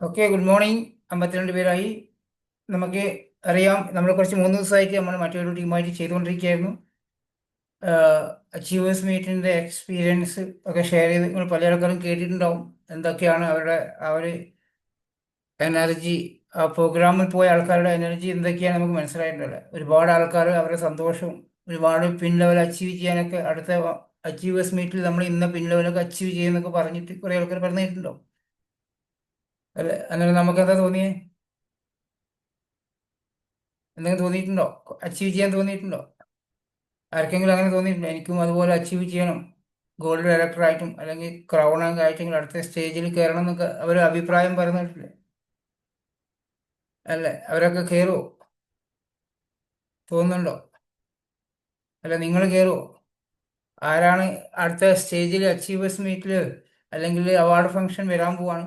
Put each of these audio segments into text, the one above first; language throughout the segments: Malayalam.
Okay, good morning. 52 പേരായി. നമുക്ക് അറിയാം, നമ്മൾ കുറച്ച് 3 ദിവസമായിട്ട് നമ്മൾ മറ്റൊരു ടീമായിട്ട് ചെയ്തുകൊണ്ടിരിക്കുകയായിരുന്നു. അച്ചീവേഴ്സ് മീറ്റിൻ്റെ എക്സ്പീരിയൻസ് ഒക്കെ ഷെയർ ചെയ്ത് നിങ്ങൾ പല ആൾക്കാരും കേട്ടിട്ടുണ്ടാവും. എന്തൊക്കെയാണ് അവരുടെ ആ ഒരു എനർജി, ആ പ്രോഗ്രാമിൽ പോയ ആൾക്കാരുടെ എനർജി എന്തൊക്കെയാണ് നമുക്ക് മനസ്സിലായിട്ടുള്ളത്. ഒരുപാട് ആൾക്കാർ അവരുടെ സന്തോഷവും ഒരുപാട് പിൻ ലെവൽ അച്ചീവ് ചെയ്യാനൊക്കെ അടുത്ത അച്ചീവേഴ്സ് മീറ്റിൽ നമ്മൾ ഇന്ന പിൻ ലെവലൊക്കെ അച്ചീവ് ചെയ്യുന്നൊക്കെ പറഞ്ഞിട്ട് കുറേ ആൾക്കാർ പറഞ്ഞിട്ടുണ്ടോ? അല്ലെ? അന്നേരം നമുക്ക് എന്താ തോന്നിയേ? എന്തെങ്കിലും തോന്നിയിട്ടുണ്ടോ? അച്ചീവ് ചെയ്യാൻ തോന്നിയിട്ടുണ്ടോ? ആർക്കെങ്കിലും അങ്ങനെ തോന്നിയിട്ടുണ്ടോ? എനിക്കും അതുപോലെ അച്ചീവ് ചെയ്യണം, ഗോൾഡ് ഡയറക്ടറായിട്ടും അല്ലെങ്കിൽ ക്രൗൺ ആയിട്ടും അടുത്ത സ്റ്റേജിൽ കയറണം എന്നൊക്കെ അവർ അഭിപ്രായം പറഞ്ഞിട്ടില്ലേ? അല്ലേ? അവരൊക്കെ കയറുമോ? തോന്നുന്നുണ്ടോ? അല്ല, നിങ്ങൾ കയറുമോ? ആരാണ് അടുത്ത സ്റ്റേജിൽ അച്ചീവേഴ്സ് മീറ്റിൽ അല്ലെങ്കിൽ അവാർഡ് ഫംഗ്ഷൻ വരാൻ പോവാണ്.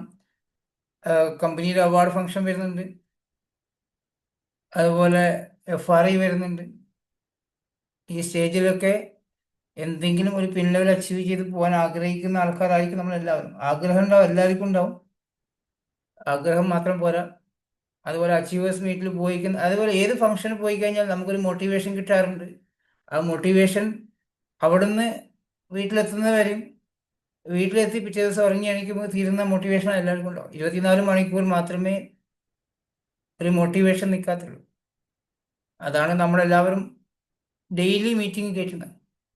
കമ്പനിയുടെ അവാർഡ് ഫംഗ്ഷൻ വരുന്നുണ്ട്, അതുപോലെ FRI വരുന്നുണ്ട്. ഈ സ്റ്റേജിലൊക്കെ എന്തെങ്കിലും ഒരു പിൻ ലെവൽ അച്ചീവ് ചെയ്ത് പോകാൻ ആഗ്രഹിക്കുന്ന ആൾക്കാരായിരിക്കും നമ്മളെല്ലാവരും. ആഗ്രഹം ഉണ്ടാവും, എല്ലാവർക്കും ഉണ്ടാവും. ആഗ്രഹം മാത്രം പോരാ, അതുപോലെ അച്ചീവേഴ്സ് മീറ്റിൽ പോയിക്കുന്ന അതുപോലെ ഏത് ഫംഗ്ഷന് പോയി കഴിഞ്ഞാൽ നമുക്കൊരു മോട്ടിവേഷൻ കിട്ടാറുണ്ട്. ആ മോട്ടിവേഷൻ അവിടുന്ന് വീട്ടിലെത്തുന്നവരും വീട്ടിലെത്തി പിറ്റേ ദിവസം ഉറങ്ങി എണീക്കുമ്പോൾ തീരുന്ന മോട്ടിവേഷൻ എല്ലാവർക്കും ഉണ്ടാവും. 24 മണിക്കൂർ മാത്രമേ ഒരു മോട്ടിവേഷൻ നിൽക്കാത്തുള്ളൂ. അതാണ് നമ്മളെല്ലാവരും ഡെയിലി മീറ്റിംഗ് കേൾക്കുന്നത്,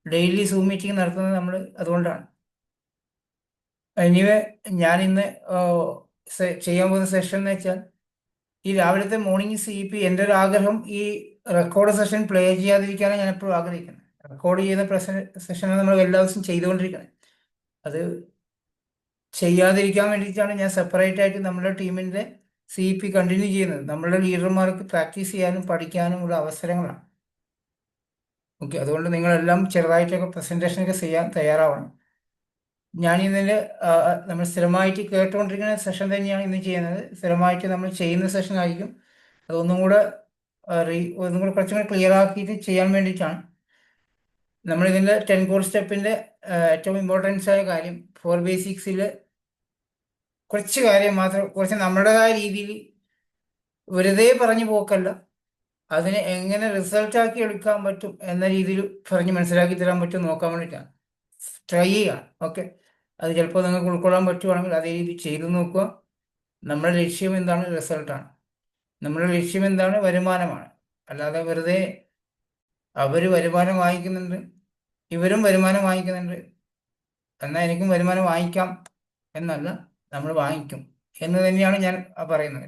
ഡെയിലി സൂം മീറ്റിംഗ് നടത്തുന്നത് നമ്മൾ അതുകൊണ്ടാണ്. എനിവേ, ഞാൻ ഇന്ന് ചെയ്യാൻ പോകുന്ന സെഷൻ എന്ന് വെച്ചാൽ ഈ രാവിലത്തെ മോർണിംഗ് CP. എൻ്റെ ഒരു ആഗ്രഹം ഈ റെക്കോർഡ് സെഷൻ പ്ലേ ചെയ്യാതിരിക്കാനാണ് ഞാൻ എപ്പോഴും ആഗ്രഹിക്കുന്നത്. റെക്കോർഡ് ചെയ്യുന്ന സെഷനാണ് നമ്മൾ എല്ലാ ദിവസവും ചെയ്തുകൊണ്ടിരിക്കുന്നത്. അത് ചെയ്യാതിരിക്കാൻ വേണ്ടിയിട്ടാണ് ഞാൻ സെപ്പറേറ്റ് ആയിട്ട് നമ്മുടെ ടീമിൻ്റെ CP കണ്ടിന്യൂ ചെയ്യുന്നത്. നമ്മളുടെ ലീഡർമാർക്ക് പ്രാക്ടീസ് ചെയ്യാനും പഠിക്കാനും ഉള്ള അവസരങ്ങളാണ്. ഓക്കെ, അതുകൊണ്ട് നിങ്ങളെല്ലാം ചെറുതായിട്ടൊക്കെ പ്രസൻറ്റേഷനൊക്കെ ചെയ്യാൻ തയ്യാറാവണം. ഞാനിതിൽ നമ്മൾ സ്ഥിരമായിട്ട് കേട്ടുകൊണ്ടിരിക്കുന്ന സെഷൻ തന്നെയാണ് ഇന്ന് ചെയ്യുന്നത്. സ്ഥിരമായിട്ട് നമ്മൾ ചെയ്യുന്ന സെഷൻ ആയിരിക്കും. അതൊന്നും കൂടെ ഒന്നും കൂടെ കുറച്ചും കൂടെ ക്ലിയർ ആക്കിയിട്ട് ചെയ്യാൻ വേണ്ടിയിട്ടാണ്. നമ്മളിതിൻ്റെ 10 കോർ സ്റ്റെപ്പിൻ്റെ ഏറ്റവും ഇമ്പോർട്ടൻസ് ആയ കാര്യം 4 ബേസിക്സിൽ കുറച്ച് കാര്യം മാത്രം, കുറച്ച് നമ്മുടേതായ രീതിയിൽ വെറുതെ പറഞ്ഞു പോക്കല്ല, അതിനെ എങ്ങനെ റിസൾട്ട് ആക്കി എടുക്കാൻ പറ്റും എന്ന രീതിയിൽ പറഞ്ഞ് മനസ്സിലാക്കി തരാൻ പറ്റും നോക്കാൻ വേണ്ടിയിട്ടാണ്. ട്രൈ ചെയ്യുക. ഓക്കെ, അത് ചിലപ്പോൾ നിങ്ങൾക്ക് ഉൾക്കൊള്ളാൻ പറ്റുവാണെങ്കിൽ അതേ രീതി ചെയ്തു നോക്കുക. നമ്മുടെ ലക്ഷ്യം എന്താണ്? റിസൾട്ടാണ്. നമ്മുടെ ലക്ഷ്യം എന്താണ്? വരുമാനമാണ്. അല്ലാതെ വെറുതെ അവർ വരുമാനം വാങ്ങിക്കുന്നുണ്ട്, ഇവരും വരുമാനം വാങ്ങിക്കുന്നുണ്ട്, എന്നാൽ എനിക്കും വരുമാനം വാങ്ങിക്കാം എന്നല്ല, നമ്മൾ വാങ്ങിക്കും എന്ന് തന്നെയാണ് ഞാൻ പറയുന്നത്.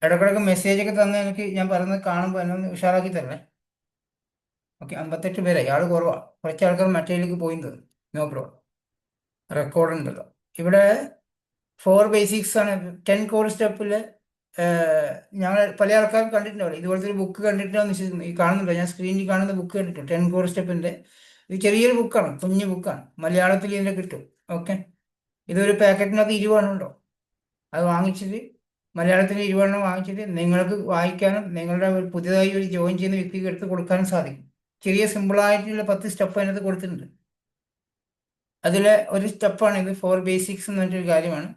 ഇടയ്ക്കിടയ്ക്ക് മെസ്സേജൊക്കെ തന്ന് എനിക്ക് ഞാൻ പറയുന്നത് കാണുമ്പോൾ എന്നെ ഒന്ന് ഉഷാറാക്കി തരണേ. ഓക്കെ, 58 പേരായി, ആൾ കുറവാണ്. കുറച്ച് ആൾക്കാർ മറ്റേലേക്ക് പോയി തോന്നുന്നു. നോ പ്രോബ്ലം, റെക്കോർഡ് ഉണ്ടല്ലോ. ഇവിടെ 4 ബേസിക്സ് ആണ്. 10 കോർ സ്റ്റെപ്പിൽ ഞങ്ങൾ പല ആൾക്കാരും കണ്ടിട്ടുണ്ടാവില്ല. ഇതുപോലത്തെ ഒരു ബുക്ക് കണ്ടിട്ടുണ്ടെന്ന് വിശ്വസിക്കുന്നു. ഈ കാണുന്നുണ്ടോ? ഞാൻ സ്ക്രീനിൽ കാണുന്ന ബുക്ക് കണ്ടിട്ടുണ്ട്, 10 കോർ സ്റ്റെപ്പിൻ്റെ. ഇത് ചെറിയൊരു ബുക്കാണ്, കുഞ്ഞു ബുക്കാണ്. മലയാളത്തിൽ ഇതിൻ്റെ കിട്ടും. ഓക്കെ, ഇതൊരു പാക്കറ്റിനകത്ത് 20 ഉണ്ടോ, അത് വാങ്ങിച്ചിട്ട് മലയാളത്തിൽ 20 വാങ്ങിച്ചിട്ട് നിങ്ങൾക്ക് വായിക്കാനും നിങ്ങളുടെ ഒരു പുതിയതായി ഒരു ജോയിൻ ചെയ്യുന്ന വ്യക്തിക്ക് എടുത്ത് കൊടുക്കാനും സാധിക്കും. ചെറിയ സിമ്പിളായിട്ടുള്ള 10 സ്റ്റെപ്പ് അതിനകത്ത് കൊടുത്തിട്ടുണ്ട്. അതിലെ ഒരു സ്റ്റെപ്പാണ് ഇത്. 4 ബേസിക്സ് എന്ന് പറഞ്ഞൊരു കാര്യമാണ്.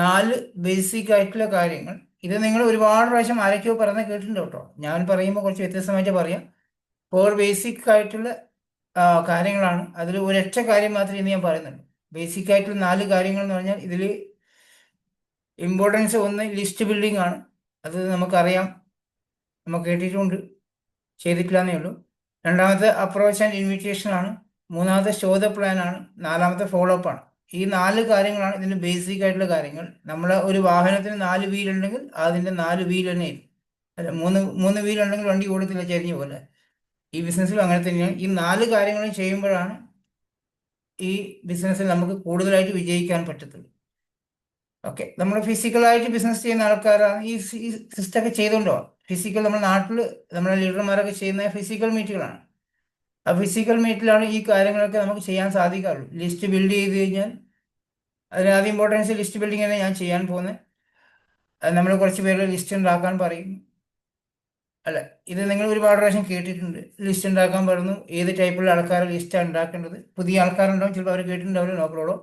4 ബേസിക് ആയിട്ടുള്ള കാര്യങ്ങൾ. ഇത് നിങ്ങൾ ഒരുപാട് പ്രാവശ്യം ആരൊക്കെയോ പറഞ്ഞ് കേട്ടിട്ടുണ്ട് കേട്ടോ. ഞാൻ പറയുമ്പോൾ കുറച്ച് വ്യത്യസ്തമായിട്ട് പറയാം. 4 ബേസിക് ആയിട്ടുള്ള കാര്യങ്ങളാണ്. അതിൽ ഒരൊറ്റ കാര്യം മാത്രമേ ഇന്ന് ഞാൻ പറയുന്നുള്ളൂ. ബേസിക് ആയിട്ടുള്ള 4 കാര്യങ്ങൾ എന്ന് പറഞ്ഞാൽ ഇതിൽ ഇമ്പോർട്ടൻസ് ഒന്ന് ലിസ്റ്റ് ബിൽഡിംഗ് ആണ്. അത് നമുക്കറിയാം, നമ്മൾ കേട്ടിട്ടുണ്ട്, ചെയ്തിട്ടില്ലെന്നേ ഉള്ളൂ. രണ്ടാമത്തെ അപ്രോച്ച് ആൻഡ് ഇൻവിറ്റേഷൻ ആണ്. മൂന്നാമത്തെ ഷോ ദ പ്ലാൻ ആണ്. നാലാമത്തെ ഫോളോ അപ്പ് ആണ്. ഈ 4 കാര്യങ്ങളാണ് ഇതിൻ്റെ ബേസിക് ആയിട്ടുള്ള കാര്യങ്ങൾ. നമ്മൾ ഒരു വാഹനത്തിന് 4 വീൽ ഉണ്ടെങ്കിൽ അതിൻ്റെ 4 വീൽ തന്നെ ആയിരിക്കും. അല്ല, മൂന്ന് വീൽ ഉണ്ടെങ്കിൽ വണ്ടി ഓടത്തില്ല, ചെരിഞ്ഞ പോലെ. ഈ ബിസിനസ്സിലും അങ്ങനെ തന്നെയാണ്. ഈ 4 കാര്യങ്ങളും ചെയ്യുമ്പോഴാണ് ഈ ബിസിനസ്സിൽ നമുക്ക് കൂടുതലായിട്ട് വിജയിക്കാൻ പറ്റത്തുള്ളൂ. ഓക്കെ, നമ്മൾ ഫിസിക്കലായിട്ട് ബിസിനസ് ചെയ്യുന്ന ആൾക്കാരാണ് ഈ സിസ്റ്റം ഒക്കെ ചെയ്തുകൊണ്ടോ. ഫിസിക്കൽ, നമ്മുടെ നാട്ടിൽ നമ്മുടെ ലീഡർമാരൊക്കെ ചെയ്യുന്ന ഫിസിക്കൽ മീറ്റുകളാണ്. ആ ഫിസിക്കൽ മീറ്റിലാണ് ഈ കാര്യങ്ങളൊക്കെ നമുക്ക് ചെയ്യാൻ സാധിക്കാറുള്ളൂ. ലിസ്റ്റ് ബിൽഡ് ചെയ്ത് കഴിഞ്ഞാൽ അതിന് ആദ്യം ഇമ്പോർട്ടൻസ് ലിസ്റ്റ് ബിൽഡിംഗ് തന്നെ ഞാൻ ചെയ്യാൻ പോകുന്നത്. അത് നമ്മൾ കുറച്ച് പേരുടെ ലിസ്റ്റ് ഉണ്ടാക്കാൻ പറയും. അല്ല, ഇത് നിങ്ങൾ ഒരുപാട് പ്രാവശ്യം കേട്ടിട്ടുണ്ട്. ലിസ്റ്റ് ഉണ്ടാക്കാൻ പറയുന്നു. ഏത് ടൈപ്പുള്ള ആൾക്കാരുടെ ലിസ്റ്റാണ് ഉണ്ടാക്കേണ്ടത്? പുതിയ ആൾക്കാരുണ്ടാവും, ചിലപ്പോൾ അവർ കേട്ടിട്ടുണ്ടാവില്ല, നോ പ്രോബ്ലം.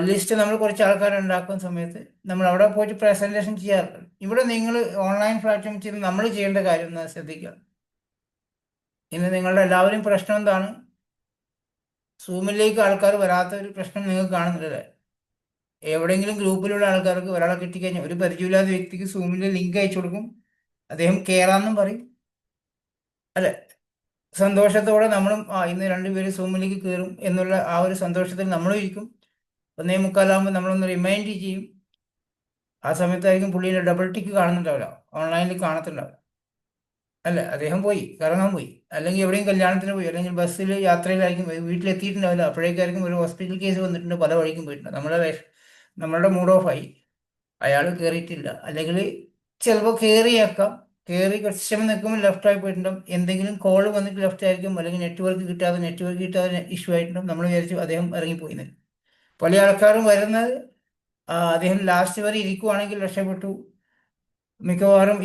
ലിസ്റ്റ് നമ്മൾ കുറച്ച് ആൾക്കാരെ ഉണ്ടാക്കുന്ന സമയത്ത് നമ്മൾ അവിടെ പോയിട്ട് പ്രസന്റേഷൻ ചെയ്യാറുണ്ട്. ഇവിടെ നിങ്ങൾ ഓൺലൈൻ പ്ലാറ്റ്ഫോം ചെയ്ത് നമ്മൾ ചെയ്യേണ്ട കാര്യം ഒന്ന് ശ്രദ്ധിക്കുക. ഇന്ന് നിങ്ങളുടെ എല്ലാവരും പ്രശ്നം എന്താണ്? സൂമിലേക്ക് ആൾക്കാർ വരാത്ത ഒരു പ്രശ്നം നിങ്ങൾക്ക് കാണുന്നില്ലല്ലേ? എവിടെയെങ്കിലും ഗ്രൂപ്പിലുള്ള ആൾക്കാർക്ക് ഒരാളെ കിട്ടിക്കഴിഞ്ഞാൽ, ഒരു പരിചയമില്ലാത്ത വ്യക്തിക്ക് സൂമിൻ്റെ ലിങ്ക് അയച്ചു കൊടുക്കും, അദ്ദേഹം കയറാമെന്നും പറയും അല്ലെ? സന്തോഷത്തോടെ നമ്മളും ഇന്ന് രണ്ടുപേര് സൂമിലേക്ക് കയറും എന്നുള്ള ആ ഒരു സന്തോഷത്തിൽ നമ്മളും ഇരിക്കും. 1:45 നമ്മളൊന്ന് റിമൈൻഡ് ചെയ്യും. ആ സമയത്തായിരിക്കും പുള്ളിയുടെ ഡബിൾ ടിക്ക് കാണുന്നുണ്ടാവില്ല, ഓൺലൈനിൽ കാണത്തുണ്ടാവില്ല അല്ല, അദ്ദേഹം പോയി കറങ്ങാൻ പോയി, അല്ലെങ്കിൽ എവിടെയും കല്യാണത്തിന് പോയി, അല്ലെങ്കിൽ ബസ്സിൽ യാത്രയിലായിരിക്കും, വീട്ടിലെത്തിയിട്ടുണ്ടാവില്ല. അപ്പോഴേക്കായിരിക്കും ഒരു ഹോസ്പിറ്റൽ കേസ് വന്നിട്ടുണ്ട്, പല വഴിക്കും പോയിട്ടുണ്ട്, നമ്മളുടെ മൂഡ് ഓഫായി, അയാൾ കയറിയിട്ടില്ല, അല്ലെങ്കിൽ ചിലപ്പോൾ കയറിയേക്കാം, കയറി കുറച്ച് സമയം നിൽക്കുമ്പോൾ ലെഫ്റ്റായി പോയിട്ടുണ്ടാവും, എന്തെങ്കിലും കോൾ വന്നിട്ട് ലെഫ്റ്റ് ആയിരിക്കും, അല്ലെങ്കിൽ നെറ്റ്വർക്ക് കിട്ടാതെ ഇഷ്യൂ ആയിട്ടുണ്ടാവും, നമ്മൾ വിചാരിച്ചു അദ്ദേഹം ഇറങ്ങിപ്പോയി. പല ആൾക്കാരും വരുന്നത് അദ്ദേഹം ലാസ്റ്റ് വരെ ഇരിക്കുവാണെങ്കിൽ രക്ഷപ്പെട്ടു, മിക്കവാറും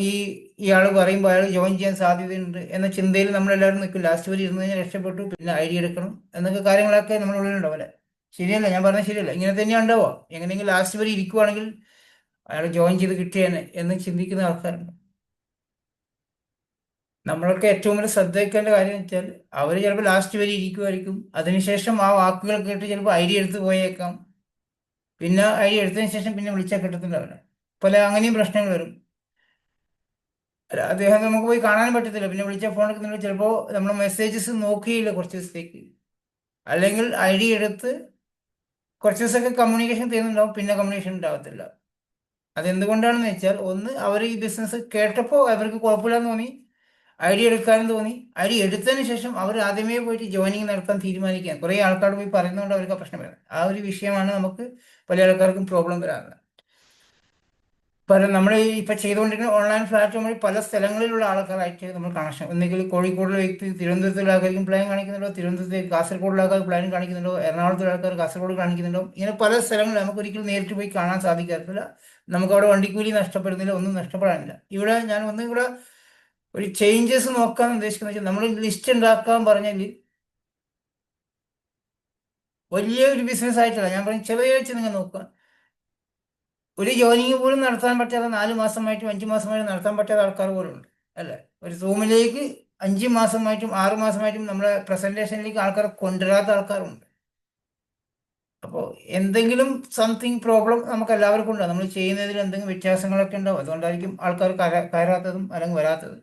ഇയാൾ പറയുമ്പോൾ അയാൾ ജോയിൻ ചെയ്യാൻ സാധ്യതയുണ്ട് എന്ന ചിന്തയിൽ നമ്മളെല്ലാവരും നിൽക്കും. ലാസ്റ്റ് വരെ ഇരുന്ന് കഴിഞ്ഞാൽ രക്ഷപ്പെട്ടു, പിന്നെ ഐ ഡി എടുക്കണം എന്നൊക്കെ കാര്യങ്ങളൊക്കെ നമ്മുടെ ഉള്ളിലുണ്ടാവും അല്ലേ? ശരിയല്ല, ഞാൻ പറഞ്ഞത് ശരിയല്ല? ഇങ്ങനെ തന്നെയാണ് ഉണ്ടാവുക. എങ്ങനെയെങ്കിലും ലാസ്റ്റ് വരെ ഇരിക്കുവാണെങ്കിൽ അയാൾ ജോയിൻ ചെയ്ത് കിട്ടിയേനെ എന്ന് ചിന്തിക്കുന്ന ആൾക്കാരുണ്ട്. നമ്മളൊക്കെ ഏറ്റവും വലിയ ശ്രദ്ധ വയ്ക്കേണ്ട കാര്യം എന്ന് വെച്ചാൽ, അവർ ചിലപ്പോൾ ലാസ്റ്റ് വരെ ഇരിക്കുമായിരിക്കും, അതിനുശേഷം ആ വാക്കുകൾ കേട്ട് ചിലപ്പോൾ ഐ ഡി എടുത്ത് പോയേക്കാം, പിന്നെ ഐ ഡി എടുത്തതിന് ശേഷം പിന്നെ വിളിച്ചാൽ കിട്ടത്തില്ല. പല അങ്ങനെയും പ്രശ്നങ്ങൾ വരും. അല്ല, അദ്ദേഹം നമുക്ക് പോയി കാണാനും പറ്റത്തില്ല, പിന്നെ വിളിച്ച ഫോൺ എടുക്കുന്നില്ല, ചിലപ്പോൾ നമ്മൾ മെസ്സേജസ് നോക്കിയില്ല കുറച്ച് ദിവസത്തേക്ക്, അല്ലെങ്കിൽ ഐ ഡി എടുത്ത് കുറച്ച് ദിവസമൊക്കെ കമ്മ്യൂണിക്കേഷൻ ചെയ്യുന്നുണ്ടാവും, പിന്നെ കമ്മ്യൂണിക്കേഷൻ ഉണ്ടാവത്തില്ല. അതെന്തുകൊണ്ടാണെന്ന് വെച്ചാൽ, ഒന്ന് അവർ ഈ ബിസിനസ് കേട്ടപ്പോൾ അവർക്ക് കുഴപ്പമില്ലെന്ന് തോന്നി, ഐ ഡി എടുക്കാനും തോന്നി, ഐ ഡി എടുത്തതിന് ശേഷം അവർ ആദ്യമേ പോയിട്ട് ജോയിനിങ് നടത്താൻ തീരുമാനിക്കുക, കുറേ ആൾക്കാർ പോയി പറയുന്നതുകൊണ്ട് അവർക്ക് പ്രശ്നം വരുന്നത്. ആ ഒരു വിഷയമാണ് നമുക്ക് പല ആൾക്കാർക്കും പ്രോബ്ലം വരാറുള്ളത്. നമ്മൾ ഇപ്പം ചെയ്തുകൊണ്ടിരിക്കുന്ന ഓൺലൈൻ പ്ലാറ്റ്ഫോം വഴി പല സ്ഥലങ്ങളിലുള്ള ആൾക്കാരായിട്ട് നമ്മൾ കണക്ഷൻ, ഒന്നുകിൽ കോഴിക്കോടുള്ള വ്യക്തി തിരുവനന്തപുരത്തുള്ള ആൾക്കാർക്കും പ്ലാൻ കാണിക്കുന്നുണ്ടോ, തിരുവനന്തപുരത്ത് കാസർഗോഡുള്ള ആൾക്കാർ പ്ലാൻ കാണിക്കുന്നുണ്ടോ, എറണാകുളത്തുള്ള ആൾക്കാർ കാസർഗോഡ് കാണിക്കുന്നുണ്ടോ, ഇങ്ങനെ പല സ്ഥലങ്ങളിൽ നമുക്ക് ഒരിക്കലും നേരിട്ട് പോയി കാണാൻ സാധിക്കാറില്ല. നമുക്ക് അവിടെ വണ്ടിക്കൂലി നഷ്ടപ്പെടുന്നില്ല, ഒന്നും നഷ്ടപ്പെടാനില്ല. ഇവിടെ ഞാൻ ഇവിടെ ഒരു ചേഞ്ചസ് നോക്കാൻ ഉദ്ദേശിക്കുന്നത് വെച്ചാൽ, നമ്മൾ ലിസ്റ്റ് ഉണ്ടാക്കാൻ പറഞ്ഞാൽ വലിയ ഒരു ബിസിനസ് ആയിട്ടല്ല ഞാൻ പറഞ്ഞത്, ചെറിയ വെച്ച് നിങ്ങൾ നോക്കുക. ഒരു ജോലിക്ക് പോലും നടത്താൻ പറ്റാതെ 4 മാസമായിട്ടും 5 മാസമായിട്ടും നടത്താൻ പറ്റാത്ത ആൾക്കാർ പോലും ഉണ്ട് അല്ലേ? ഒരു റൂമിലേക്ക് 5 മാസമായിട്ടും 6 മാസമായിട്ടും നമ്മളെ പ്രസന്റേഷനിലേക്ക് ആൾക്കാരെ കൊണ്ടുവരാത്ത ആൾക്കാരുണ്ട്. അപ്പോൾ എന്തെങ്കിലും സംതിങ് പ്രോബ്ലം നമുക്ക് എല്ലാവർക്കും ഉണ്ടാവും, നമ്മൾ ചെയ്യുന്നതിൽ എന്തെങ്കിലും വ്യത്യാസങ്ങളൊക്കെ ഉണ്ടാവും, അതുകൊണ്ടായിരിക്കും ആൾക്കാർ കയറാത്തതും അല്ലെങ്കിൽ വരാത്തതും.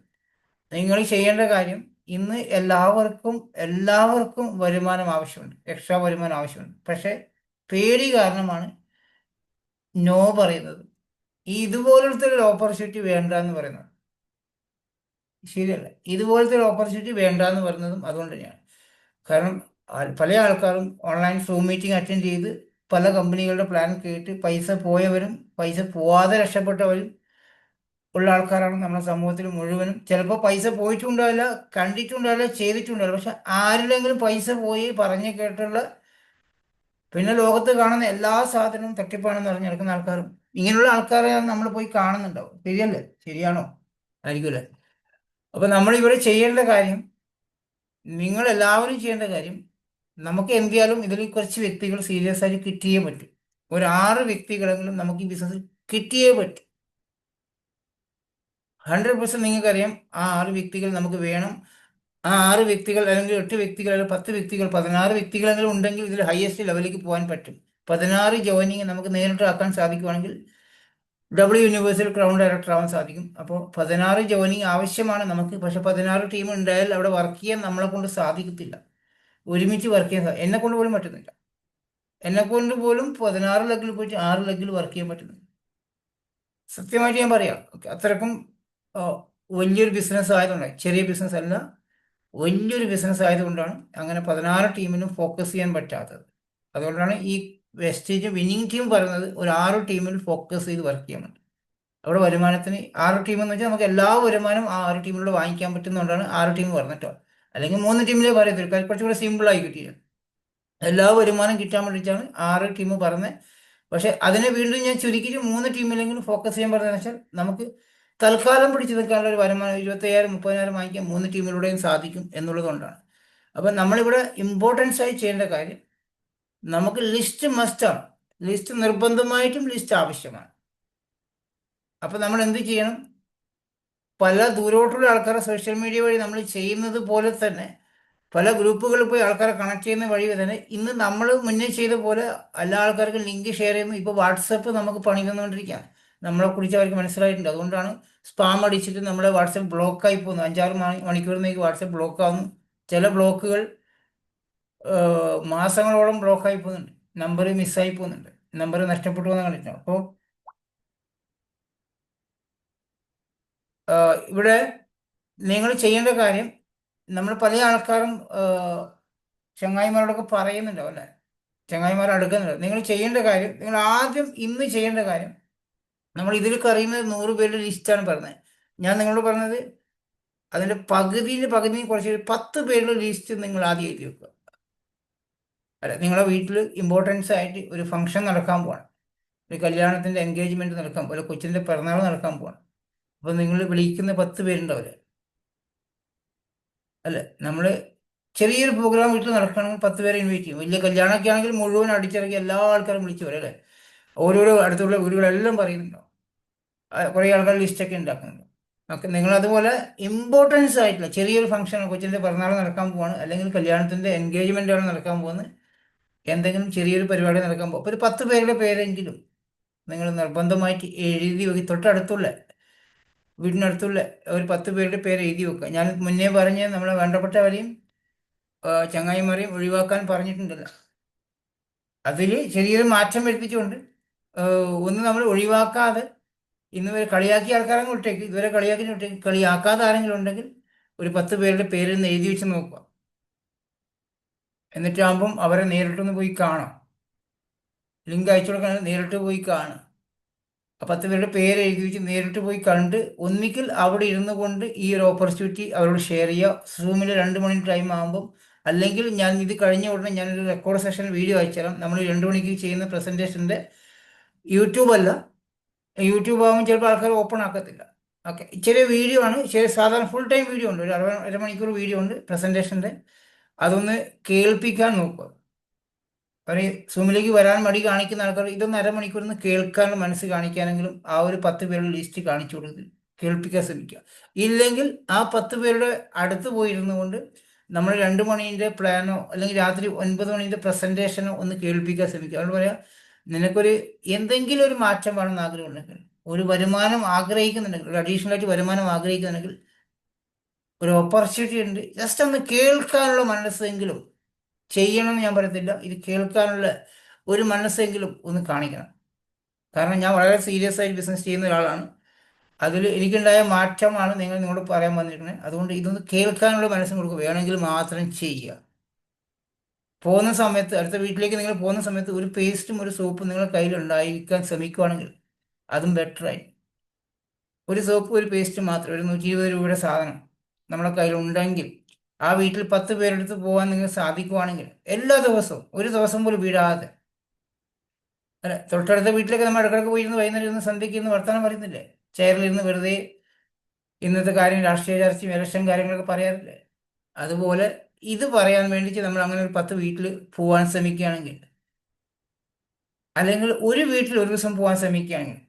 നിങ്ങൾ ചെയ്യേണ്ട കാര്യം, ഇന്ന് എല്ലാവർക്കും വരുമാനം ആവശ്യമുണ്ട്, എക്സ്ട്രാ വരുമാനം ആവശ്യമുണ്ട്. പക്ഷേ പേടി കാരണമാണ് നോ പറയുന്നത്. ഇതുപോലത്തെ ഒരു ഓപ്പർച്യൂണിറ്റി വേണ്ട എന്ന് പറയുന്നത് ശരിയല്ല. ഇതുപോലത്തെ ഒരു ഓപ്പർച്യൂണിറ്റി വേണ്ട എന്ന് പറയുന്നതും അതുകൊണ്ട് തന്നെയാണ്. കാരണം പല ആൾക്കാരും ഓൺലൈൻ സൂം മീറ്റിംഗ് അറ്റൻഡ് ചെയ്ത് പല കമ്പനികളുടെ പ്ലാൻ കേട്ട് പൈസ പോയവരും പൈസ പോവാതെ രക്ഷപ്പെട്ടവരും ഉള്ള ആൾക്കാരാണ് നമ്മുടെ സമൂഹത്തിൽ മുഴുവനും. ചിലപ്പോൾ പൈസ പോയിട്ടുണ്ടാവില്ല, കണ്ടിട്ടുണ്ടാവില്ല, ചെയ്തിട്ടുണ്ടാവില്ല, പക്ഷെ ആരുടെങ്കിലും പൈസ പോയി പറഞ്ഞു കേട്ടുള്ള, പിന്നെ ലോകത്ത് കാണുന്ന എല്ലാ സാധനവും തട്ടിപ്പാണെന്ന് പറഞ്ഞ് നടക്കുന്ന ആൾക്കാരും, ഇങ്ങനെയുള്ള ആൾക്കാരെ നമ്മൾ പോയി കാണുന്നുണ്ടാവും. ശരിയല്ലേ? ശരിയാണോ? ആയിരിക്കുമല്ലേ? അപ്പൊ നമ്മൾ ഇവിടെ ചെയ്യേണ്ട കാര്യം, നിങ്ങൾ എല്ലാവരും ചെയ്യേണ്ട കാര്യം, നമുക്ക് എന്തിയാലും ഇതിൽ കുറച്ച് വ്യക്തികൾ സീരിയസ് ആയിട്ട് കിട്ടിയേ പറ്റും. ഒരു 6 വ്യക്തികളെങ്കിലും നമുക്ക് ഈ ബിസിനസ് കിട്ടിയേ പറ്റും. 100% നിങ്ങൾക്കറിയാം, ആ 6 വ്യക്തികൾ നമുക്ക് വേണം. ആ 6 വ്യക്തികൾ അല്ലെങ്കിൽ 8 വ്യക്തികൾ അല്ലെങ്കിൽ 10 വ്യക്തികൾ 16 വ്യക്തികളെങ്കിലും ഉണ്ടെങ്കിൽ ഇതിൽ ഹയസ്റ്റ് ലെവലിലേക്ക് പോകാൻ പറ്റും. 16 ജോയിനിങ് നമുക്ക് നേരിട്ട് ആക്കാൻ സാധിക്കുവാണെങ്കിൽ യൂണിവേഴ്സൽ ക്രൗൺ ഡയറക്ടർ ആവാൻ സാധിക്കും. അപ്പോൾ 16 ജോയിനിങ് ആവശ്യമാണ് നമുക്ക്. പക്ഷെ 16 ടീം ഉണ്ടായാൽ അവിടെ വർക്ക് ചെയ്യാൻ നമ്മളെ കൊണ്ട് സാധിക്കത്തില്ല, ഒരുമിച്ച് വർക്ക് ചെയ്യാൻ എന്നെ കൊണ്ട് പോലും പറ്റുന്നില്ല. എന്നെ കൊണ്ട് പോലും 16 ലെഗിൽ പോയിട്ട് 6 ലെഗിൽ വർക്ക് ചെയ്യാൻ പറ്റുന്നില്ല. സത്യമായിട്ട് ഞാൻ പറയാം. അത്രക്കും വലിയൊരു ബിസിനസ് ആയതുകൊണ്ട്, ചെറിയ ബിസിനസ് അല്ല, വലിയൊരു ബിസിനസ് ആയതുകൊണ്ടാണ് അങ്ങനെ 16 ടീമിനും ഫോക്കസ് ചെയ്യാൻ പറ്റാത്തത്. അതുകൊണ്ടാണ് ഈ വെസ്റ്റേജ് വിന്നിങ് ടീം പറയുന്നത് ഒരു 6 ടീമിൽ ഫോക്കസ് ചെയ്ത് വർക്ക് ചെയ്യണം. അവിടെ വരുമാനത്തിന് 6 ടീം എന്ന് വെച്ചാൽ നമുക്ക് എല്ലാ വരുമാനവും ആ 6 ടീമിലൂടെ വാങ്ങിക്കാൻ പറ്റുന്നതുകൊണ്ടാണ് 6 ടീം പറഞ്ഞിട്ടോ. അല്ലെങ്കിൽ 3 ടീമിലേ പറയത്തില്ല, കുറച്ചുകൂടെ സിമ്പിളായി കിട്ടിയത്. എല്ലാ വരുമാനം കിട്ടാൻ വേണ്ടിയിട്ടാണ് 6 ടീം പറഞ്ഞത്. പക്ഷെ അതിനെ വീണ്ടും ഞാൻ ചുരുക്കിയിട്ട് 3 ടീമിലെങ്കിലും ഫോക്കസ് ചെയ്യാൻ പറഞ്ഞതെന്ന് വെച്ചാൽ, നമുക്ക് തൽക്കാലം പിടിച്ചു നിൽക്കാനുള്ള ഒരു വരുമാനം 25,000 30,000 വാങ്ങിക്കാൻ 3 ടീമിലൂടെയും സാധിക്കും എന്നുള്ളത് കൊണ്ടാണ്. അപ്പം നമ്മളിവിടെ ഇമ്പോർട്ടൻസ് ആയി ചെയ്യേണ്ട കാര്യം, നമുക്ക് ലിസ്റ്റ് മസ്റ്റാണ്. ലിസ്റ്റ് നിർബന്ധമായിട്ടും ലിസ്റ്റ് ആവശ്യമാണ്. അപ്പം നമ്മൾ എന്ത് ചെയ്യണം? പല ദൂരോട്ടുള്ള ആൾക്കാരെ സോഷ്യൽ മീഡിയ വഴി നമ്മൾ ചെയ്യുന്നത് പോലെ തന്നെ പല ഗ്രൂപ്പുകളിൽ പോയി ആൾക്കാരെ കണക്ട് ചെയ്യുന്ന വഴി തന്നെ ഇന്ന് നമ്മൾ മുന്നേ ചെയ്ത പോലെ എല്ലാ ആൾക്കാർക്കും ലിങ്ക് ഷെയർ ചെയ്യുന്നു. ഇപ്പോൾ വാട്സപ്പ് നമുക്ക് പണി തന്നുകൊണ്ടിരിക്കുകയാണ്. നമ്മളെ കുറിച്ച് അവർക്ക് മനസ്സിലായിട്ടുണ്ട്. അതുകൊണ്ടാണ് സ്പാം അടിച്ചിട്ട് നമ്മുടെ വാട്സപ്പ് ബ്ലോക്കായി പോകുന്നു. 5-6 മണിക്കൂറിനേക്ക് വാട്സപ്പ് ബ്ലോക്ക് ആവുന്നു. ചില ബ്ലോക്കുകൾ മാസങ്ങളോളം ബ്ലോക്കായി പോകുന്നുണ്ട്. നമ്പർ മിസ്സായി പോകുന്നുണ്ട്. നമ്പർ നഷ്ടപ്പെട്ടു എന്ന് കണ്ടിട്ടുണ്ട്. അപ്പോൾ ഇവിടെ നിങ്ങൾ ചെയ്യേണ്ട കാര്യം, നമ്മൾ പല ആൾക്കാരും ചങ്ങായിമാരോടൊക്കെ പറയുന്നുണ്ടാവും അല്ലേ, ചങ്ങായിമാർ അടുക്കുന്നുണ്ട്. നിങ്ങൾ ചെയ്യേണ്ട കാര്യം, നിങ്ങൾ ആദ്യം ഇന്ന് ചെയ്യേണ്ട കാര്യം, നമ്മൾ ഇതിലൊക്കെ അറിയുന്നത് 100 പേരുടെ ലിസ്റ്റാണ് പറഞ്ഞത്. ഞാൻ നിങ്ങളോട് പറഞ്ഞത് അതിൻ്റെ പകുതിയിൽ കുറച്ച് 10 പേരുടെ ലിസ്റ്റ് നിങ്ങൾ ആദ്യം എഴുതി വെക്കുക. അല്ല, നിങ്ങളുടെ വീട്ടിൽ ഇമ്പോർട്ടൻസ് ആയിട്ട് ഒരു ഫംഗ്ഷൻ നടക്കാൻ പോവാണ്, ഒരു കല്യാണത്തിൻ്റെ എൻഗേജ്മെൻറ്റ് നടക്കാൻ പോലെ, കൊച്ചിൻ്റെ പിറന്നാൾ നടക്കാൻ പോവാണ്. അപ്പോൾ നിങ്ങൾ വിളിക്കുന്ന 10 പേരുണ്ടാവില്ലേ, അല്ലേ? നമ്മൾ ചെറിയൊരു പ്രോഗ്രാം വീട്ടിൽ നടക്കണമെങ്കിൽ 10 പേരെ ഇൻവൈറ്റ് ചെയ്യും. വലിയ കല്യാണമൊക്കെ ആണെങ്കിൽ മുഴുവൻ അടിച്ചിറക്കി എല്ലാ ആൾക്കാരും വിളിച്ചു വരും അല്ലേ. ഓരോരോ അടുത്തുള്ള വീടുകളെല്ലാം പറയുന്നുണ്ടോ, കുറേ ആൾക്കാർ ലിസ്റ്റൊക്കെ ഉണ്ടാക്കുന്നുണ്ട്. ഓക്കെ, നിങ്ങൾ അതുപോലെ ഇമ്പോർട്ടൻസ് ആയിട്ടുള്ള ചെറിയൊരു ഫംഗ്ഷൻ, കൊച്ചിൻ്റെ പിറന്നാൾ നടക്കാൻ പോവാണ്, അല്ലെങ്കിൽ കല്യാണത്തിൻ്റെ എൻഗേജ്മെൻ്റ് ആണ് നടക്കാൻ പോകുന്നത്, എന്തെങ്കിലും ചെറിയൊരു പരിപാടി നടക്കാൻ പോകും, അപ്പോൾ ഒരു 10 പേരുടെ പേരെങ്കിലും നിങ്ങൾ നിർബന്ധമായിട്ട് എഴുതി വെക്കി. തൊട്ടടുത്തുള്ള വീടിനടുത്തുള്ള ഒരു 10 പേരുടെ പേര് എഴുതി വെക്കുക. ഞാൻ മുന്നേ പറഞ്ഞ് നമ്മളെ വേണ്ടപ്പെട്ടവരെയും ചങ്ങായിമാരെയും ഒഴിവാക്കാൻ പറഞ്ഞിട്ടുണ്ടല്ലോ. അതിൽ ചെറിയൊരു മാറ്റം വരുത്തിച്ചുകൊണ്ട് ഒന്ന് നമ്മൾ ഒഴിവാക്കാതെ, ഇന്ന് വരെ കളിയാക്കിയ ആൾക്കാരെ വിട്ടേക്ക്, ഇതുവരെ കളിയാക്കി വിട്ടേക്ക്, കളിയാക്കാതെ ആരെങ്കിലും ഉണ്ടെങ്കിൽ ഒരു 10 പേരുടെ പേരിൽ എഴുതി വെച്ച് നോക്കുക. എന്നിട്ടാകുമ്പം അവരെ നേരിട്ടൊന്ന് പോയി കാണാം. ലിങ്ക് അയച്ചു കൊടുക്കാൻ നേരിട്ട് പോയി കാണുക. ആ 10 പേരുടെ പേര് എഴുതി വെച്ച് നേരിട്ട് പോയി കണ്ട്, ഒന്നിക്കൽ അവിടെ ഇരുന്നു കൊണ്ട് ഈ ഒരു ഓപ്പർച്യൂണിറ്റി അവരോട് ഷെയർ ചെയ്യുക. സൂമിൽ 2 മണി ടൈം ആകുമ്പം, അല്ലെങ്കിൽ ഞാൻ ഇത് കഴിഞ്ഞ ഉടനെ ഞാനൊരു റെക്കോർഡ് സെഷൻ വീഡിയോ അയച്ചുതരാം. നമ്മൾ 2 മണിക്ക് ചെയ്യുന്ന പ്രസൻറ്റേഷൻ്റെ യൂട്യൂബ് അല്ല, യൂട്യൂബ് ആകുമ്പോൾ ചിലപ്പോൾ ആൾക്കാർ ഓപ്പൺ ആക്കത്തില്ല. ഓക്കെ, ചെറിയ വീഡിയോ ആണ്, ചെറിയ സാധാരണ ഫുൾ ടൈം വീഡിയോ ഉണ്ട്, ഒരു അരമണിക്കൂർ വീഡിയോ ഉണ്ട് പ്രസൻറ്റേഷൻ്റെ. അതൊന്ന് കേൾപ്പിക്കാൻ നോക്കുക. ഒരു സൂമിലേക്ക് വരാൻ മടി കാണിക്കുന്ന ആൾക്കാർ ഇതൊന്ന് അരമണിക്കൂറിന് കേൾക്കാനുള്ള മനസ്സ് കാണിക്കാനെങ്കിലും ആ ഒരു 10 പേരുടെ ലിസ്റ്റ് കാണിച്ചു കൊടുത്ത് കേൾപ്പിക്കാൻ ശ്രമിക്കുക. ഇല്ലെങ്കിൽ ആ 10 പേരുടെ അടുത്ത് പോയിരുന്നു കൊണ്ട് നമ്മൾ 2 മണീൻ്റെ പ്ലാനോ അല്ലെങ്കിൽ രാത്രി 9 മണീൻ്റെ പ്രസൻറ്റേഷനോ ഒന്ന് കേൾപ്പിക്കാൻ ശ്രമിക്കുക. അതുകൊണ്ട് പറയാം, നിനക്കൊരു എന്തെങ്കിലും ഒരു മാറ്റം വേണമെന്ന് ആഗ്രഹമുണ്ടെങ്കിൽ, ഒരു വരുമാനം ആഗ്രഹിക്കുന്നുണ്ടെങ്കിൽ, ഒരു അഡീഷണൽ ആയിട്ട് വരുമാനം ആഗ്രഹിക്കുന്നുണ്ടെങ്കിൽ, ഒരു ഓപ്പർച്യൂണിറ്റി ഉണ്ട്, ജസ്റ്റ് ഒന്ന് കേൾക്കാനുള്ള മനസ്സെങ്കിലും ചെയ്യണമെന്ന് ഞാൻ പറയത്തില്ല, ഇത് കേൾക്കാനുള്ള ഒരു മനസ്സെങ്കിലും ഒന്ന് കാണിക്കണം. കാരണം ഞാൻ വളരെ സീരിയസ് ആയി ബിസിനസ് ചെയ്യുന്ന ഒരാളാണ്. അതിൽ എനിക്കുണ്ടായ മാറ്റമാണ് നിങ്ങളോട് പറയാൻ വന്നിരിക്കുന്നത്. അതുകൊണ്ട് ഇതൊന്ന് കേൾക്കാനുള്ള മനസ്സും കൊടുക്കുക. വേണമെങ്കിൽ മാത്രം ചെയ്യുക. പോകുന്ന സമയത്ത്, അടുത്ത വീട്ടിലേക്ക് നിങ്ങൾ പോകുന്ന സമയത്ത് ഒരു പേസ്റ്റും ഒരു സോപ്പും നിങ്ങളുടെ കയ്യിൽ ഉണ്ടായിരിക്കാൻ ശ്രമിക്കുകയാണെങ്കിൽ അതും ബെറ്ററായി. ഒരു സോപ്പ് ഒരു പേസ്റ്റ് മാത്രം, ഒരു 120 രൂപയുടെ സാധനം നമ്മുടെ കയ്യിൽ ഉണ്ടെങ്കിൽ, ആ വീട്ടിൽ 10 പേരെടുത്ത് പോകാൻ നിങ്ങൾ സാധിക്കുവാണെങ്കിൽ, എല്ലാ ദിവസവും ഒരു ദിവസം പോലും വീഴാതെ, അല്ല തൊട്ടടുത്ത വീട്ടിലേക്ക് നമ്മൾ ഇടക്കിടക്ക് പോയിരുന്ന് വൈകുന്നേരം ഇരുന്ന് സന്ധ്യയ്ക്ക് ഇരുന്ന് വർത്തമാനം പറയുന്നില്ലേ, ചെയറിലിരുന്ന് വെറുതെ ഇന്നത്തെ കാര്യം, രാഷ്ട്രീയ ചർച്ചയും ഇലക്ഷൻ കാര്യങ്ങളൊക്കെ പറയാറില്ലേ, അതുപോലെ ഇത് പറയാൻ വേണ്ടിയിട്ട് നമ്മൾ അങ്ങനെ ഒരു 10 വീട്ടിൽ പോകാൻ ശ്രമിക്കുകയാണെങ്കിൽ, അല്ലെങ്കിൽ ഒരു വീട്ടിൽ ഒരു ദിവസം പോകാൻ ശ്രമിക്കുകയാണെങ്കിൽ,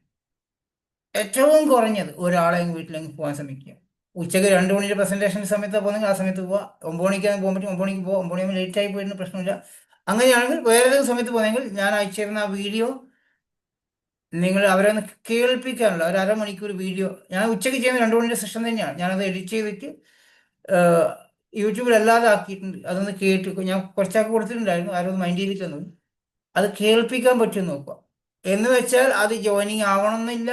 ഏറ്റവും കുറഞ്ഞത് ഒരാളെയും വീട്ടിലേക്ക് പോകാൻ ശ്രമിക്കുക. ഉച്ചയ്ക്ക് 2 മണിയുടെ പ്രസന്റേഷൻ സമയത്ത് പോകുന്നെങ്കിൽ ആ സമയത്ത് പോവുക. 9 മണിക്കാണ് പോകാൻ പറ്റും, 9 മണിക്ക് പോകാം. 9 മണി ലേറ്റ് ആയി പോയിരുന്ന പ്രശ്നമില്ല. അങ്ങനെയാണെങ്കിൽ വേറെ ഏതെങ്കിലും സമയത്ത് പോകുന്നെങ്കിൽ ഞാൻ അയച്ചിരുന്ന ആ വീഡിയോ നിങ്ങൾ അവരെ ഒന്ന് കേൾപ്പിക്കാനുള്ള ഒരു അരമണിക്കൂർ വീഡിയോ, ഞാൻ ഉച്ചയ്ക്ക് ചെയ്യുന്ന 2 മണിയുടെ സെഷൻ തന്നെയാണ്. ഞാനത് എഡിറ്റ് ചെയ്തിട്ട് യൂട്യൂബിൽ അല്ലാതെ ആക്കിയിട്ടുണ്ട്. അതൊന്ന് കേട്ട് ഞാൻ കുറച്ചൊക്കെ കൊടുത്തിട്ടുണ്ടായിരുന്നു, ആരും ഒന്ന് മൈൻഡ് ചെയ്തിട്ടൊന്നും. അത് കേൾപ്പിക്കാൻ പറ്റുമെന്ന് നോക്കുക. എന്ന് വെച്ചാൽ അത് ജോയിനിങ് ആവണമെന്നില്ല,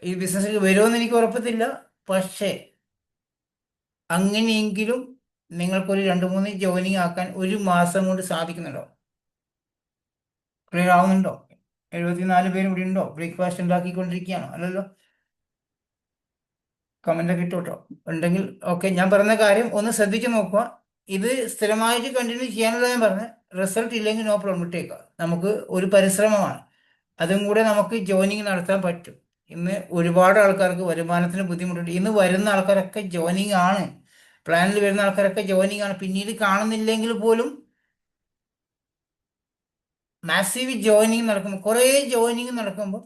ഈ ബിസിനസ്സിൽ വരുമെന്ന് എനിക്ക് ഉറപ്പത്തില്ല. പക്ഷേ അങ്ങനെയെങ്കിലും നിങ്ങൾക്കൊരു 2-3 ജോയിനിങ് ആക്കാൻ ഒരു മാസം കൊണ്ട് സാധിക്കുന്നുണ്ടോ? ക്ലിയർ ആവുന്നുണ്ടോ? 74 പേര് ഇവിടെ ഉണ്ടോ? ബ്രേക്ക്ഫാസ്റ്റ് ഉണ്ടാക്കിക്കൊണ്ടിരിക്കുകയാണോ? അല്ലല്ലോ. കമൻ്റൊക്കെ ഇട്ടോട്ടോ ഉണ്ടെങ്കിൽ. ഓക്കെ, ഞാൻ പറഞ്ഞ കാര്യം ഒന്ന് ശ്രദ്ധിച്ച് നോക്കുക. ഇത് സ്ഥിരമായിട്ട് കണ്ടിന്യൂ ചെയ്യാനുള്ള ഞാൻ പറഞ്ഞത്. റിസൾട്ട് ഇല്ലെങ്കിൽ നോ പ്രോബ്ലം, വിട്ടേക്കുക. നമുക്ക് ഒരു പരിശ്രമമാണ്, അതും കൂടെ നമുക്ക് ജോയിനിങ് നടത്താൻ പറ്റും. ഇന്ന് ഒരുപാട് ആൾക്കാർക്ക് വരുമാനത്തിന് ബുദ്ധിമുട്ടുണ്ട്. ഇന്ന് വരുന്ന ആൾക്കാരൊക്കെ ജോയിനിങ് ആണ്, പ്ലാനിൽ വരുന്ന ആൾക്കാരൊക്കെ ജോയിനിങ് ആണ്. പിന്നീട് കാണുന്നില്ലെങ്കിൽ പോലും മാസീവ് ജോയിനിങ് നടക്കുമ്പോൾ, കുറേ ജോയിനിങ് നടക്കുമ്പോൾ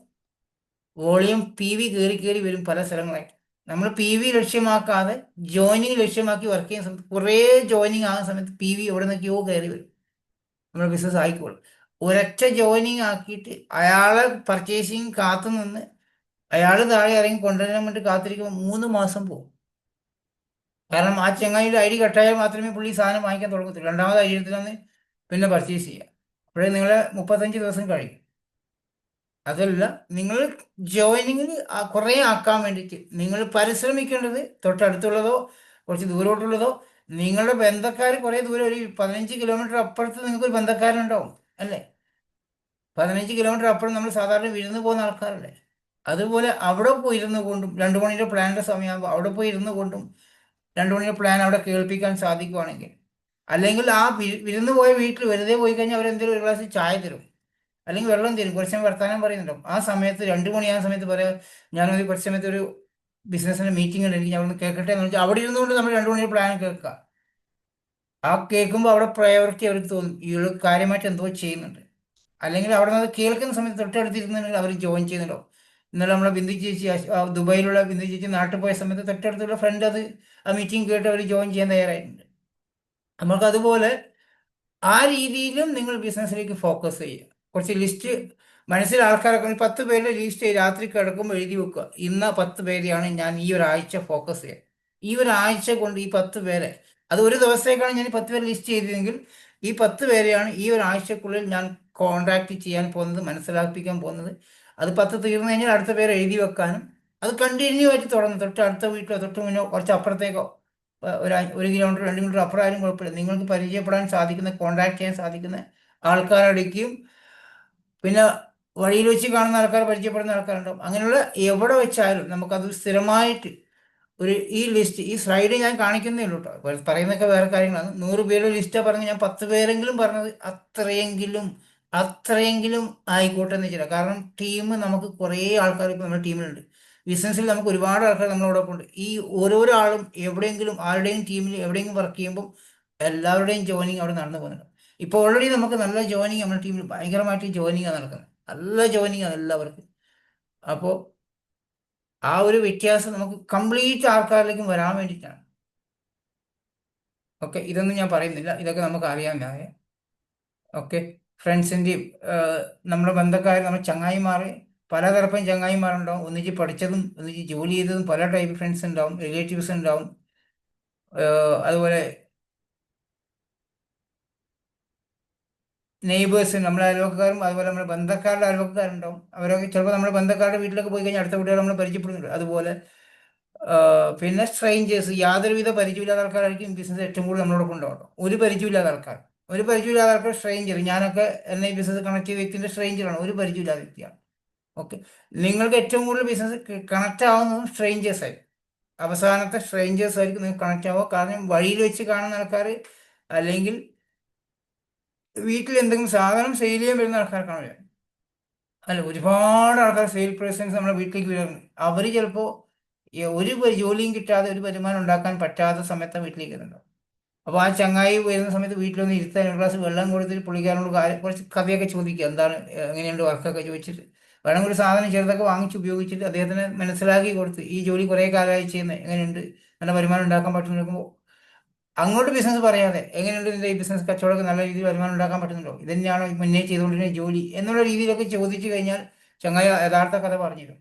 വോളിയം പി വി കയറി കയറി വരും പല സ്ഥലങ്ങളായിട്ട്. നമ്മൾ പി വി ലക്ഷ്യമാക്കാതെ ജോയിനിങ് ലക്ഷ്യമാക്കി വർക്ക് ചെയ്യുന്ന സമയത്ത് കുറേ ജോയിനിങ് ആകുന്ന സമയത്ത് പി വി എവിടെ നിന്നൊക്കെയോ കയറി വരും, നമ്മുടെ ബിസിനസ് ആയിക്കോളും. ഒരൊറ്റ ജോയിനിങ് ആക്കിയിട്ട് അയാളെ പർച്ചേസിങ് കാത്തു നിന്ന് അയാൾ താഴെ ഇറങ്ങി കൊണ്ടുവരാൻ വേണ്ടി കാത്തിരിക്കുമ്പോൾ 3 മാസം പോകും. കാരണം ആ ചെങ്ങായിയുടെ ഐ ഡി കട്ടായാൽ മാത്രമേ പുള്ളി സാധനം വാങ്ങിക്കാൻ തുടങ്ങത്തുള്ളൂ. രണ്ടാമത് ഐ ഡി എടുത്തിട്ടാണ് പിന്നെ പർച്ചേസ് ചെയ്യുക. അപ്പോഴേ നിങ്ങളെ 35 ദിവസം കഴിയും. അതല്ല, നിങ്ങൾ ജോയിനിങ്ങിൽ കുറേ ആക്കാൻ വേണ്ടിയിട്ട് നിങ്ങൾ പരിശ്രമിക്കേണ്ടത് തൊട്ടടുത്തുള്ളതോ കുറച്ച് ദൂരോട്ടുള്ളതോ, നിങ്ങളുടെ ബന്ധക്കാർ കുറേ ദൂരം, ഒരു 15 കിലോമീറ്റർ അപ്പുറത്ത് നിങ്ങൾക്കൊരു ബന്ധക്കാരുണ്ടാവും അല്ലേ? 15 കിലോമീറ്റർ അപ്പുറം നമ്മൾ സാധാരണ വിരുന്ന് പോകുന്ന ആൾക്കാരല്ലേ? അതുപോലെ അവിടെ പോയി ഇരുന്ന് കൊണ്ടും 2 മണിയുടെ പ്ലാനിൻ്റെ സമയമാകുമ്പോൾ അവിടെ പോയി ഇരുന്ന് കൊണ്ടും 2 മണിയുടെ പ്ലാൻ അവിടെ കേൾപ്പിക്കാൻ സാധിക്കുവാണെങ്കിൽ, അല്ലെങ്കിൽ ആ വിരുന്ന് പോയ വീട്ടിൽ വെറുതെ പോയി കഴിഞ്ഞാൽ അവരെന്തെങ്കിലും ഒരു ഗ്ലാസ് ചായ തരും, അല്ലെങ്കിൽ വെള്ളം തരും, കുറച്ച് സമയം വർത്താനം പറയുന്നുണ്ടാവും. ആ സമയത്ത് 2 മണിയാകുന്ന സമയത്ത് പറയാം, ഞാനൊരു കുറച്ച് സമയത്ത് ഒരു ബിസിനസ്സിൻ്റെ മീറ്റിംഗ് ഉണ്ട്, എനിക്ക് ഞാൻ ഒന്ന് കേൾക്കട്ടെ എന്ന് വെച്ചാൽ അവിടെ ഇരുന്നുകൊണ്ട് നമ്മൾ 2 മണിയുടെ പ്ലാൻ കേൾക്കുക. ആ കേൾക്കുമ്പോൾ അവിടെ പ്രയോറിറ്റി അവർക്ക് തോന്നും, ഇയാൾ കാര്യമായിട്ട് എന്തോ ചെയ്യുന്നുണ്ട്. അല്ലെങ്കിൽ അവിടെ നിന്ന് കേൾക്കുന്ന സമയത്ത് തൊട്ടടുത്തിരുന്നുണ്ടെങ്കിൽ അവർ ജോയിൻ ചെയ്യുന്നുണ്ടോ. ഇന്നലെ നമ്മളെ ബിന്ദു ചേച്ചി, ദുബായിലുള്ള ബിന്ദു ചേച്ചി നാട്ടിൽ പോയ സമയത്ത് തൊട്ടടുത്തുള്ള ഫ്രണ്ട് അത് ആ മീറ്റിംഗ് കേട്ട് അവർ ജോയിൻ ചെയ്യാൻ തയ്യാറായിട്ടുണ്ട്. നമുക്ക് അതുപോലെ ആ രീതിയിലും നിങ്ങൾ ബിസിനസ്സിലേക്ക് ഫോക്കസ് ചെയ്യുക. കുറച്ച് ലിസ്റ്റ് മനസ്സിൽ ആൾക്കാരൊക്കെ ഒരു 10 പേരുടെ ലിസ്റ്റ് രാത്രി കിടക്കുമ്പോൾ എഴുതി വെക്കുക. ഇന്ന 10 പേരെയാണ് ഞാൻ ഈ ഒരാഴ്ച ഫോക്കസ് ചെയ്യുക. ഈ ഒരാഴ്ച കൊണ്ട് ഈ 10 പേരെ, അത് ഒരു ദിവസത്തേക്കാണ് ഞാൻ 10 പേരെ ലിസ്റ്റ് ചെയ്തതെങ്കിൽ ഈ 10 പേരെയാണ് ഈ ഒരാഴ്ചക്കുള്ളിൽ ഞാൻ കോൺടാക്ട് ചെയ്യാൻ പോകുന്നത്, മനസ്സിലാക്കിപ്പിക്കാൻ പോകുന്നത്. അത് 10 തീർന്നു കഴിഞ്ഞാൽ അടുത്ത പേര് എഴുതി വെക്കാനും അത് കണ്ടിന്യൂ ആയിട്ട് തുടങ്ങും. തൊട്ട് അടുത്ത വീട്ടിലോ തൊട്ട് മുന്നോ കുറച്ച് അപ്പുറത്തേക്കോ, ഒരു കിലോമീറ്റർ 2 കിലോമീറ്റർ അപ്പുറം ആയാലും കുഴപ്പമില്ല, നിങ്ങൾക്ക് പരിചയപ്പെടാൻ സാധിക്കുന്ന, കോൺടാക്ട് ചെയ്യാൻ സാധിക്കുന്ന ആൾക്കാരടിക്കും. പിന്നെ വഴിയിൽ വെച്ച് കാണുന്ന ആൾക്കാർ, പരിചയപ്പെടുന്ന ആൾക്കാരുണ്ടാവും. അങ്ങനെയുള്ള എവിടെ വെച്ചാലും നമുക്കത് സ്ഥിരമായിട്ട് ഈ ലിസ്റ്റ്, ഈ സ്ലൈഡ് ഞാൻ കാണിക്കുന്നേ ഉള്ളൂ കേട്ടോ. പറയുന്നതൊക്കെ വേറെ കാര്യങ്ങളാണ്. 100 പേരുടെ ലിസ്റ്റാണ് പറഞ്ഞത്, ഞാൻ 10 പേരെങ്കിലും പറഞ്ഞത് അത്രയെങ്കിലും ആയിക്കോട്ടെ എന്ന് വെച്ചില്ല. കാരണം ടീം നമുക്ക് കുറേ ആൾക്കാർ ഇപ്പോൾ നമ്മുടെ ടീമിലുണ്ട്. ബിസിനസ്സിൽ നമുക്ക് ഒരുപാട് ആൾക്കാർ നമ്മളോടൊപ്പം ഉണ്ട്. ഈ ഓരോരോ ആളും എവിടെയെങ്കിലും ആരുടെയും ടീമിൽ എവിടെയെങ്കിലും വർക്ക് ചെയ്യുമ്പോൾ എല്ലാവരുടെയും ജോയിനിങ് അവിടെ നടന്നു പോകുന്നുണ്ട്. ഇപ്പോൾ ഓൾറെഡി നമുക്ക് നല്ല ജോയിനിങ്, നമ്മുടെ ടീമിൽ ഭയങ്കരമായിട്ട് ജോയിനിങ്ങാണ് നടക്കുന്നത്. നല്ല ജോയിനിങ്ങാണ് എല്ലാവർക്കും. അപ്പോൾ ആ ഒരു വ്യത്യാസം നമുക്ക് കംപ്ലീറ്റ് ആൾക്കാരിലേക്കും വരാൻ വേണ്ടിയിട്ടാണ്. ഓക്കെ, ഇതൊന്നും ഞാൻ പറയുന്നില്ല, ഇതൊക്കെ നമുക്ക് അറിയാവുന്നതാണ്. ഓക്കെ, ഫ്രണ്ട്സിൻ്റെയും നമ്മുടെ ബന്ധക്കാർ, നമ്മുടെ ചങ്ങായിമാർ, പലതരപ്പം ചങ്ങായിമാരുണ്ടാവും. ഒന്നിച്ച് പഠിച്ചതും ഒന്നിച്ച് ജോലി ചെയ്തതും പല ടൈപ്പ് ഫ്രണ്ട്സ് ഉണ്ടാവും, റിലേറ്റീവ്സ് ഉണ്ടാവും. അതുപോലെ നെയ്ബേഴ്സ്, നമ്മുടെ അയൽവക്കാരും അതുപോലെ നമ്മുടെ ബന്ധക്കാരുടെ അയൽവക്കാരുണ്ടാവും. അവരൊക്കെ ചിലപ്പോൾ നമ്മുടെ ബന്ധക്കാരുടെ വീട്ടിലൊക്കെ പോയി കഴിഞ്ഞാൽ അടുത്ത വീട്ടുകാർ നമ്മൾ പരിചയപ്പെടുന്നുണ്ട്. അതുപോലെ പിന്നെ സ്ട്രേഞ്ചേഴ്സ്, യാതൊരുവിധ പരിചയമില്ലാത്ത ആൾക്കാരായിരിക്കും ബിസിനസ് ഏറ്റവും കൂടുതൽ നമ്മളോടൊപ്പം ഉണ്ടാവും. ഒരു പരിചയമില്ലാത്ത ആൾക്കാർ സ്ട്രേഞ്ചർ. ഞാനൊക്കെ എന്നെ ഈ ബിസിനസ് കണക്ട് ചെയ്ത വ്യക്തിൻ്റെ സ്ട്രേഞ്ചറാണ്, ഒരു പരിചയമില്ലാത്ത വ്യക്തിയാണ്. ഓക്കെ, നിങ്ങൾക്ക് ഏറ്റവും കൂടുതൽ ബിസിനസ് കണക്ട് ആവുന്നതും സ്ട്രേഞ്ചേഴ്സ് ആയിരിക്കും. അവസാനത്തെ സ്ട്രേഞ്ചേഴ്സ് ആയിരിക്കും നിങ്ങൾക്ക് കണക്ട് ആവുക. കാരണം വഴിയിൽ വെച്ച് കാണുന്ന ആൾക്കാർ, അല്ലെങ്കിൽ വീട്ടിൽ എന്തെങ്കിലും സാധനം സെയിൽ ചെയ്യാൻ വരുന്ന ആൾക്കാർക്കാണ് വരിക. അല്ല, ഒരുപാട് ആൾക്കാർ സെയിൽ പേഴ്സൺസ് നമ്മുടെ വീട്ടിലേക്ക് വരുന്നുണ്ട്. അവർ ചിലപ്പോൾ ജോലിയും കിട്ടാതെ, ഒരു വരുമാനം ഉണ്ടാക്കാൻ പറ്റാത്ത സമയത്ത് വീട്ടിലേക്ക് വരുന്നുണ്ടാവും. അപ്പോൾ ആ ചങ്ങായി വരുന്ന സമയത്ത് വീട്ടിലൊന്ന് ഇരുത്താൻ ഒരു ഗ്ലാസ് വെള്ളം കൊടുത്തിട്ട് പുള്ളിക്കാരനോട് കുറച്ച് കഥയൊക്കെ ചോദിക്കുക, എന്താണ്, എങ്ങനെയുണ്ട് വർക്കൊക്കെ ചോദിച്ചിട്ട്, വേണമെങ്കിൽ ഒരു സാധനം ചെറുതൊക്കെ വാങ്ങിച്ച് ഉപയോഗിച്ചിട്ട് അദ്ദേഹത്തിന് മനസ്സിലാക്കി കൊടുത്ത്, ഈ ജോലി കുറേ കാലമായി ചെയ്യുന്നത്, എങ്ങനെയുണ്ട്, നല്ല വരുമാനം ഉണ്ടാക്കാൻ പറ്റുന്ന അങ്ങോട്ട് ബിസിനസ് പറയാതെ, എങ്ങനെയുണ്ട് ഇതിൻ്റെ ഈ ബിസിനസ് കച്ചവടമൊക്കെ നല്ല രീതിയിൽ വരുമാനം ഉണ്ടാക്കാൻ പറ്റുന്നുണ്ടോ, ഇതന്നെയാണോ മുന്നേ ചെയ്തുകൊണ്ടിരുന്ന ജോലി എന്നുള്ള രീതിയിലൊക്കെ ചോദിച്ചു കഴിഞ്ഞാൽ ചങ്ങായി യഥാർത്ഥ കഥ പറഞ്ഞു തരും.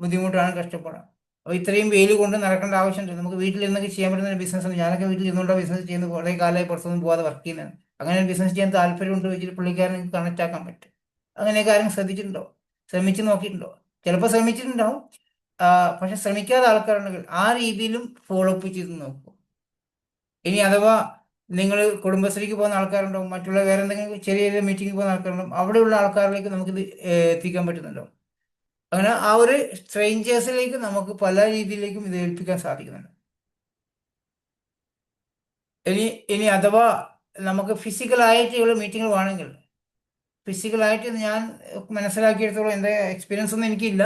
ബുദ്ധിമുട്ടാണ്, കഷ്ടപ്പാടാണ്. അപ്പോൾ ഇത്രയും വെയിൽ കൊണ്ട് നടക്കേണ്ട ആവശ്യമില്ല. നമുക്ക് വീട്ടിലിരുന്നൊക്കെ ചെയ്യാൻ പറ്റുന്ന ബിസിനസ്. ഞാനൊക്കെ വീട്ടിൽ ഇരുന്നുകൊണ്ടോ ബിസിനസ് ചെയ്യുന്നത്, കുറേ കാലമായി പുറത്തൊന്നും പോകാതെ വർക്ക് ചെയ്യുന്നത്. അങ്ങനെ ബിസിനസ് ചെയ്യാൻ താല്പര്യമുണ്ട് വെച്ചിട്ട് പുള്ളിക്കാരൻ കണക്ട് ആക്കാൻ പറ്റും. അങ്ങനെയൊക്കെ ആരും ശ്രദ്ധിച്ചിട്ടുണ്ടോ, ശ്രമിച്ച് നോക്കിയിട്ടുണ്ടോ? ചിലപ്പോൾ ശ്രമിച്ചിട്ടുണ്ടാവും, പക്ഷെ ശ്രമിക്കാത്ത ആൾക്കാരുണ്ടെങ്കിൽ ആ രീതിയിലും ഫോളോ അപ്പ് ചെയ്ത് നോക്കും. ഇനി അഥവാ നിങ്ങൾ കുടുംബശ്രീക്ക് പോകുന്ന ആൾക്കാരുണ്ടാവും, മറ്റുള്ള വേറെ എന്തെങ്കിലും ചെറിയ ചെറിയ മീറ്റിംഗ് പോകുന്ന ആൾക്കാരുണ്ടാവും, അവിടെയുള്ള ആൾക്കാരിലേക്ക് നമുക്കിത് എത്തിക്കാൻ പറ്റുന്നുണ്ടോ? അങ്ങനെ ആ ഒരു സ്ട്രേഞ്ചേഴ്സിലേക്ക് നമുക്ക് പല രീതിയിലേക്കും ഇത് ഏൽപ്പിക്കാൻ സാധിക്കുന്നുണ്ട്. ഇനി ഇനി അഥവാ നമുക്ക് ഫിസിക്കലായിട്ടുള്ള മീറ്റിംഗ് വേണമെങ്കിൽ, ഫിസിക്കലായിട്ട് ഞാൻ മനസ്സിലാക്കിയെടുത്തോളം, എൻ്റെ എക്സ്പീരിയൻസ് ഒന്നും എനിക്കില്ല.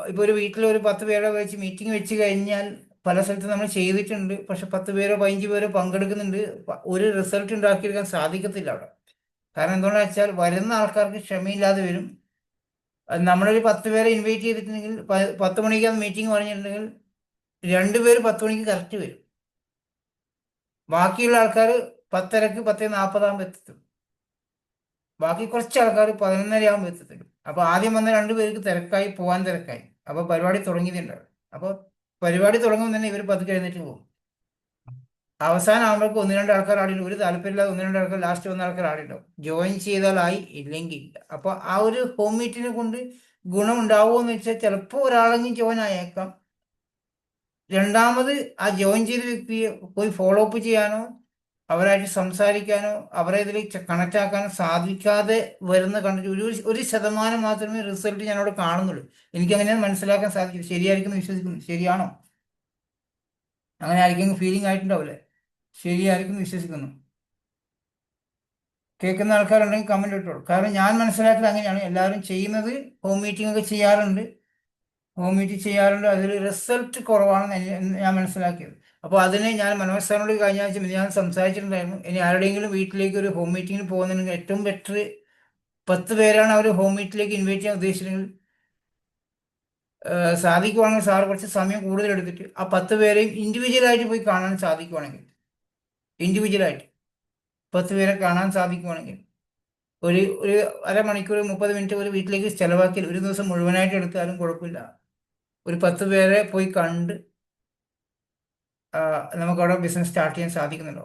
ഇപ്പോൾ ഒരു വീട്ടിൽ ഒരു 10 പേരെ വെച്ച് മീറ്റിംഗ് വെച്ച് കഴിഞ്ഞാൽ പല സ്ഥലത്തും നമ്മൾ ചെയ്തിട്ടുണ്ട്. പക്ഷെ 10 പേരോ 15 പേരോ പങ്കെടുക്കുന്നുണ്ട്, ഒരു റിസൾട്ട് ഉണ്ടാക്കിയെടുക്കാൻ സാധിക്കത്തില്ല അവിടെ. കാരണം എന്തുകൊണ്ടാ വെച്ചാൽ വരുന്ന ആൾക്കാർക്ക് ക്ഷമയില്ലാതെ വരും. നമ്മളൊരു 10 പേരെ ഇൻവൈറ്റ് ചെയ്തിട്ടുണ്ടെങ്കിൽ 10 മണിക്ക് മീറ്റിംഗ് പറഞ്ഞിട്ടുണ്ടെങ്കിൽ 2 പേര് 10 മണിക്ക് കറക്റ്റ് വരും. ബാക്കിയുള്ള ആൾക്കാർ 10:30 10:40 എത്തും. ബാക്കി കുറച്ച് ആൾക്കാർ 11:30 എത്തത്തുള്ളൂ. അപ്പൊ ആദ്യം വന്ന 2 പേർക്ക് തിരക്കായി, പോകാൻ തിരക്കായി. അപ്പൊ പരിപാടി തുടങ്ങിയിട്ടുണ്ടാവും. അപ്പൊ പരിപാടി തുടങ്ങുമ്പോൾ തന്നെ ഇവർ പതുക്കെ എഴുന്നേറ്റ് പോകും. അവസാനം ആകുമ്പോഴേക്കും 1-2 ആൾക്കാർ ആടില്ല. ഒരു താല്പര്യമില്ലാതെ 1-2 ആൾക്കാർ, ലാസ്റ്റ് വന്ന ആൾക്കാർ ആടിണ്ടാവും. ജോയിൻ ചെയ്താലായി, ഇല്ലെങ്കിൽ ഇല്ല. അപ്പൊ ആ ഒരു ഹോം മീറ്റിനെ കൊണ്ട് ഗുണം ഉണ്ടാവുമോ എന്ന് വെച്ചാൽ ചിലപ്പോൾ ഒരാളെങ്കിലും ജോയിൻ ആയേക്കാം. രണ്ടാമത് ആ ജോയിൻ ചെയ്ത വ്യക്തിയെ പോയി ഫോളോ അപ്പ് ചെയ്യാനോ അവരായിട്ട് സംസാരിക്കാനോ അവരെ ഇതിൽ കണക്ട് ആക്കാനോ സാധിക്കാതെ വരുന്ന കണ്ടിട്ട് ഒരു ശതമാനം മാത്രമേ റിസൾട്ട് ഞാൻ അവിടെ കാണുന്നുള്ളൂ. എനിക്ക് അങ്ങനെയാണ് മനസ്സിലാക്കാൻ സാധിക്കും. ശരിയായിരിക്കും എന്ന് വിശ്വസിക്കുന്നു. ശരിയാണോ? അങ്ങനെ ആയിരിക്കും ഫീലിംഗ് ആയിട്ടുണ്ടാവില്ലേ? ശരിയായിരിക്കും എന്ന് വിശ്വസിക്കുന്നു. കേൾക്കുന്ന ആൾക്കാരുണ്ടെങ്കിൽ കമന്റ് ഇട്ടോളൂ. കാരണം ഞാൻ മനസ്സിലാക്കിയത് അങ്ങനെയാണ്. എല്ലാവരും ചെയ്യുന്നത് ഹോം മീറ്റിംഗ് ഒക്കെ ചെയ്യാറുണ്ട്. ഹോം മീറ്റിംഗ് ചെയ്യാറുണ്ട്. അതിൽ റിസൾട്ട് കുറവാണെന്ന് ഞാൻ മനസ്സിലാക്കിയത്. അപ്പോൾ അതിന് ഞാൻ മനോജ് സാറിനോട് കഴിഞ്ഞ ആഴ്ച ഞാൻ സംസാരിച്ചിട്ടുണ്ടായിരുന്നു. ഇനി ആരുടെയെങ്കിലും വീട്ടിലേക്ക് ഒരു ഹോം മീറ്റിങ്ങിന് പോകുന്നുണ്ടെങ്കിൽ ഏറ്റവും ബെറ്റർ 10 പേരാണ് അവർ ഹോം മീറ്റിലേക്ക് ഇൻവൈറ്റ് ചെയ്യാൻ ഉദ്ദേശിച്ചിട്ടുണ്ടെങ്കിൽ സാധിക്കുവാണെങ്കിൽ സാർ കുറച്ച് സമയം കൂടുതൽ എടുത്തിട്ട് ആ 10 പേരെയും ഇൻഡിവിജ്വലായിട്ട് പോയി കാണാൻ സാധിക്കുവാണെങ്കിൽ, ഇൻഡിവിജ്വലായിട്ട് 10 പേരെ കാണാൻ സാധിക്കുവാണെങ്കിൽ ഒരു ഒരു അരമണിക്കൂർ 30 മിനിറ്റ് ഒരു വീട്ടിലേക്ക് ചിലവാക്കി ഒരു ദിവസം മുഴുവനായിട്ട് എടുത്താലും കുഴപ്പമില്ല. ഒരു 10 പേരെ പോയി കണ്ട് നമുക്കവിടെ ബിസിനസ് സ്റ്റാർട്ട് ചെയ്യാൻ സാധിക്കുന്നുണ്ടോ?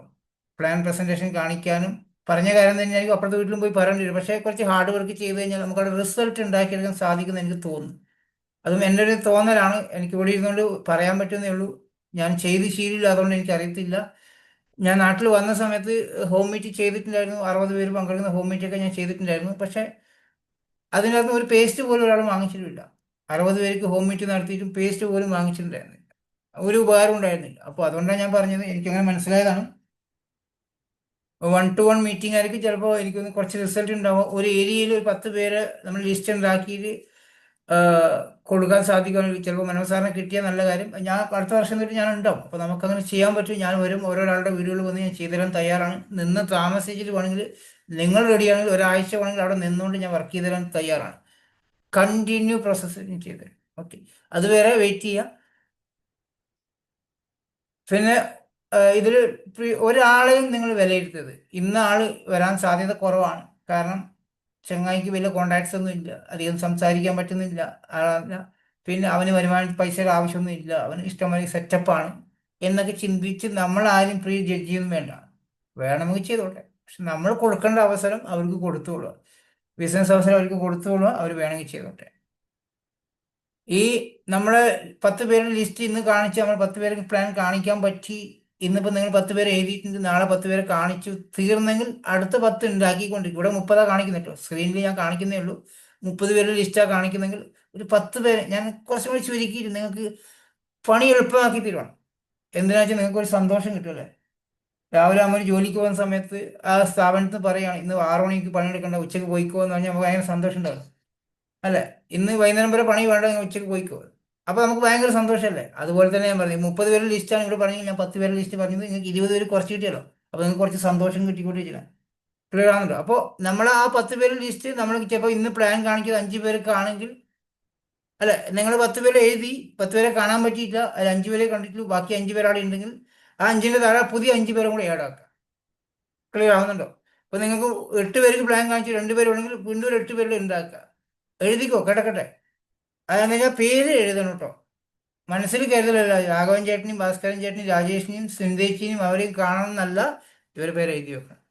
പ്ലാൻ പ്രസന്റേഷൻ കാണിക്കാനും പറഞ്ഞ കാര്യം തന്നെയായിരിക്കും അപ്പുറത്തെ വീട്ടിലും പോയി പറയേണ്ടി വരും. പക്ഷേ കുറച്ച് ഹാർഡ് വർക്ക് ചെയ്ത് കഴിഞ്ഞാൽ നമുക്കവിടെ റിസൾട്ട് ഉണ്ടാക്കിയെടുക്കാൻ സാധിക്കുമെന്ന് എനിക്ക് തോന്നുന്നു. അതും എൻ്റെ ഒരു തോന്നലാണ്. എനിക്ക് ഇവിടെ ഇരുന്നുകൊണ്ട് പറയാൻ പറ്റുന്നേ ഉള്ളൂ. ഞാൻ ചെയ്ത് ശീലമില്ല, അതുകൊണ്ട് എനിക്ക് അറിയത്തില്ല. ഞാൻ നാട്ടിൽ വന്ന സമയത്ത് ഹോം മീറ്റ് ചെയ്തിട്ടുണ്ടായിരുന്നു. 60 പേര് പങ്കെടുക്കുന്ന ഹോം മീറ്റൊക്കെ ഞാൻ ചെയ്തിട്ടുണ്ടായിരുന്നു. പക്ഷേ അതിനകത്ത് ഒരു പേസ്റ്റ് പോലും ഒരാൾ വാങ്ങിച്ചിട്ടില്ല. 60 പേർക്ക് ഹോം മീറ്റ് നടത്തിയിട്ടും പേസ്റ്റ് പോലും വാങ്ങിച്ചിട്ടുണ്ടായിരുന്നില്ല. ഒരു ഉപകാരം ഉണ്ടായിരുന്നില്ല. അപ്പോൾ അതുകൊണ്ടാണ് ഞാൻ പറഞ്ഞത്, എനിക്കങ്ങനെ മനസ്സിലായതാണ്. 1-to-1 മീറ്റിംഗ് ആയിരിക്കും ചിലപ്പോൾ എനിക്കൊന്ന് കുറച്ച് റിസൾട്ട് ഉണ്ടാവും. ഒരു ഏരിയയിൽ ഒരു 10 പേര് നമ്മൾ ലിസ്റ്റ് ഉണ്ടാക്കിയിട്ട് ആ, കൊടുക്കാൻ സാധിക്കുകയാണെങ്കിൽ ചിലപ്പോൾ മനോജ് സാറിനെ കിട്ടിയാൽ നല്ല കാര്യം. ഞാൻ അടുത്ത വർഷം തൊട്ട് ഞാൻ ഉണ്ടാവും. അപ്പോൾ നമുക്കങ്ങനെ ചെയ്യാൻ പറ്റും. ഞാൻ വരും, ഓരോരാളുടെ വീടുകളിൽ വന്ന് ഞാൻ ചെയ്തു തരാൻ തയ്യാറാണ്. നിന്ന് താമസിച്ചിട്ട് വേണമെങ്കിൽ, നിങ്ങൾ റെഡിയാണെങ്കിൽ ഒരാഴ്ച വേണമെങ്കിൽ അവിടെ നിന്നുകൊണ്ട് ഞാൻ വർക്ക് ചെയ്തു തരാൻ തയ്യാറാണ്. കണ്ടിന്യൂ പ്രോസസ്സ് ചെയ്തു തരും. ഓക്കെ, അതുവരെ വെയിറ്റ് ചെയ്യാം. പിന്നെ ഇതിൽ ഒരാളെയും നിങ്ങൾ വിലയിരുത്തരുത്. ഇന്ന ആള് വരാൻ സാധ്യത കുറവാണ്. കാരണം ചങ്ങായിക്ക് വലിയ കോണ്ടാക്ട്സ് ഒന്നും ഇല്ല, അധികം സംസാരിക്കാൻ പറ്റുന്നില്ല ആളല്ല, പിന്നെ അവന് വരുമാനം പൈസയുടെ ആവശ്യമൊന്നും ഇല്ല, അവന് ഇഷ്ടമായി സെറ്റപ്പാണ് എന്നൊക്കെ ചിന്തിച്ച് നമ്മൾ ആരും പ്രീ ജഡ്ജ് ചെയ്യൊന്നും വേണ്ട. വേണമെങ്കിൽ ചെയ്തോട്ടെ. പക്ഷെ നമ്മൾ കൊടുക്കേണ്ട അവസരം അവർക്ക് കൊടുത്തോളുക. ബിസിനസ് അവസരം അവർക്ക് കൊടുത്തോളുക. അവർ വേണമെങ്കിൽ ചെയ്തോട്ടെ. ഈ നമ്മള് 10 പേരുടെ ലിസ്റ്റ് ഇന്ന് കാണിച്ച് നമ്മൾ 10 പേർക്ക് പ്ലാൻ കാണിക്കാൻ പറ്റി. ഇന്നിപ്പോ നിങ്ങൾ 10 പേരെ എഴുതിയിട്ടുണ്ട്, നാളെ 10 പേരെ കാണിച്ചു തീർന്നെങ്കിൽ അടുത്ത 10 ഉണ്ടാക്കിക്കൊണ്ടിരിക്കും. ഇവിടെ 30 കാണിക്കുന്നുട്ടോ, സ്ക്രീനിൽ ഞാൻ കാണിക്കുന്നേ ഉള്ളൂ. 30 പേരുടെ ലിസ്റ്റാ കാണിക്കുന്നെങ്കിൽ ഒരു 10 പേരെ ഞാൻ കുറച്ചും കൂടി ചുരുക്കിയിട്ട് നിങ്ങൾക്ക് പണി എളുപ്പമാക്കി തരുവാണ്. എന്തിനാ വെച്ചാൽ നിങ്ങൾക്ക് ഒരു സന്തോഷം കിട്ടുമല്ലേ. രാവിലെ ആകുമ്പോൾ ജോലിക്ക് പോകുന്ന സമയത്ത് ആ സ്ഥാപനത്തിൽ പറയുകയാണ് ഇന്ന് 6 മണിക്ക് പണിയെടുക്കേണ്ട, ഉച്ചയ്ക്ക് പോയിക്കോ എന്ന് പറഞ്ഞാൽ നമുക്ക് ഭയങ്കര സന്തോഷം ഉണ്ടാവും. അല്ലെ, ഇന്ന് വൈകുന്നേരം വരെ പണി വേണ്ട, ഉച്ചയ്ക്ക് പോയിക്കോ. അപ്പൊ നമുക്ക് ഭയങ്കര സന്തോഷമല്ലേ. അതുപോലെ തന്നെ ഞാൻ പറഞ്ഞു 30 പേരുടെ ലിസ്റ്റാണ് ഇവിടെ പറഞ്ഞത്. ഞാൻ 10 പേരുടെ ലിസ്റ്റ് പറഞ്ഞത് നിങ്ങൾക്ക് 20 പേര് കുറച്ച് കിട്ടിയല്ലോ. അപ്പൊ നിങ്ങൾക്ക് കുറച്ച് സന്തോഷം കിട്ടിക്കൊണ്ടിരിക്കണം. ക്ലിയർ ആണല്ലോ. അപ്പോൾ നമ്മൾ ആ 10 പേരുടെ ലിസ്റ്റ് നമ്മൾ ചിലപ്പോൾ ഇന്ന് പ്ലാൻ കാണിച്ചത് 5 പേർക്കാണെങ്കിൽ, അല്ലെ, നിങ്ങൾ 10 പേരെ എഴുതി 10 പേരെ കാണാൻ പറ്റിയില്ല, അതിൽ 5 പേരെ കണ്ടിട്ടുള്ളൂ, ബാക്കി 5 പേർ അവിടെ ഉണ്ടെങ്കിൽ ആ 5ന്റെ താഴെ പുതിയ 5 പേരും കൂടെ ആഡ് ആക്കുക. ക്ലിയർ ആവുന്നുണ്ടോ? അപ്പൊ നിങ്ങൾക്ക് 8 പേർക്ക് പ്ലാൻ കാണിച്ച് 2 പേര് ഉണ്ടെങ്കിൽ വീണ്ടും ഒരു 8 പേരുടെ ഉണ്ടാക്കുക. എഴുതിക്കോ, കിടക്കട്ടെ. അതെന്ന് വെച്ചാൽ പേര് എഴുതണം കേട്ടോ. മനസ്സിൽ കരുതലല്ല. രാഘവൻ ചേട്ടനെയും ഭാസ്കരൻ ചേട്ടനെയും രാജേഷിനെയും സിന്ധേച്ചിനെയും അവരെയും കാണണം എന്നല്ല, ഇവരുടെ പേര് എഴുതി വെക്കണം.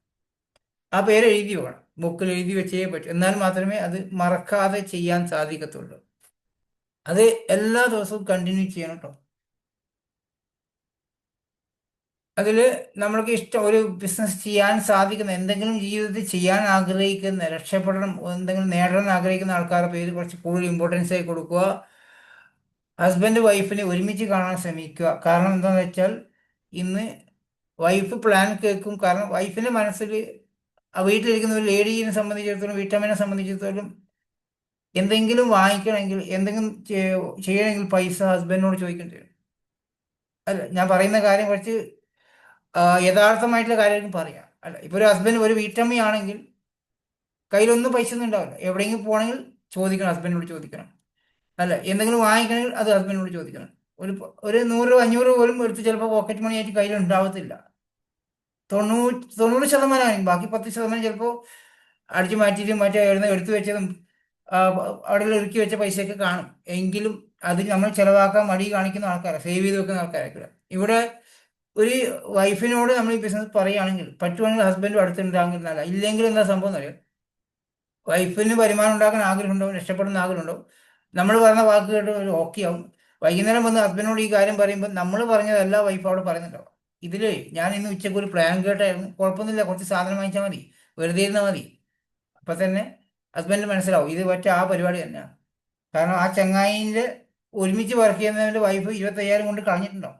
ആ പേര് എഴുതി വെക്കണം, ബുക്കിൽ എഴുതി വെച്ചേ പറ്റും. എന്നാൽ മാത്രമേ അത് മറക്കാതെ ചെയ്യാൻ സാധിക്കത്തുള്ളൂ. അത് എല്ലാ ദിവസവും കണ്ടിന്യൂ ചെയ്യണം കേട്ടോ. അതിൽ നമ്മൾക്ക് ഇഷ്ടം ഒരു ബിസിനസ് ചെയ്യാൻ സാധിക്കുന്ന, എന്തെങ്കിലും ജീവിതത്തിൽ ചെയ്യാൻ ആഗ്രഹിക്കുന്ന, രക്ഷപ്പെടണം, എന്തെങ്കിലും നേടാൻ ആഗ്രഹിക്കുന്ന ആൾക്കാരുടെ പേര് കുറച്ച് കൂടുതൽ ഇമ്പോർട്ടൻസ് ആയി കൊടുക്കുക. ഹസ്ബൻഡ് വൈഫിനെ ഒരുമിച്ച് കാണാൻ ശ്രമിക്കുക. കാരണം എന്താണെന്ന് വെച്ചാൽ ഇന്ന് വൈഫ് പ്ലാൻ കേൾക്കും. കാരണം വൈഫിന്റെ മനസ്സിൽ ആ വീട്ടിലിരിക്കുന്ന ഒരു ലേഡീനെ സംബന്ധിച്ചിടത്തോളം, വീട്ടമ്മനെ സംബന്ധിച്ചിടത്തോളം എന്തെങ്കിലും വാങ്ങിക്കണമെങ്കിൽ, എന്തെങ്കിലും ചെയ്യണമെങ്കിൽ പൈസ ഹസ്ബൻഡിനോട് ചോദിക്കേണ്ടി വരും. അല്ല, ഞാൻ പറയുന്ന കാര്യം കുറച്ച് യഥാർത്ഥമായിട്ടുള്ള കാര്യമായിരിക്കും പറയാം. അല്ല, ഇപ്പൊ ഒരു ഹസ്ബൻഡ് ഒരു വീട്ടമ്മയാണെങ്കിൽ കയ്യിലൊന്നും പൈസ ഒന്നും ഉണ്ടാവില്ല. എവിടെയെങ്കിലും പോകണമെങ്കിൽ ചോദിക്കണം, ഹസ്ബൻഡിനോട് ചോദിക്കണം. അല്ല, എന്തെങ്കിലും വാങ്ങിക്കണമെങ്കിൽ അത് ഹസ്ബൻഡിനോട് ചോദിക്കണം. ഒരു 100 രൂപ 500 രൂപ പോലും എടുത്ത് ചിലപ്പോൾ പോക്കറ്റ് മണി ആയിട്ട് കയ്യിൽ ഉണ്ടാവത്തില്ല. 90% ബാക്കി 10% ചിലപ്പോൾ അടിച്ചു മാറ്റിയിട്ടും മറ്റേ എടുത്തു വെച്ചതും അവിടെ ഇറുക്കി വെച്ച പൈസയൊക്കെ കാണും. എങ്കിലും അത് നമ്മൾ ചിലവാക്കാൻ മടി കാണിക്കുന്ന ആൾക്കാരാണ്, സേവ് ചെയ്ത് വെക്കുന്ന ആൾക്കാരൊക്കെ. ഇവിടെ ഒരു വൈഫിനോട് നമ്മൾ ഈ ബിസിനസ് പറയുകയാണെങ്കിൽ പറ്റുവാണെങ്കിൽ ഹസ്ബൻഡും അടുത്തുണ്ടാകുന്നതല്ല. ഇല്ലെങ്കിൽ എന്താ സംഭവം എന്നറിയാം, വൈഫിന് വരുമാനം ഉണ്ടാക്കാൻ ആഗ്രഹമുണ്ടാവും, രക്ഷപ്പെടുന്ന ആഗ്രഹമുണ്ടാവും. നമ്മൾ പറഞ്ഞ വാക്ക് കേട്ട് ഒരു ഓക്കെ ആവും. വൈകുന്നേരം വന്ന് ഹസ്ബൻഡിനോട് ഈ കാര്യം പറയുമ്പോൾ നമ്മൾ പറഞ്ഞതല്ല വൈഫ് അവിടെ പറയുന്നുണ്ടാവും. ഇതിൽ ഞാൻ ഇന്ന് ഉച്ചയ്ക്ക് ഒരു പ്ലാൻ കേട്ടായിരുന്നു, കുഴപ്പമൊന്നുമില്ല, കുറച്ച് സാധനം വാങ്ങിച്ചാൽ മതി, വെറുതെ ഇരുന്നാൽ മതി. അപ്പം തന്നെ ഹസ്ബൻഡ് മനസ്സിലാവും ഇത് പറ്റ ആ പരിപാടി തന്നെയാണ്. കാരണം ആ ചങ്ങായിൻ്റെ ഒരുമിച്ച് വർക്ക് ചെയ്യുന്നതിൻ്റെ വൈഫ് 25,000 കൊണ്ട് കളഞ്ഞിട്ടുണ്ടാവും.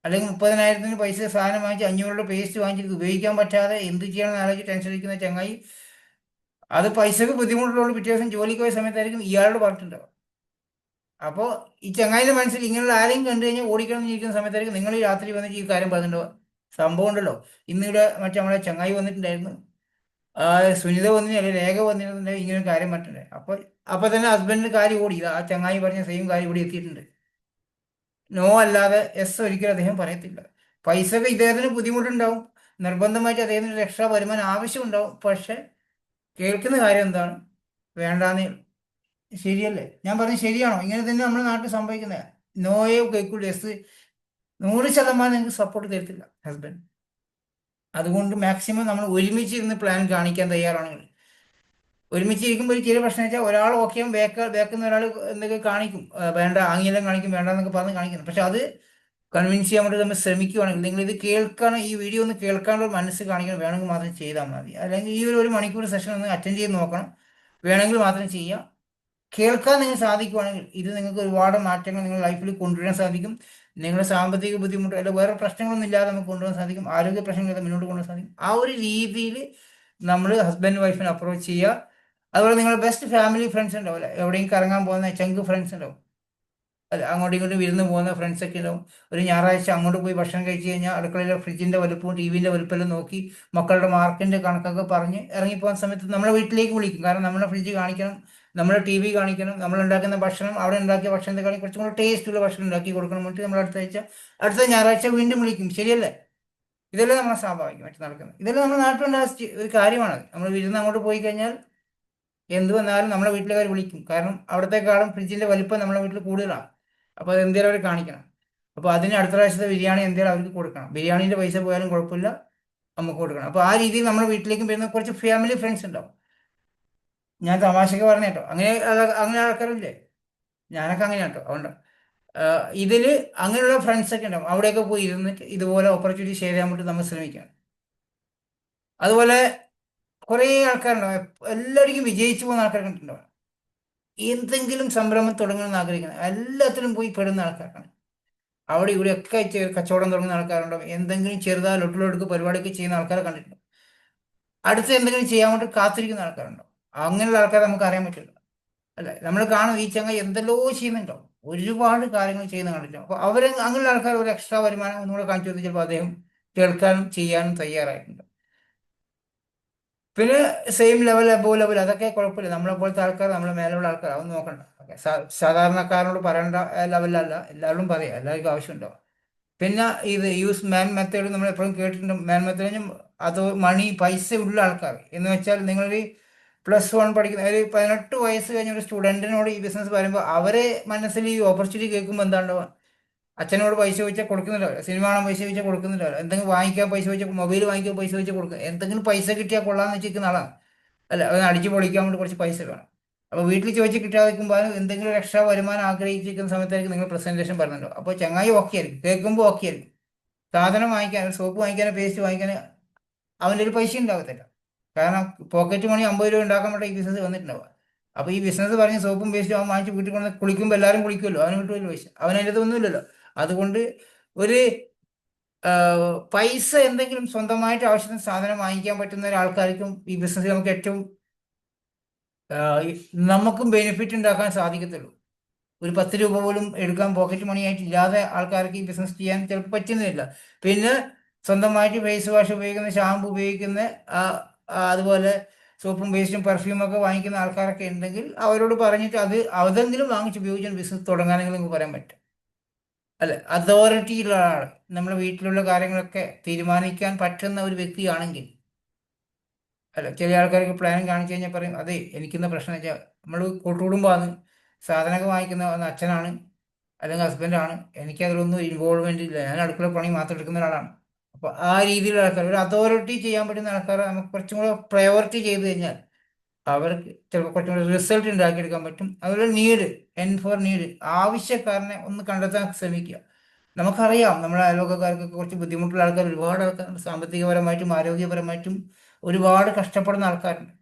അല്ലെങ്കിൽ 30,000 പൈസ സാധനം വാങ്ങിച്ച് 500 പേസ്റ്റ് വാങ്ങിച്ചിട്ട് ഉപയോഗിക്കാൻ പറ്റാതെ എന്ത് ചെയ്യണമെന്ന് ആലോചിച്ച് ടെൻഷൻ അടിക്കുന്ന ചങ്ങായി, അത് പൈസക്ക് ബുദ്ധിമുട്ടുള്ള പിറ്റേ ദിവസം ജോലിക്ക് പോയ സമയത്തായിരിക്കും ഇയാളോട് പറഞ്ഞിട്ടുണ്ടാവും. അപ്പോൾ ഈ ചങ്ങായിയുടെ മനസ്സിൽ ഇങ്ങനെയുള്ള ആരെയും കണ്ടു കഴിഞ്ഞാൽ ഓടിക്കണം ഇരിക്കുന്ന സമയത്തായിരിക്കും നിങ്ങൾ ഈ രാത്രി വന്നിട്ട് ഈ കാര്യം പറഞ്ഞിട്ടുണ്ടാവുക. സംഭവം ഉണ്ടല്ലോ, ഇന്നിവിടെ മറ്റേ നമ്മളെ ചങ്ങായി വന്നിട്ടുണ്ടായിരുന്നു, സുനിത വന്നിട്ട് അല്ലെങ്കിൽ രേഖ വന്നിട്ടുണ്ടെങ്കിൽ ഇങ്ങനെ ഒരു കാര്യം പറഞ്ഞിട്ടുണ്ട്. അപ്പോൾ തന്നെ ഹസ്ബൻഡിന് കാര്യം ഓടി, ആ ചങ്ങായി പറഞ്ഞ സെയിം കാര്യം ഇവിടെ എത്തിയിട്ടുണ്ട്. നോ അല്ലാതെ എസ് ഒരിക്കലും അദ്ദേഹം പറയത്തില്ല. പൈസക്ക് ഇദ്ദേഹത്തിന് ബുദ്ധിമുട്ടുണ്ടാവും, നിർബന്ധമായിട്ട് അദ്ദേഹത്തിന് ഒരു എക്സ്ട്രാ വരുമാനം ആവശ്യമുണ്ടാവും. പക്ഷെ കേൾക്കുന്ന കാര്യം എന്താണ്, വേണ്ടാന്നേ. ശരിയല്ലേ ഞാൻ പറഞ്ഞത്? ശരിയാണോ? ഇങ്ങനെ തന്നെ നമ്മുടെ നാട്ടിൽ സംഭവിക്കുന്നത്. നോയോ കേൾക്കുള്ളൂ, എസ് 100% നിങ്ങൾക്ക് സപ്പോർട്ട് തരത്തില്ല ഹസ്ബൻഡ്. അതുകൊണ്ട് മാക്സിമം നമ്മൾ ഒരുമിച്ച് ഇരുന്ന് പ്ലാൻ കാണിക്കാൻ തയ്യാറാണെങ്കിൽ, ഒരുമിച്ച് ഇരിക്കുമ്പോൾ ഒരു ചെറിയ പ്രശ്നം വെച്ചാൽ ഒരാൾ ഓക്കെ ആവും, ബേക്കുന്ന ഒരാൾ എന്തൊക്കെ കാണിക്കും, വേണ്ട ആംഗ്യം കാണിക്കും, വേണ്ട എന്നൊക്കെ പറഞ്ഞ് കാണിക്കുന്നു. പക്ഷെ അത് കൺവിൻസ് ചെയ്യാൻ വേണ്ടി നമ്മൾ ശ്രമിക്കുകയാണെങ്കിൽ, നിങ്ങൾ ഇത് കേൾക്കാൻ, ഈ വീഡിയോ ഒന്ന് കേൾക്കാനുള്ള മനസ്സ് കാണിക്കണം, വേണമെങ്കിൽ മാത്രം ചെയ്താൽ മതി. അല്ലെങ്കിൽ ഈ ഒരു മണിക്കൂർ സെഷൻ ഒന്ന് അറ്റൻഡ് ചെയ്ത് നോക്കണം, വേണമെങ്കിൽ മാത്രം ചെയ്യാം. കേൾക്കാൻ നിങ്ങൾ സാധിക്കുവാണെങ്കിൽ ഇത് നിങ്ങൾക്ക് ഒരുപാട് മാറ്റങ്ങൾ നിങ്ങളുടെ ലൈഫിൽ കൊണ്ടുവരാൻ സാധിക്കും. നിങ്ങളുടെ സാമ്പത്തിക ബുദ്ധിമുട്ട് അല്ലെങ്കിൽ വേറെ പ്രശ്നങ്ങളൊന്നും ഇല്ലാതെ നമുക്ക് കൊണ്ടുപോകാൻ സാധിക്കും. ആരോഗ്യ പ്രശ്നങ്ങളൊക്കെ മുന്നോട്ട് കൊണ്ടുപോകാൻ സാധിക്കും. ആ ഒരു രീതിയിൽ നമ്മൾ ഹസ്ബൻഡ് വൈഫിനെ അപ്രോച്ച് ചെയ്യുക. അതുപോലെ നിങ്ങളുടെ ബെസ്റ്റ് ഫാമിലി ഫ്രണ്ട്സ് ഉണ്ടാവില്ല, എവിടെയും കറങ്ങാൻ പോകുന്ന ചങ്ക് ഫ്രണ്ട്സ് ഉണ്ടാവും, അല്ല അങ്ങോട്ടും ഇങ്ങോട്ടും വിരുന്ന് പോകുന്ന ഫ്രണ്ട്സൊക്കെ ഉണ്ടാവും. ഒരു ഞായറാഴ്ച അങ്ങോട്ട് പോയി ഭക്ഷണം കഴിച്ച് കഴിഞ്ഞാൽ അടുക്കളയിലെ ഫ്രിഡ്ജിൻ്റെ വലുപ്പവും ടി വിൻ്റെ വലുപ്പമെല്ലാം നോക്കി മക്കളുടെ മാർക്കിൻ്റെ കണക്കൊക്കെ പറഞ്ഞ് ഇറങ്ങിപ്പോകുന്ന സമയത്ത് നമ്മളെ വീട്ടിലേക്ക് വിളിക്കും. കാരണം നമ്മളെ ഫ്രിഡ്ജ് കാണിക്കണം, നമ്മളെ ടി വി കാണിക്കണം, നമ്മൾ ഉണ്ടാക്കുന്ന ഭക്ഷണം, അവിടെ ഉണ്ടാക്കിയ ഭക്ഷണത്തെ കാണിക്കും, കുറച്ചും കൂടെ ടേസ്റ്റുള്ള ഭക്ഷണം ഉണ്ടാക്കി കൊടുക്കണം വേണ്ടി നമ്മൾ അടുത്ത ഞായറാഴ്ച വീണ്ടും വിളിക്കും. ശരിയല്ലേ? ഇതെല്ലാം നമ്മളെ സ്വാഭാവികമായിട്ട് നടക്കുന്നത്. ഇതെല്ലാം നമ്മുടെ നാട്ടിലുണ്ടായ ഒരു കാര്യമാണ്. നമ്മൾ വിരുന്ന് അങ്ങോട്ട് പോയി കഴിഞ്ഞാൽ എന്ത് വന്നാലും നമ്മളെ വീട്ടിലുകാർ വിളിക്കും. കാരണം അവിടത്തെക്കാളും ഫ്രിഡ്ജിൻ്റെ വലിപ്പം നമ്മളെ വീട്ടിൽ കൂടുതലാണ്. അപ്പോൾ അത് എന്തെങ്കിലും അവർ കാണിക്കണം. അപ്പോൾ അതിന് അടുത്ത പ്രാവശ്യത്തെ ബിരിയാണി എന്തെങ്കിലും അവർക്ക് കൊടുക്കണം. ബിരിയാണീൻ്റെ പൈസ പോയാലും കുഴപ്പമില്ല, നമുക്ക് കൊടുക്കണം. അപ്പോൾ ആ രീതിയിൽ നമ്മുടെ വീട്ടിലേക്കും വരുന്ന കുറച്ച് ഫാമിലി ഫ്രണ്ട്സ് ഉണ്ടാവും. ഞാൻ തമാശക്ക് പറഞ്ഞ കേട്ടോ, അങ്ങനെ ആൾക്കാരില്ലേ, ഞാനൊക്കെ അങ്ങനെ കേട്ടോ. അതുകൊണ്ട് ഇതിൽ അങ്ങനെയുള്ള ഫ്രണ്ട്സൊക്കെ ഉണ്ടാവും. അവിടെയൊക്കെ പോയി ഇരുന്നിട്ട് ഇതുപോലെ ഓപ്പർച്യൂണിറ്റി ഷെയർ ചെയ്യാൻ വേണ്ടി നമ്മൾ ശ്രമിക്കണം. അതുപോലെ കുറേ ആൾക്കാരുണ്ടാവും, എല്ലാവർക്കും വിജയിച്ചു പോകുന്ന ആൾക്കാർ കണ്ടിട്ടുണ്ടാവും. എന്തെങ്കിലും സംരംഭം തുടങ്ങണമെന്ന് ആഗ്രഹിക്കുന്നത് എല്ലാത്തിനും പോയി പെടുന്ന ആൾക്കാരാണ്. അവിടെ ഇവിടെയൊക്കെ കച്ചവടം തുടങ്ങുന്ന ആൾക്കാരുണ്ടാവും. എന്തെങ്കിലും ചെറുതാ ലൊട്ടിലൊടുക്ക് പരിപാടിയൊക്കെ ചെയ്യുന്ന ആൾക്കാരെ കണ്ടിട്ടുണ്ട്. അടുത്ത് എന്തെങ്കിലും ചെയ്യാൻ വേണ്ടി കാത്തിരിക്കുന്ന ആൾക്കാരുണ്ടാവും. അങ്ങനെയുള്ള ആൾക്കാരെ നമുക്ക് അറിയാൻ പറ്റില്ല, അല്ലേ? നമ്മൾ കാണും ഈ ചങ്ങ എന്തെല്ലോ ചെയ്യുന്നുണ്ടാവും, ഒരുപാട് കാര്യങ്ങൾ ചെയ്യുന്ന കണ്ടിട്ടുണ്ടാവും. അപ്പോൾ അങ്ങനെയുള്ള ആൾക്കാർ ഒരു എക്സ്ട്രാ വരുമാനം ഒന്നുകൂടെ കാണിച്ചു കൊടുത്ത് ചിലപ്പോൾ അദ്ദേഹം കേൾക്കാനും ചെയ്യാനും തയ്യാറായിട്ടുണ്ട്. പിന്നെ സെയിം ലെവൽ അബോ ലെവൽ അതൊക്കെ കുഴപ്പമില്ല. നമ്മളെ പോലത്തെ ആൾക്കാർ, നമ്മളെ മേലുള്ള ആൾക്കാർ, അതൊന്നും നോക്കണ്ട. ഓക്കെ, സാധാരണക്കാരനോട് പറയേണ്ട ലെവലല്ല, എല്ലാവരും പറയാം, എല്ലാവർക്കും ആവശ്യമുണ്ടാവും. പിന്നെ ഇത് യൂസ് മാൻ മെത്തേഡ് നമ്മൾ എപ്പോഴും കേട്ടിട്ടുണ്ട്. മാൻ മെത്തേഡ് അത് പൈസ ഉള്ള ആൾക്കാർ എന്ന് വെച്ചാൽ നിങ്ങളൊരു +1 പഠിക്കുന്ന ഒരു 18 വയസ്സ് കഴിഞ്ഞ ഒരു സ്റ്റുഡൻറ്റിനോട് ഈ ബിസിനസ് പറയുമ്പോൾ അവരെ മനസ്സിൽ ഈ ഓപ്പർച്യൂണിറ്റി കേൾക്കുമ്പോൾ എന്താണ്ടാവുക, അച്ഛനോട് പൈസ ചോദിച്ചാൽ കൊടുക്കുന്നുണ്ടാവില്ല, സിനിമ കാണാൻ പൈസ ചോദിച്ചാൽ കൊടുക്കുന്നുണ്ടാവില്ല, എന്തെങ്കിലും വാങ്ങിക്കാൻ പൈസ ചോദിച്ചാൽ, മൊബൈൽ വാങ്ങിക്കാൻ പൈസ ചോദിച്ചാൽ കൊടുക്കുക, എന്തെങ്കിലും പൈസ കിട്ടിയാൽ കൊള്ളാമെന്ന് വെച്ചിരിക്കുന്ന ആളാണ്. അല്ല, അവന് അടിച്ച് പൊളിക്കാൻ വേണ്ടി കുറച്ച് പൈസ വേണം. അപ്പോൾ വീട്ടിൽ ചോദിച്ച് കിട്ടാതെ നിൽക്കുമ്പോൾ എന്തെങ്കിലും ഒരു എക്സ്ട്രാ വരുമാനം ആഗ്രഹിച്ചിരിക്കുന്ന സമയത്തായിരിക്കും നിങ്ങൾ പ്രസന്റേഷൻ പറഞ്ഞല്ലോ. അപ്പോൾ ചങ്ങായി ഓക്കെ ആയിരിക്കും, കേൾക്കുമ്പോൾ ഓക്കെ ആയിരിക്കും. സാധനം വാങ്ങിക്കാൻ, സോപ്പ് വാങ്ങിക്കാനോ പേസ്റ്റ് വാങ്ങിക്കാനോ അവൻ്റെ ഒരു പൈസ ഉണ്ടാകത്തില്ല. കാരണം പോക്കറ്റ് മണി 50 രൂപ ഉണ്ടാക്കാൻ വേണ്ടി ഈ ബിസിനസ് വന്നിട്ടുണ്ടാവുക. അപ്പോൾ ഈ ബിസിനസ് പറഞ്ഞ് സോപ്പും പേസ്റ്റും അവൻ വാങ്ങിച്ച് വീട്ടിൽ കൊണ്ട് കുളിക്കുമ്പോൾ എല്ലാവരും കുളിക്കുമല്ലോ, അവന് കിട്ടുമല്ലോ പൈസ, അവനതിൻ്റെ ഒന്നുമില്ലല്ലോ. അതുകൊണ്ട് ഒരു പൈസ എന്തെങ്കിലും സ്വന്തമായിട്ട് ആവശ്യത്തിന് സാധനം വാങ്ങിക്കാൻ പറ്റുന്ന ഒരാൾക്കാർക്കും ഈ ബിസിനസ് നമുക്ക് ഏറ്റവും നമുക്കും ബെനിഫിറ്റ് ഉണ്ടാക്കാൻ സാധിക്കത്തുള്ളൂ. ഒരു 10 രൂപ പോലും എടുക്കാൻ പോക്കറ്റ് മണി ആയിട്ട് ഇല്ലാതെ ആൾക്കാർക്ക് ഈ ബിസിനസ് ചെയ്യാൻ ചിലപ്പോൾ പറ്റുന്നില്ല. പിന്നെ സ്വന്തമായിട്ട് ഫേസ് വാഷ് ഉപയോഗിക്കുന്ന, ഷാമ്പു ഉപയോഗിക്കുന്ന, അതുപോലെ സോപ്പും വേസ്റ്റും പെർഫ്യൂമൊക്കെ വാങ്ങിക്കുന്ന ആൾക്കാരൊക്കെ ഉണ്ടെങ്കിൽ അവരോട് പറഞ്ഞിട്ട് അതെങ്കിലും വാങ്ങിച്ച് ഉപയോഗിച്ച് ബിസിനസ് തുടങ്ങാനെങ്കിലും നിങ്ങൾക്ക് പറയാൻ പറ്റും. അല്ലെ, അതോറിറ്റിയുള്ള ആൾ, നമ്മുടെ വീട്ടിലുള്ള കാര്യങ്ങളൊക്കെ തീരുമാനിക്കാൻ പറ്റുന്ന ഒരു വ്യക്തിയാണെങ്കിൽ. അല്ല, ചില ആൾക്കാർക്ക് പ്ലാൻ കാണിച്ചു കഴിഞ്ഞാൽ പറയും അതെ എനിക്കിന്ന പ്രശ്നം വെച്ചാൽ നമ്മൾ കൂട്ടുകുടുംബമാണ്, സാധനമൊക്കെ വാങ്ങിക്കുന്ന ഒന്ന് അച്ഛനാണ് അല്ലെങ്കിൽ ഹസ്ബൻഡാണ്, എനിക്കതിലൊന്നും ഇൻവോൾവ്മെന്റ് ഇല്ല, ഞാൻ അടുക്കള പണി മാത്രം എടുക്കുന്ന ഒരാളാണ്. അപ്പോൾ ആ രീതിയിലുള്ള ആൾക്കാർ, ഒരു അതോറിറ്റി ചെയ്യാൻ പറ്റുന്ന ആൾക്കാരെ നമുക്ക് കുറച്ചും കൂടെ പ്രയോറിറ്റി ചെയ്ത് കഴിഞ്ഞാൽ അവർക്ക് ചിലപ്പോൾ കുറച്ചും കൂടി റിസൾട്ട് ഉണ്ടാക്കിയെടുക്കാൻ പറ്റും. അതുപോലെ നീഡ്, ഫോർ നീഡ്, ആവശ്യക്കാരനെ ഒന്ന് കണ്ടെത്താൻ ശ്രമിക്കുക. നമുക്കറിയാം നമ്മുടെ അയൽവക്കക്കാർക്കൊക്കെ കുറച്ച് ബുദ്ധിമുട്ടുള്ള ആൾക്കാർ ഒരുപാട് ആൾക്കാർ, സാമ്പത്തികപരമായിട്ടും ആരോഗ്യപരമായിട്ടും ഒരുപാട് കഷ്ടപ്പെടുന്ന ആൾക്കാരുണ്ട്,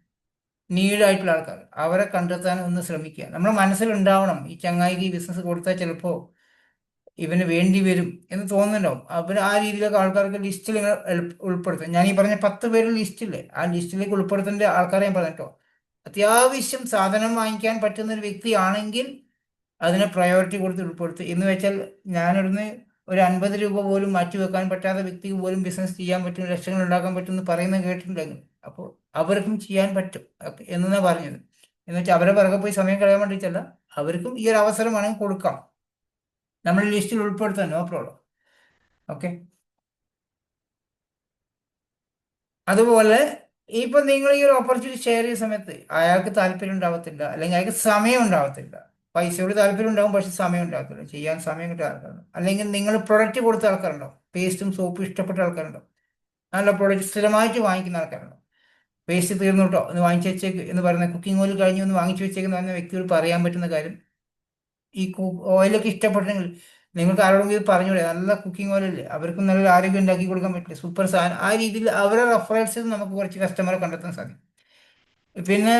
നീഡായിട്ടുള്ള ആൾക്കാർ. അവരെ കണ്ടെത്താൻ ഒന്ന് ശ്രമിക്കുക. നമ്മുടെ മനസ്സിലുണ്ടാവണം ഈ ചങ്ങായിക്ക് ഈ ബിസിനസ് കൊടുത്താൽ ചിലപ്പോൾ ഇവന് വേണ്ടി വരും എന്ന് തോന്നുന്നുണ്ടാവും. അപ്പം ആ രീതിയിലൊക്കെ ആൾക്കാർക്ക് ലിസ്റ്റിൽ നിങ്ങൾ ഉൾപ്പെടുത്തുക. ഞാൻ ഈ പറഞ്ഞ 10 പേര് ലിസ്റ്റില്ലേ, ആ ലിസ്റ്റിലേക്ക് ഉൾപ്പെടുത്തേണ്ട ആൾക്കാരെ ഞാൻ പറഞ്ഞിട്ടോ. അത്യാവശ്യം സാധനം വാങ്ങിക്കാൻ പറ്റുന്ന ഒരു വ്യക്തിയാണെങ്കിൽ അതിനെ പ്രയോറിറ്റി കൊടുത്ത് ഉൾപ്പെടുത്തുക. എന്ന് വെച്ചാൽ ഞാനിവിടുന്ന് ഒരു 50 രൂപ പോലും മാറ്റി വെക്കാൻ പറ്റാത്ത വ്യക്തിക്ക് പോലും ബിസിനസ് ചെയ്യാൻ പറ്റും, ലക്ഷങ്ങൾ ഉണ്ടാക്കാൻ പറ്റും എന്ന് പറയുന്നത് കേട്ടിട്ടുണ്ടെങ്കിൽ അപ്പോൾ അവർക്കും ചെയ്യാൻ പറ്റും എന്നാണ് പറഞ്ഞത്. എന്ന് വെച്ചാൽ അവരെ പിറകെ പോയി സമയം കളയാൻ വേണ്ടിയിട്ടല്ല, അവർക്കും ഈ ഒരു അവസരം വേണമെങ്കിൽ കൊടുക്കാം, നമ്മൾ ലിസ്റ്റിൽ ഉൾപ്പെടുത്താൻ, നോ പ്രോബ്ലം. ഓക്കെ. അതുപോലെ ഇപ്പൊ നിങ്ങൾ ഈ ഒരു ഓപ്പർച്യൂണിറ്റി ഷെയർ ചെയ്യുന്ന സമയത്ത് അയാൾക്ക് താല്പര്യം ഉണ്ടാവത്തില്ല, അല്ലെങ്കിൽ അയാൾക്ക് സമയം ഉണ്ടാവത്തില്ല. പൈസയോട് താല്പര്യം ഉണ്ടാവും, പക്ഷെ സമയം ഉണ്ടാകത്തില്ല, ചെയ്യാൻ സമയം കിട്ടിയ ആൾക്കാരുണ്ടാവും. അല്ലെങ്കിൽ നിങ്ങൾ പ്രൊഡക്റ്റ് കൊടുത്ത ആൾക്കാരുണ്ടാവും, പേസ്റ്റും സോപ്പും ഇഷ്ടപ്പെട്ട ആൾക്കാരുണ്ടാവും, നല്ല പ്രൊഡക്റ്റ് സ്ഥിരമായിട്ട് വാങ്ങിക്കുന്ന ആൾക്കാരുണ്ടാവും. പേസ്റ്റ് തീർന്നു കേട്ടോ ഒന്ന് വാങ്ങിച്ചു വെച്ചേക്ക് എന്ന് പറയുന്ന, കുക്കിംഗ് ഓയിൽ കഴിഞ്ഞ് ഒന്ന് വാങ്ങിച്ചു വെച്ചേക്കെന്ന് പറഞ്ഞ വ്യക്തികൾ പറയാൻ പറ്റുന്ന കാര്യം, ഈ ഓയിലൊക്കെ ഇഷ്ടപ്പെട്ടെങ്കിൽ നിങ്ങൾക്ക് ആരോടെങ്കിലും ഇത് പറഞ്ഞൂടെ, നല്ല കുക്കിംഗ് ഓയിലല്ലേ, അവർക്കും നല്ല ആരോഗ്യം ഉണ്ടാക്കി കൊടുക്കാൻ പറ്റില്ല, സൂപ്പർ സാധനം. ആ രീതിയിൽ അവരെ റെഫറൻസിൽ നമുക്ക് കുറച്ച് കസ്റ്റമറെ കണ്ടെത്താൻ സാധിക്കും. പിന്നെ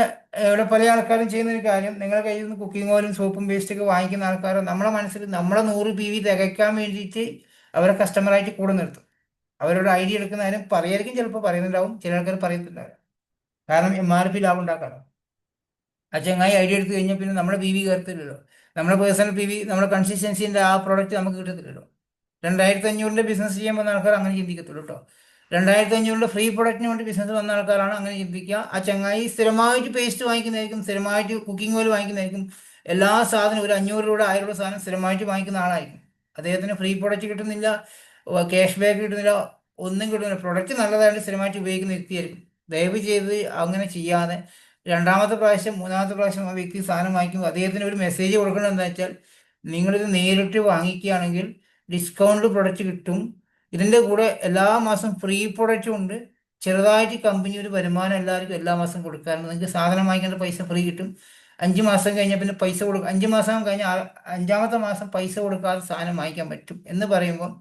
ഇവിടെ പല ആൾക്കാരും ചെയ്യുന്ന ഒരു കാര്യം, നിങ്ങളുടെ കയ്യിൽ നിന്ന് കുക്കിംഗ് ഓയിലും സോപ്പും പേസ്റ്റൊക്കെ വാങ്ങിക്കുന്ന ആൾക്കാർ നമ്മളെ മനസ്സിൽ നമ്മളെ 100 PV തികയ്ക്കാൻ വേണ്ടിയിട്ട് അവരെ കസ്റ്റമറായിട്ട് കൂടെ നിർത്തും. അവരോട് ഐഡിയ എടുക്കുന്നതിനും പറയായിരിക്കും, ചിലപ്പോൾ പറയുന്നുണ്ടാവും, ചില ആൾക്കാർ പറയത്തില്ലാവും. കാരണം MRP ലാഭം ഉണ്ടാക്കാമല്ലോ. ആ ചങ്ങായി ഐഡിയ എടുത്തു കഴിഞ്ഞാൽ പിന്നെ നമ്മുടെ PV കയറത്തില്ലല്ലോ, നമ്മുടെ പേഴ്സണൽ PV, നമ്മുടെ കൺസിസ്റ്റൻസിൻ്റെ ആ പ്രോഡക്റ്റ് നമുക്ക് കിട്ടത്തില്ലല്ലോ. 2500 ബിസിനസ് ചെയ്യാൻ വന്ന ആൾക്കാർ അങ്ങനെ ചിന്തിക്കത്തുള്ളൂ കേട്ടോ. 2500 ഫ്രീ പ്രൊഡക്റ്റിന് വേണ്ടി ബിസിനസ് വന്ന ആൾക്കാരാണ് അങ്ങനെ ചിന്തിക്കുക. ആ ചങ്ങായി സ്ഥിരമായിട്ട് പേസ്റ്റ് വാങ്ങിക്കുന്നതായിരിക്കും, സ്ഥിരമായിട്ട് കുക്കിംഗ് ഓയിൽ വാങ്ങിക്കുന്നതായിരിക്കും, എല്ലാ സാധനവും ഒരു 500 രൂപ 1000 രൂപ സാധനം സ്ഥിരമായിട്ട് വാങ്ങിക്കുന്ന ആളായിരിക്കും. അദ്ദേഹത്തിന് ഫ്രീ പ്രൊഡക്റ്റ് കിട്ടുന്നില്ല, ക്യാഷ് ബാക്ക് കിട്ടുന്നില്ല, ഒന്നും കിട്ടുന്നില്ല. പ്രൊഡക്റ്റ് നല്ലതായിട്ട് സ്ഥിരമായിട്ട് ഉപയോഗിക്കുന്ന വ്യക്തിയായിരിക്കും. ദയവ് ചെയ്ത് അങ്ങനെ ചെയ്യാതെ രണ്ടാമത്തെ പ്രാവശ്യം മൂന്നാമത്തെ പ്രാവശ്യം ആ വ്യക്തി സാധനം വാങ്ങിക്കുമ്പോൾ അദ്ദേഹത്തിന് ഒരു മെസ്സേജ് കൊടുക്കണം. എന്താ വെച്ചാൽ നിങ്ങളിത് നേരിട്ട് വാങ്ങിക്കുകയാണെങ്കിൽ ഡിസ്കൗണ്ട് പ്രൊഡക്റ്റ് കിട്ടും, ഇതിൻ്റെ കൂടെ എല്ലാ മാസം ഫ്രീ പ്രൊഡക്റ്റും ഉണ്ട്, ചെറുതായിട്ട് കമ്പനി ഒരു വരുമാനം എല്ലാവർക്കും എല്ലാ മാസം കൊടുക്കാറുണ്ട്, നിങ്ങൾക്ക് സാധനം വാങ്ങിക്കേണ്ട പൈസ ഫ്രീ കിട്ടും. 5 മാസം കഴിഞ്ഞാൽ പിന്നെ പൈസ കൊടുക്കും, 5 മാസം കഴിഞ്ഞാൽ 5-ാമത്തെ മാസം പൈസ കൊടുക്കാതെ സാധനം വാങ്ങിക്കാൻ പറ്റും എന്ന് പറയുമ്പോൾ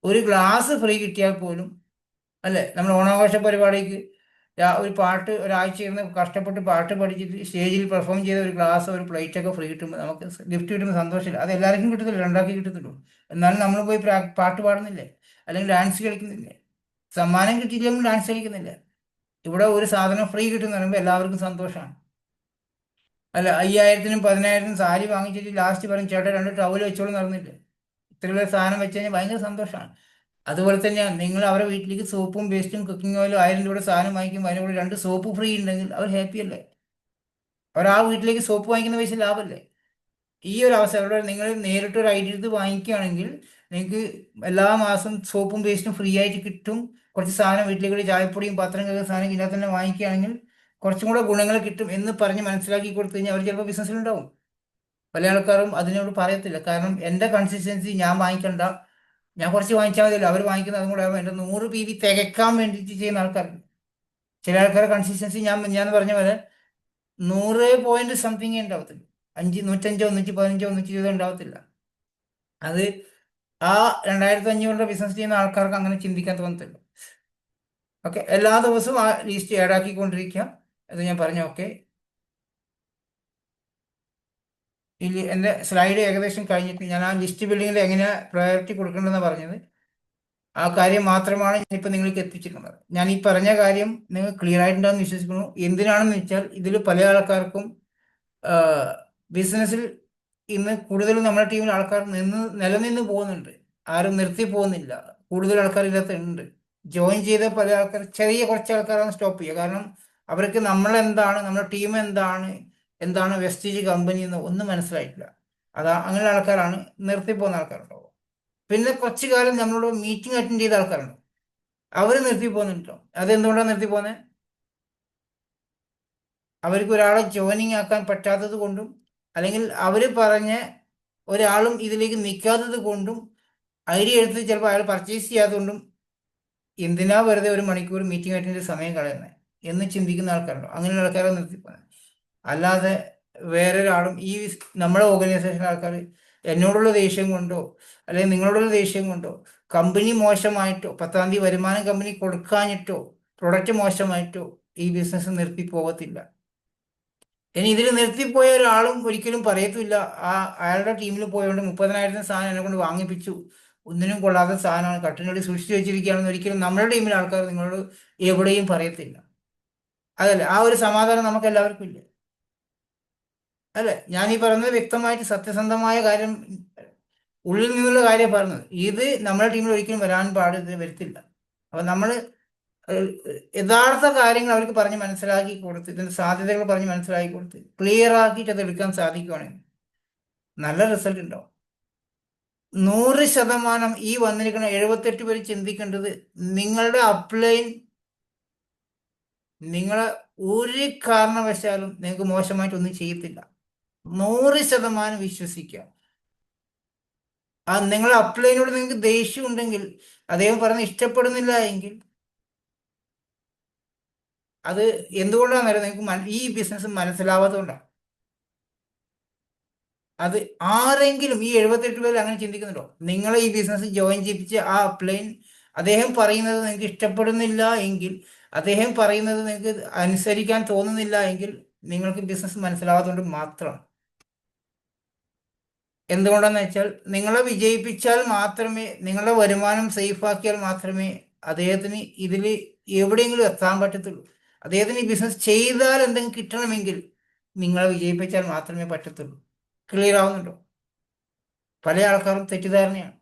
ഒരു ഗ്ലാസ് ഫ്രീ കിട്ടിയാൽ പോലും, അല്ലേ, നമ്മൾ ഓണാഘോഷ പരിപാടിക്ക് ഒരു പാട്ട് ഒരാഴ്ച ഇരുന്ന് കഷ്ടപ്പെട്ട് പാട്ട് പഠിച്ചിട്ട് സ്റ്റേജിൽ പെർഫോം ചെയ്ത ഒരു ഗ്ലാസ് ഒരു പ്ലേറ്റ് ഒക്കെ ഫ്രീ കിട്ടുമ്പോൾ നമുക്ക് ഗിഫ്റ്റ് കിട്ടുമ്പോൾ സന്തോഷമില്ല. അത് എല്ലാവർക്കും കിട്ടത്തില്ല, രണ്ടാക്കി കിട്ടത്തുള്ളൂ. എന്നാലും നമ്മൾ പോയി പാട്ട് പാടുന്നില്ലേ, അല്ലെങ്കിൽ ഡാൻസ് കളിക്കുന്നില്ലേ, സമ്മാനം കിട്ടിയില്ലെങ്കിൽ ഡാൻസ് കളിക്കുന്നില്ല. ഇവിടെ ഒരു സാധനം ഫ്രീ കിട്ടുന്ന പറയുമ്പോൾ എല്ലാവർക്കും സന്തോഷമാണ്. അല്ല, 5000-നും 10,000-നും സാരി വാങ്ങിച്ചിട്ട് ലാസ്റ്റ് പറയും ചേട്ടാ 2 ടവൽ വെച്ചോളം നടന്നില്ലേ, ഇത്രയുള്ള സാധനം വെച്ച് കഴിഞ്ഞാൽ ഭയങ്കര സന്തോഷമാണ്. അതുപോലെ തന്നെയാണ്, നിങ്ങൾ അവരുടെ വീട്ടിലേക്ക് സോപ്പും പേസ്റ്റും കുക്കിംഗ് ഓയിലും 1000 രൂപയുടെ സാധനം വാങ്ങിക്കും, അതിന് കൂടെ 2 സോപ്പ് ഫ്രീ ഉണ്ടെങ്കിൽ അവർ ഹാപ്പി അല്ലേ. അവർ ആ വീട്ടിലേക്ക് സോപ്പ് വാങ്ങിക്കുന്ന പൈസ ലാഭമല്ലേ. ഈ ഒരു അവസ്ഥ അവിടെ നിങ്ങൾ നേരിട്ട് ഒരു ഐഡിയ എടുത്ത് വാങ്ങിക്കുകയാണെങ്കിൽ നിങ്ങൾക്ക് എല്ലാ മാസം സോപ്പും പേസ്റ്റും ഫ്രീ ആയിട്ട് കിട്ടും. കുറച്ച് സാധനം വീട്ടിലേക്ക് ചായപ്പൊടിയും പാത്രം കഴുകുന്ന സാധനം ഇതിനകത്ത് തന്നെ വാങ്ങിക്കുകയാണെങ്കിൽ കുറച്ചും കൂടെ ഗുണങ്ങൾ കിട്ടും എന്ന് പറഞ്ഞ് മനസ്സിലാക്കി കൊടുത്തു കഴിഞ്ഞാൽ അവർ ചിലപ്പോൾ ബിസിനസ്സിലുണ്ടാവും. പല ആൾക്കാരും അതിനോട് പറയത്തില്ല, കാരണം എൻ്റെ കൺസിസ്റ്റൻസി ഞാൻ വാങ്ങിക്കണ്ട, ഞാൻ കുറച്ച് വാങ്ങിച്ചാൽ മതിയല്ലോ, അവർ വാങ്ങിക്കുന്നത് അതും കൂടെ ആകുമ്പോൾ എൻ്റെ 100 PV തികയ്ക്കാൻ വേണ്ടിയിട്ട് ചെയ്യുന്ന ആൾക്കാരുണ്ട്. ചില ആൾക്കാരുടെ കൺസിസ്റ്റൻസി ഞാൻ പറഞ്ഞ പോലെ 100 പോയിന്റ് സംതിങ് ഉണ്ടാവത്തില്ല, 105, 115, 120 ഉണ്ടാവത്തില്ല. അത് ആ 2500 ബിസിനസ് ചെയ്യുന്ന ആൾക്കാർക്ക് അങ്ങനെ ചിന്തിക്കാൻ തോന്നത്തില്ല. ഓക്കെ, എല്ലാ ദിവസവും ആ ലിസ്റ്റ് ഏഡാക്കിക്കൊണ്ടിരിക്കുക. അത് ഞാൻ പറഞ്ഞു. ഓക്കെ, എൻ്റെ സ്ലൈഡ് ഏകദേശം കഴിഞ്ഞിട്ട് ഞാൻ ആ ലിസ്റ്റ് ബിൽഡിങ്ങിൽ എങ്ങനെയാണ് പ്രയോറിറ്റി കൊടുക്കേണ്ടതെന്ന് പറഞ്ഞത്, ആ കാര്യം മാത്രമാണ് ഞാനിപ്പോൾ നിങ്ങൾക്ക് എത്തിച്ചിരിക്കുന്നത്. ഞാൻ ഈ പറഞ്ഞ കാര്യം നിങ്ങൾ ക്ലിയർ ആയിട്ടുണ്ടാകുമെന്ന് വിശ്വസിക്കുന്നു. എന്തിനാണെന്ന് വെച്ചാൽ ഇതിൽ പല ആൾക്കാർക്കും ബിസിനസ്സിൽ ഇന്ന് കൂടുതലും നമ്മുടെ ടീമിൽ ആൾക്കാർ നിലനിന്ന് പോകുന്നുണ്ട്, ആരും നിർത്തി പോകുന്നില്ല, കൂടുതൽ ആൾക്കാർ ഇതിനകത്ത് ഉണ്ട്. ജോയിൻ ചെയ്ത പല ആൾക്കാർ, ചെറിയ കുറച്ച് ആൾക്കാരാണ് സ്റ്റോപ്പ് ചെയ്യുക, കാരണം അവർക്ക് നമ്മളെന്താണ്, നമ്മുടെ ടീം എന്താണ്, എന്താണ് വെസ്റ്റീജ് കമ്പനി എന്ന് ഒന്നും മനസ്സിലായിട്ടില്ല. അങ്ങനെ ആൾക്കാരാണ് നിർത്തിപ്പോകുന്ന ആൾക്കാരുണ്ടാവും. പിന്നെ കുറച്ചു കാലം നമ്മളോട് മീറ്റിംഗ് അറ്റൻഡ് ചെയ്ത ആൾക്കാരുണ്ട്, അവർ നിർത്തി പോകുന്നുണ്ടോ. അതെന്തുകൊണ്ടാണ് നിർത്തി പോകുന്നത്? അവർക്ക് ഒരാളെ ജോയിനിങ് ആക്കാൻ പറ്റാത്തത് കൊണ്ടും, അല്ലെങ്കിൽ അവർ പറഞ്ഞ ഒരാളും ഇതിലേക്ക് നിൽക്കാത്തത് കൊണ്ടും, ഐഡിയ എടുത്ത് ചിലപ്പോൾ അയാൾ പർച്ചേസ് ചെയ്യാത്തതുകൊണ്ടും എന്തിനാ വെറുതെ ഒരു മണിക്കൂർ മീറ്റിംഗ് അറ്റൻഡ് സമയം കളയുന്നത് എന്ന് ചിന്തിക്കുന്ന ആൾക്കാരുണ്ടോ. അങ്ങനെയുള്ള ആൾക്കാരെ നിർത്തിപ്പോകുന്നത്. അല്ലാതെ വേറൊരാളും ഈ നമ്മുടെ ഓർഗനൈസേഷൻ ആൾക്കാർ എന്നോടുള്ള ദേഷ്യം കൊണ്ടോ അല്ലെങ്കിൽ നിങ്ങളോടുള്ള ദേഷ്യം കൊണ്ടോ, കമ്പനി മോശമായിട്ടോ, 10-ാം തീയതി വരുമാനം കമ്പനി കൊടുക്കാഞ്ഞിട്ടോ, പ്രൊഡക്റ്റ് മോശമായിട്ടോ ഈ ബിസിനസ് നിർത്തി പോകത്തില്ല. ഇനി ഇതിൽ നിർത്തിപ്പോയ ഒരാളും ഒരിക്കലും പറയത്തില്ല അയാളുടെ ടീമിൽ പോയതുകൊണ്ട് 30,000 സാധനം എന്നെ കൊണ്ട് വാങ്ങിപ്പിച്ചു, ഒന്നിനും കൊള്ളാത്ത സാധനമാണ്, കട്ടിനടി സൂക്ഷിച്ചു വെച്ചിരിക്കുകയാണെന്ന് ഒരിക്കലും നമ്മുടെ ടീമിലെ ആൾക്കാർ നിങ്ങളോട് എവിടെയും പറയത്തില്ല. അതല്ല, ആ ഒരു സമാധാനം നമുക്ക് എല്ലാവർക്കും ഇല്ല. അല്ലെ, ഞാൻ ഈ പറയുന്നത് വ്യക്തമായിട്ട് സത്യസന്ധമായ കാര്യം, ഉള്ളിൽ നിന്നുള്ള കാര്യം പറഞ്ഞത്. ഇത് നമ്മുടെ ടീമിൽ ഒരിക്കലും വരാൻ വരുത്തില്ല. അപ്പൊ നമ്മൾ യഥാർത്ഥ കാര്യങ്ങൾ അവർക്ക് പറഞ്ഞ് മനസ്സിലാക്കി കൊടുത്ത്, ഇതിന്റെ സാധ്യതകൾ പറഞ്ഞ് മനസ്സിലാക്കി കൊടുത്ത് ക്ലിയർ ആക്കിയിട്ട് അത് എടുക്കാൻ സാധിക്കുവാണെങ്കിൽ നല്ല റിസൾട്ട് ഉണ്ടാവും. 100% ഈ വന്നിരിക്കുന്ന 78 പേര് ചിന്തിക്കേണ്ടത്, നിങ്ങളുടെ അപ്ലൈൻ നിങ്ങളെ ഒരു കാരണവശാലും നിങ്ങൾക്ക് മോശമായിട്ടൊന്നും ചെയ്യത്തില്ല. 100% വിശ്വസിക്കുക. നിങ്ങളെ അപ്ലൈനോട് നിങ്ങൾക്ക് ദേഷ്യം ഉണ്ടെങ്കിൽ, അദ്ദേഹം പറഞ്ഞ് ഇഷ്ടപ്പെടുന്നില്ല എങ്കിൽ, അത് എന്തുകൊണ്ടാണെന്നറിയാം, നിങ്ങൾക്ക് ഈ ബിസിനസ് മനസ്സിലാവാത്തതുകൊണ്ടാണ്. അത് ആരെങ്കിലും ഈ 78 പേര് അങ്ങനെ ചിന്തിക്കുന്നുണ്ടോ? നിങ്ങളെ ഈ ബിസിനസ് ജോയിൻ ചെയ്യിപ്പിച്ച് ആ അപ്ലൈൻ അദ്ദേഹം പറയുന്നത് നിങ്ങൾക്ക് ഇഷ്ടപ്പെടുന്നില്ല എങ്കിൽ, അദ്ദേഹം പറയുന്നത് നിങ്ങൾക്ക് അനുസരിക്കാൻ തോന്നുന്നില്ല എങ്കിൽ, നിങ്ങൾക്ക് ബിസിനസ് മനസ്സിലാവാത്തതുകൊണ്ട് മാത്രം. എന്തുകൊണ്ടാന്ന് വെച്ചാൽ, നിങ്ങളെ വിജയിപ്പിച്ചാൽ മാത്രമേ, നിങ്ങളുടെ വരുമാനം സേഫ് ആക്കിയാൽ മാത്രമേ അദ്ദേഹത്തിന് ഇതിൽ എവിടെയെങ്കിലും എത്താൻ പറ്റത്തുള്ളൂ. അദ്ദേഹത്തിന് ഈ ബിസിനസ് ചെയ്താൽ എന്തെങ്കിലും കിട്ടണമെങ്കിൽ നിങ്ങളെ വിജയിപ്പിച്ചാൽ മാത്രമേ പറ്റത്തുള്ളൂ. ക്ലിയർ ആവുന്നുണ്ടോ? പല ആൾക്കാരും തെറ്റിദ്ധാരണയാണ്.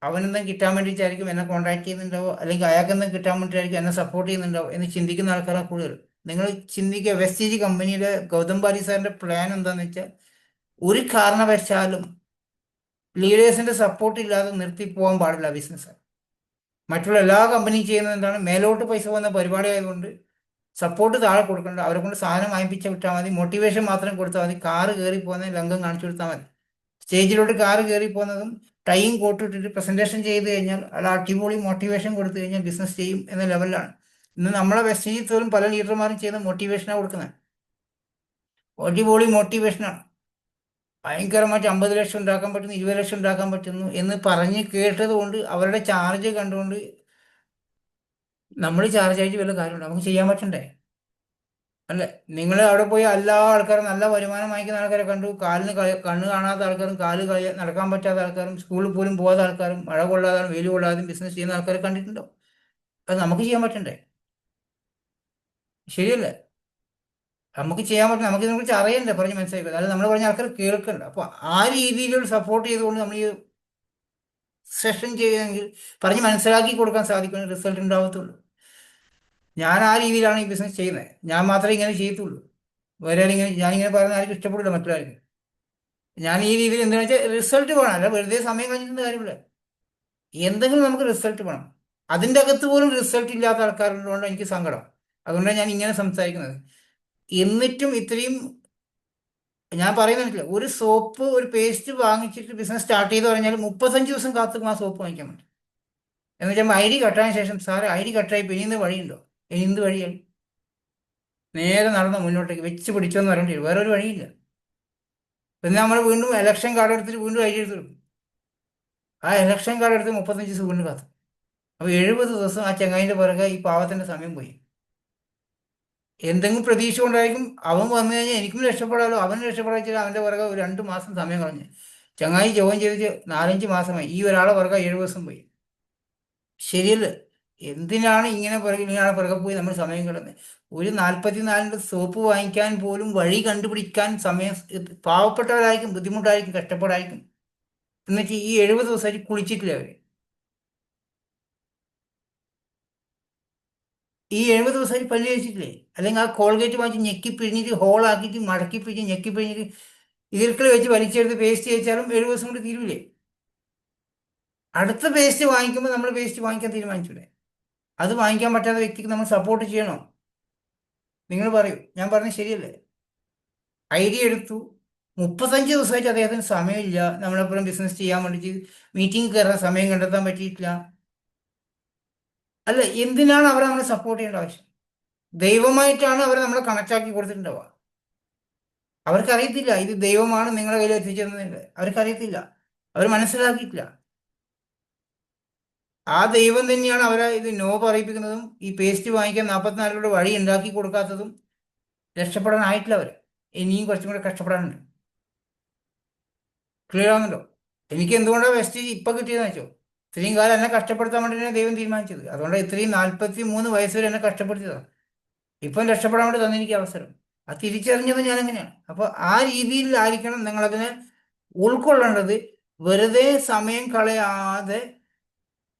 അവനെന്തെങ്കിലും കിട്ടാൻ വേണ്ടിയിട്ടായിരിക്കും എന്നെ കോൺടാക്ട് ചെയ്യുന്നുണ്ടാവോ, അല്ലെങ്കിൽ അയാൾക്ക് എന്തെങ്കിലും കിട്ടാൻ വേണ്ടിയിട്ടായിരിക്കും എന്നെ സപ്പോർട്ട് ചെയ്യുന്നുണ്ടാവോ എന്ന് ചിന്തിക്കുന്ന ആൾക്കാരാണ് കൂടുതൽ. നിങ്ങൾ ചിന്തിക്കുക, വെസ്റ്റീജ് കമ്പനിയിലെ ഗൗതം ബാലി സാറിന്റെ പ്ലാൻ എന്താണെന്ന് വെച്ചാൽ, ഒരു കാരണവശാലും ലീഡേഴ്സിന്റെ സപ്പോർട്ട് ഇല്ലാതെ നിർത്തി പോകാൻ പാടില്ല ബിസിനസ്. മറ്റുള്ള എല്ലാ കമ്പനിയും ചെയ്യുന്നത് എന്താണ്, മേലോട്ട് പൈസ പോകുന്ന പരിപാടി ആയതുകൊണ്ട് സപ്പോർട്ട് താഴെ കൊടുക്കേണ്ട, അവരെ കൊണ്ട് സാധനം വാങ്ങിപ്പിച്ച് വിട്ടാൽ മതി, മോട്ടിവേഷൻ മാത്രം കൊടുത്താൽ മതി. കാറ് കയറി പോകുന്ന രംഗം കാണിച്ചു കൊടുത്താൽ മതി. സ്റ്റേജിലോട്ട് കാറ് കയറി പോകുന്നതും ടൈം കോട്ടിട്ടിട്ട് പ്രസന്റേഷൻ ചെയ്ത് കഴിഞ്ഞാൽ, അല്ല അടിപൊളി മോട്ടിവേഷൻ കൊടുത്തു കഴിഞ്ഞാൽ ബിസിനസ് ചെയ്യും എന്ന ലെവലിലാണ് ഇന്ന് നമ്മളെ വെസ്റ്റീജിൽ പോലും പല ലീഡർമാരും ചെയ്യുന്ന മോട്ടിവേഷനാണ് കൊടുക്കുന്നത്. അടിപൊളി മോട്ടിവേഷനാണ്, ഭയങ്കരമായിട്ട് 50 ലക്ഷം ഉണ്ടാക്കാൻ പറ്റുന്നു, 20 ലക്ഷം ഉണ്ടാക്കാൻ പറ്റുന്നു എന്ന് പറഞ്ഞ് കേട്ടത് കൊണ്ട്, അവരുടെ ചാർജ് കണ്ടുകൊണ്ട് നമ്മൾ ചാർജ് ആയിട്ട് വല്ല കാര്യമുണ്ട്? നമുക്ക് ചെയ്യാൻ പറ്റണ്ടേ? അല്ലെ, നിങ്ങൾ അവിടെ പോയി എല്ലാ ആൾക്കാരും നല്ല വരുമാനം വാങ്ങിക്കുന്ന ആൾക്കാരെ കണ്ടു, കണ്ണ് കാണാത്ത ആൾക്കാരും, നടക്കാൻ പറ്റാത്ത ആൾക്കാരും, സ്കൂളിൽ പോലും പോകാത്ത ആൾക്കാരും, മഴ കൊള്ളാതെ വെയിൽ കൊള്ളാതെ ബിസിനസ് ചെയ്യുന്ന ആൾക്കാരെ കണ്ടിട്ടുണ്ടോ? അത് നമുക്ക് ചെയ്യാൻ പറ്റണ്ടേ? ശരിയല്ലേ? നമുക്ക് ചെയ്യാൻ പറ്റും, നമുക്ക് ഇതിനെക്കുറിച്ച് അറിയണ്ടേ, പറഞ്ഞ് മനസ്സിലാക്കുക. അല്ലാതെ നമ്മൾ പറഞ്ഞ ആൾക്കാർ കേൾക്കണ്ട. അപ്പൊ ആ രീതിയിലുള്ള സപ്പോർട്ട് ചെയ്തുകൊണ്ട് നമ്മൾ ഈ സെഷൻ ചെയ്യുമെങ്കിൽ, പറഞ്ഞ് മനസ്സിലാക്കി കൊടുക്കാൻ സാധിക്കുന്ന റിസൾട്ട് ഉണ്ടാവത്തുള്ളൂ. ഞാൻ ആ രീതിയിലാണ് ഈ ബിസിനസ് ചെയ്യുന്നത്. ഞാൻ മാത്രമേ ഇങ്ങനെ ചെയ്യത്തുള്ളൂ. വേറെ ആരെങ്കിലും, ഞാനിങ്ങനെ പറയുന്ന ആർക്കും ഇഷ്ടപ്പെടില്ല മറ്റുള്ളവർക്ക്. ഞാൻ ഈ രീതിയിൽ എന്താണെന്ന് വെച്ചാൽ റിസൾട്ട് വേണം, അല്ല വെറുതെ സമയം കഴിഞ്ഞിട്ട് കാര്യമില്ല. എന്തെങ്കിലും നമുക്ക് റിസൾട്ട് വേണം. അതിൻ്റെ അകത്ത് പോലും റിസൾട്ട് ഇല്ലാത്ത ആൾക്കാരുള്ളതുകൊണ്ട് എനിക്ക് സങ്കടം. അതുകൊണ്ടാണ് ഞാൻ ഇങ്ങനെ സംസാരിക്കുന്നത്. എന്നിട്ടും ഇത്രയും ഞാൻ പറയുന്നില്ല, ഒരു സോപ്പ്, ഒരു പേസ്റ്റ് വാങ്ങിച്ചിട്ട് ബിസിനസ് സ്റ്റാർട്ട് ചെയ്ത് പറഞ്ഞാൽ 35 ദിവസം കാത്തും ആ സോപ്പ് വാങ്ങിക്കാൻ പറ്റും. എന്ന് വെച്ചാൽ ഐ ഡി കട്ടായതിനു ശേഷം, സാറ് ഐ ഡി കട്ടായി, ഇനി ഇന്ന് വഴിയുണ്ടോ? ഇനി എന്ത് വഴിയായി? നേരെ നടന്ന മുന്നോട്ടേക്ക് വെച്ച് പിടിച്ചോന്ന് പറയേണ്ടി വരും, വേറെ ഒരു വഴിയില്ല. പിന്നെ നമ്മൾ വീണ്ടും ഇലക്ഷൻ കാർഡ് എടുത്തിട്ട് വീണ്ടും ഐ ഡി എടുത്ത് കൊടുക്കും. ആ ഇലക്ഷൻ കാർഡ് എടുത്ത് 35 ദിവസം വീണ്ടും കാത്തു. അപ്പൊ 70 ദിവസം ആ ചങ്ങായിന്റെ പുറകെ ഈ പാവത്തിന്റെ സമയം പോയി. എന്തെങ്കിലും പ്രതീക്ഷ കൊണ്ടായിരിക്കും അവൻ വന്നു കഴിഞ്ഞാൽ എനിക്കും രക്ഷപ്പെടാലോ, അവന് രക്ഷപ്പെടാൻ അവന്റെ പുറകെ ഒരു 2 മാസം സമയം കളഞ്ഞ്. ചങ്ങായി ജോയിൻ ചെയ്ത് 4-5 മാസമായി, ഈ ഒരാളെ പുറകെ 7 ദിവസം പോയി. ശരിയല്ലേ? എന്തിനാണ് ഇങ്ങനെ പുറകെ പോയി നമ്മൾ സമയം കളഞ്ഞത്? ഒരു 44 സോപ്പ് വാങ്ങിക്കാൻ പോലും വഴി കണ്ടുപിടിക്കാൻ സമയം, പാവപ്പെട്ടവരായിരിക്കും, ബുദ്ധിമുട്ടായിരിക്കും, കഷ്ടപ്പാടായിരിക്കും. എന്നുവെച്ചാൽ ഈ 70 ദിവസമായിട്ട് കുളിച്ചിട്ടില്ല അവര്. ഈ 70 ദിവസമായിട്ട് പല്ല് കഴിച്ചിട്ടില്ലേ? അല്ലെങ്കിൽ ആ കോൾഗേറ്റ് വാങ്ങിച്ച് ഞെക്കി പിഴിഞ്ഞിട്ട് ഹോളാക്കിയിട്ട് മടക്കി പിഴിഞ്ഞ് ഞെക്കി പിഴിഞ്ഞിട്ട് ഈർക്കിൾ വെച്ച് വലിച്ചെടുത്ത് പേസ്റ്റ് കഴിച്ചാലും 70 ദിവസം കൊണ്ട് തീരൂലേ? അടുത്ത പേസ്റ്റ് വാങ്ങിക്കുമ്പോൾ നമ്മൾ പേസ്റ്റ് വാങ്ങിക്കാൻ തീരുമാനിച്ചൂടെ? അത് വാങ്ങിക്കാൻ പറ്റാത്ത വ്യക്തിക്ക് നമ്മൾ സപ്പോർട്ട് ചെയ്യണോ? നിങ്ങൾ പറയൂ, ഞാൻ പറഞ്ഞത് ശരിയല്ലേ? ഐഡിയ എടുത്തു, 35 ദിവസമായിട്ട് അദ്ദേഹത്തിന് സമയമില്ല നമ്മളെപ്പോഴും ബിസിനസ് ചെയ്യാൻ വേണ്ടിയിട്ട്, മീറ്റിംഗ് കയറാൻ സമയം കണ്ടെത്താൻ പറ്റിയിട്ടില്ല. അല്ല, എന്തിനാണ് അവരെ നമ്മൾ സപ്പോർട്ട് ചെയ്യേണ്ട ആവശ്യം? ദൈവമായിട്ടാണ് അവരെ നമ്മളെ കണക്ട് ആക്കി കൊടുത്തിട്ടുണ്ടാവുക. അവർക്കറിയത്തില്ല ഇത് ദൈവമാണ് നിങ്ങളുടെ കയ്യിൽ എത്തിച്ചതെന്നില്ല. അവർക്കറിയത്തില്ല, അവർ മനസ്സിലാക്കിയിട്ടില്ല. ആ ദൈവം തന്നെയാണ് അവരെ ഇത് നോ പറയിപ്പിക്കുന്നതും ഈ പേസ്റ്റ് വാങ്ങിക്കാൻ 44 വഴി ഉണ്ടാക്കി കൊടുക്കാത്തതും. രക്ഷപ്പെടാനായിട്ടില്ല അവർ, ഇനിയും കുറച്ചും കൂടെ കഷ്ടപ്പെടാനുണ്ട്. ക്ലിയർ ആവുന്നുണ്ടോ? എനിക്ക് എന്തുകൊണ്ടാണ് വെസ്റ്റേജ് ഇപ്പൊ കിട്ടിയതെന്ന് വെച്ചോ, ഇത്രയും കാലം എന്നെ കഷ്ടപ്പെടുത്താൻ വേണ്ടിയാണ് ദൈവം തീരുമാനിച്ചത്. അതുകൊണ്ട് ഇത്രയും 43 വയസ്സ് വരെ എന്നെ കഷ്ടപ്പെടുത്തിയതാണ്. ഇപ്പം രക്ഷപ്പെടാൻ വേണ്ടി തന്നിരിക്കുക അവസരം. അത് തിരിച്ചറിഞ്ഞത് ഞാൻ എങ്ങനെയാണ്? അപ്പോൾ ആ രീതിയിലായിരിക്കണം നിങ്ങളതിനെ ഉൾക്കൊള്ളേണ്ടത്. വെറുതെ സമയം കളയാതെ